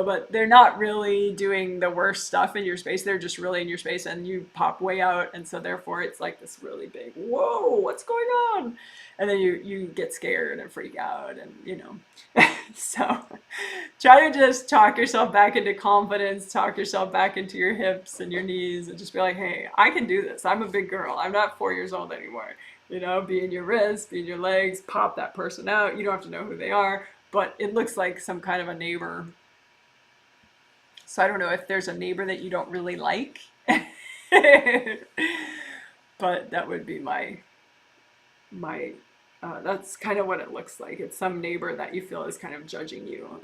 but they're not really doing the worst stuff in your space. They're just really in your space, and you pop way out, and so therefore it's like this really big whoa, what's going on, and then you get scared and freak out, and so try to just talk yourself back into confidence, talk yourself back into your hips and your knees, and just be like, hey, I can do this. I'm a big girl. I'm not 4 years old anymore. Be in your wrists, be in your legs, pop that person out. You don't have to know who they are, but it looks like some kind of a neighbor. So I don't know if there's a neighbor that you don't really like, but that would be my that's kind of what it looks like. It's some neighbor that you feel is kind of judging you.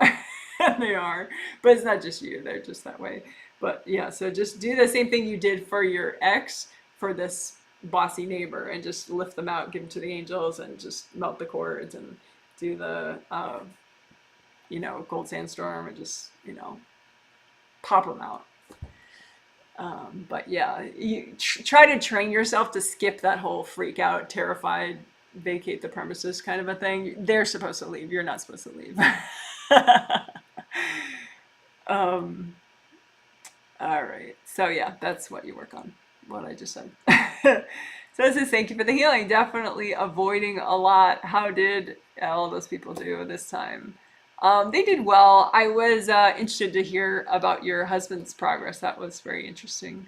And they are, but it's not just you, they're just that way. But yeah, so just do the same thing you did for your ex for this bossy neighbor, and just lift them out, give them to the angels, and just melt the cords, and do the gold sandstorm, and just pop them out. But yeah, you try to train yourself to skip that whole freak out, terrified, vacate the premises kind of a thing. They're supposed to leave. You're not supposed to leave. All right. So yeah, that's what you work on, what I just said. So this is thank you for the healing. Definitely avoiding a lot. How did all those people do this time? They did well. I was interested to hear about your husband's progress. That was very interesting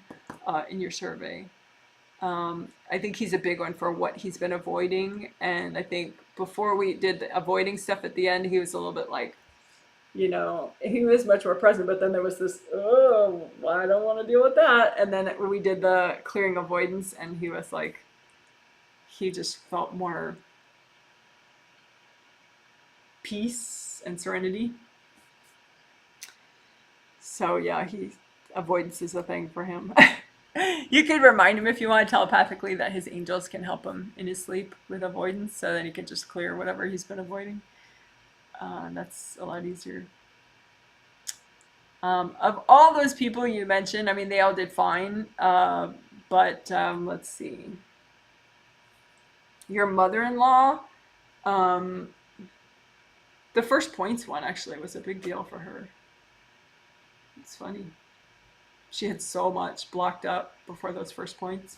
in your survey. I think he's a big one for what he's been avoiding. And I think before we did the avoiding stuff at the end, he was a little bit like, he was much more present, but then there was this, oh, I don't want to deal with that. And then we did the clearing avoidance, and he was like, he just felt more peace and serenity. So yeah, avoidance is a thing for him. You could remind him if you want telepathically that his angels can help him in his sleep with avoidance, so that he can just clear whatever he's been avoiding. That's a lot easier. Of all those people you mentioned, I mean, they all did fine. But let's see. Your mother-in-law, the first points one actually was a big deal for her. It's funny. She had so much blocked up before those first points.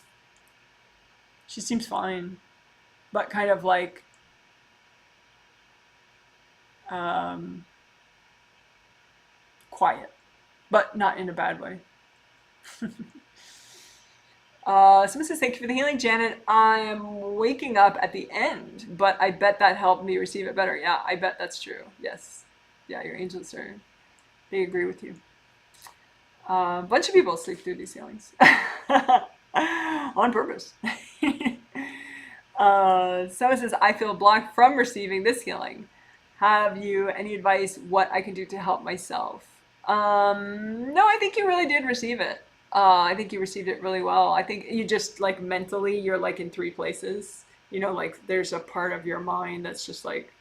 She seems fine, but kind of like quiet, but not in a bad way. Someone says, thank you for the healing, Janet. I'm waking up at the end, but I bet that helped me receive it better. Yeah, I bet that's true. Yes. Yeah, your angels they agree with you. A bunch of people sleep through these healings on purpose. Someone says, I feel blocked from receiving this healing. Have you any advice what I can do to help myself? No, I think you really did receive it. I think you received it really well. I think you just like mentally, you're like in three places. You know, like there's a part of your mind that's just like,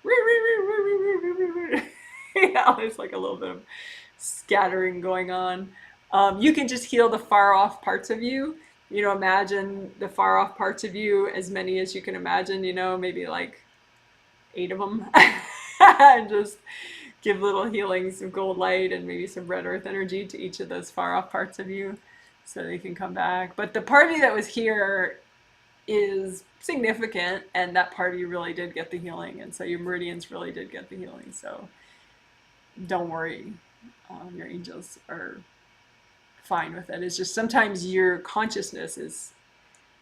yeah, there's like a little bit of scattering going on. You can just heal the far off parts of you. You know, imagine the far off parts of you, as many as you can imagine, you know, maybe like 8 of them. And just give little healings of gold light and maybe some red earth energy to each of those far off parts of you so they can come back. But the part of you that was here is significant, and that part of you really did get the healing. And so your meridians really did get the healing. So don't worry. Your angels are fine with it. It's just sometimes your consciousness is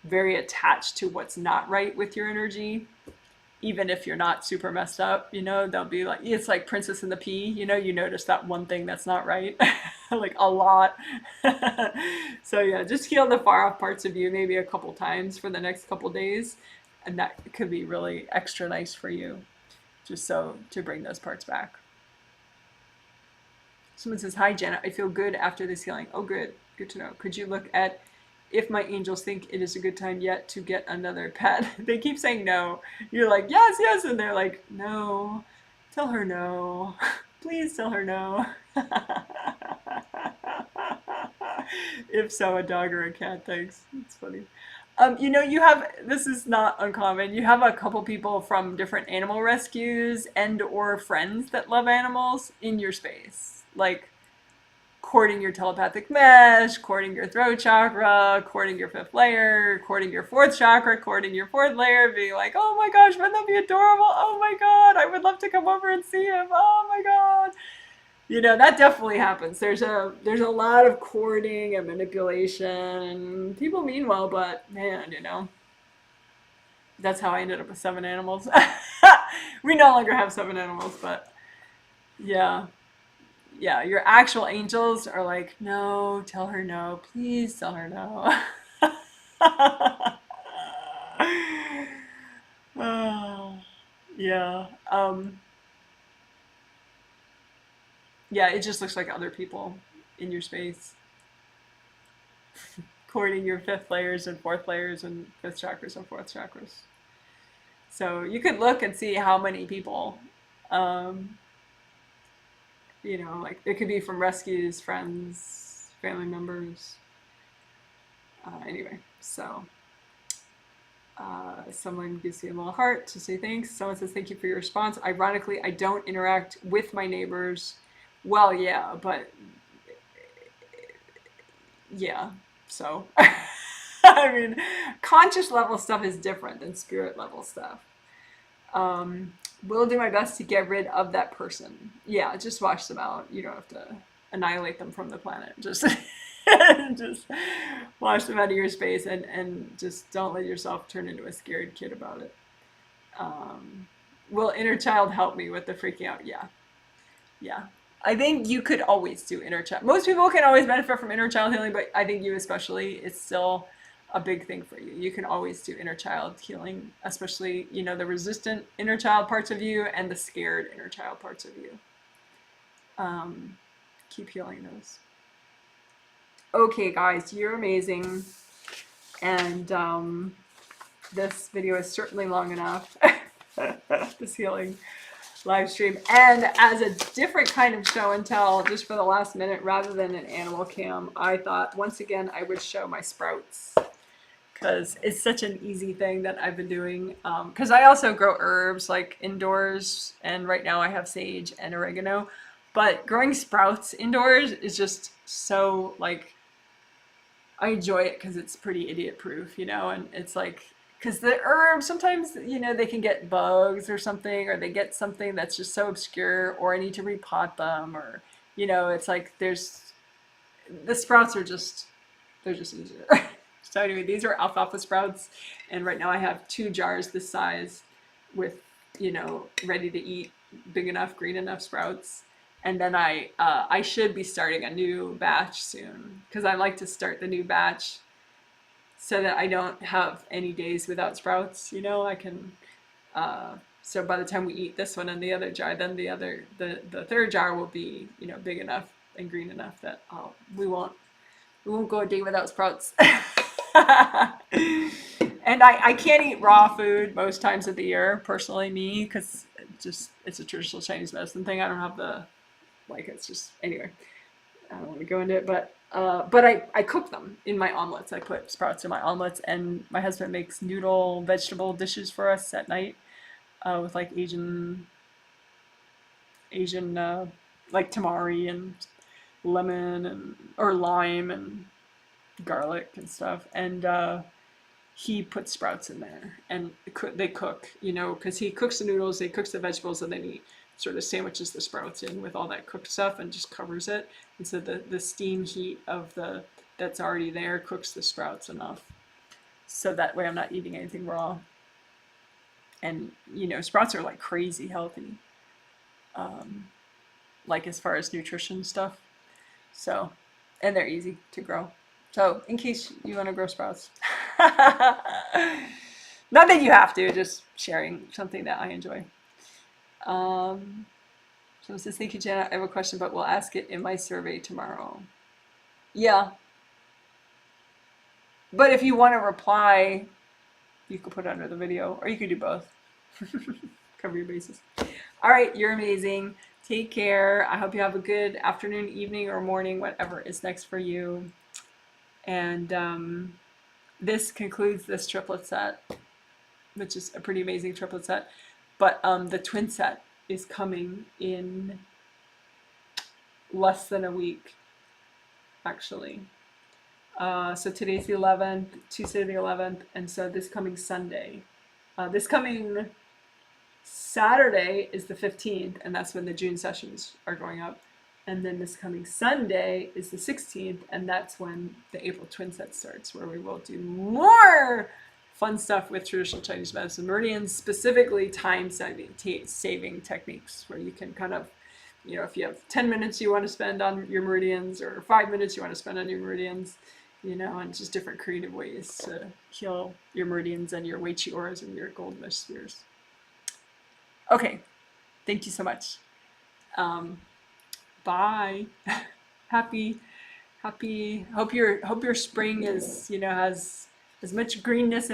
very attached to what's not right with your energy. Even if you're not super messed up, you know, they'll be like, it's like Princess and the Pea, you know, you notice that one thing that's not right, like a lot. So yeah, just heal the far off parts of you maybe a couple times for the next couple days. And that could be really extra nice for you, just so to bring those parts back. Someone says, hi, Jenna, I feel good after this healing. Oh, good. Good to know. Could you look at if my angels think it is a good time yet to get another pet? They keep saying no. You're like, yes, yes. And they're like, no. Tell her no. Please tell her no. If so, a dog or a cat, thanks. It's funny. You know, you have, this is not uncommon, you have a couple people from different animal rescues and or friends that love animals in your space. Like, courting your telepathic mesh, courting your throat chakra, courting your 5th layer, courting your 4th chakra, courting your 4th layer, being like, oh my gosh, wouldn't that be adorable? Oh my god, I would love to come over and see him. Oh my god. You know, that definitely happens. There's a lot of courting and manipulation. People mean well, but man, you know, that's how I ended up with 7 animals. We no longer have 7 animals, but yeah. Yeah, your actual angels are like, no, tell her no, please tell her no. Oh, yeah. Yeah, it just looks like other people in your space, courting your 5th layers and 4th layers and 5th chakras and 4th chakras. So you could look and see how many people, you know, like it could be from rescues, friends, family members. Anyway, so someone gives you a little heart to say thanks. Someone says thank you for your response. Ironically, I don't interact with my neighbors. Well, yeah, but yeah, so I mean, conscious level stuff is different than spirit level stuff. Will do my best to get rid of that person. Yeah, just wash them out. You don't have to annihilate them from the planet. Just just wash them out of your space, and just don't let yourself turn into a scared kid about it. Will inner child help me with the freaking out? Yeah. Yeah. I think you could always do inner child. Most people can always benefit from inner child healing, but I think you especially, it's still a big thing for you. You can always do inner child healing, especially, you know, the resistant inner child parts of you and the scared inner child parts of you. Keep healing those. Okay, guys, you're amazing. And this video is certainly long enough. This healing live stream. And as a different kind of show and tell, just for the last minute, rather than an animal cam, I thought once again I would show my sprouts. Because it's such an easy thing that I've been doing. Because I also grow herbs like indoors, and right now I have sage and oregano. But growing sprouts indoors is just so, like, I enjoy it because it's pretty idiot proof, you know, and it's like, because the herbs, sometimes, you know, they can get bugs or something, or they get something that's just so obscure, or I need to repot them, or, you know, it's like there's, the sprouts are just, they're just easier. So anyway, these are alfalfa sprouts, and right now I have 2 jars this size with, you know, ready to eat, big enough, green enough sprouts. And then I should be starting a new batch soon, because I like to start the new batch so that I don't have any days without sprouts. You know, I can. So by the time we eat this one and the other jar, then the third jar will be, you know, big enough and green enough that we won't go a day without sprouts. And I can't eat raw food most times of the year, personally, me, because it's a traditional Chinese medicine thing. I don't have the, like, it's just, anyway, I don't want to go into it, but I cook them in my omelets. I put sprouts in my omelets, and my husband makes noodle vegetable dishes for us at night, with like Asian, like tamari and lemon and or lime and garlic and stuff, and he puts sprouts in there, and they cook, you know, because he cooks the noodles, he cooks the vegetables, and then he sort of sandwiches the sprouts in with all that cooked stuff and just covers it. And so the steam heat of that's already there cooks the sprouts enough, so that way I'm not eating anything raw. And you know, sprouts are like crazy healthy, like as far as nutrition stuff. So, and they're easy to grow. So, in case you want to grow sprouts, not that you have to, just sharing something that I enjoy. So it says, thank you, Jenna. I have a question, but we'll ask it in my survey tomorrow. Yeah, but if you want to reply, you could put it under the video, or you could do both. Cover your bases. All right, you're amazing. Take care. I hope you have a good afternoon, evening, or morning, whatever is next for you. And this concludes this triplet set, which is a pretty amazing triplet set. But the twin set is coming in less than a week, actually. So today's the 11th, Tuesday the 11th, and so this coming Sunday. This coming Saturday is the 15th, and that's when the June sessions are going up. And then this coming Sunday is the 16th, and that's when the April twin set starts, where we will do more fun stuff with traditional Chinese medicine meridians, specifically time-saving techniques, where you can kind of, you know, if you have 10 minutes you want to spend on your meridians, or 5 minutes you want to spend on your meridians, you know, and just different creative ways to heal your meridians and your Wei Qi auras and your gold mesh spheres. Okay, thank you so much. Bye. Happy. Hope your spring is, you know, has as much greenness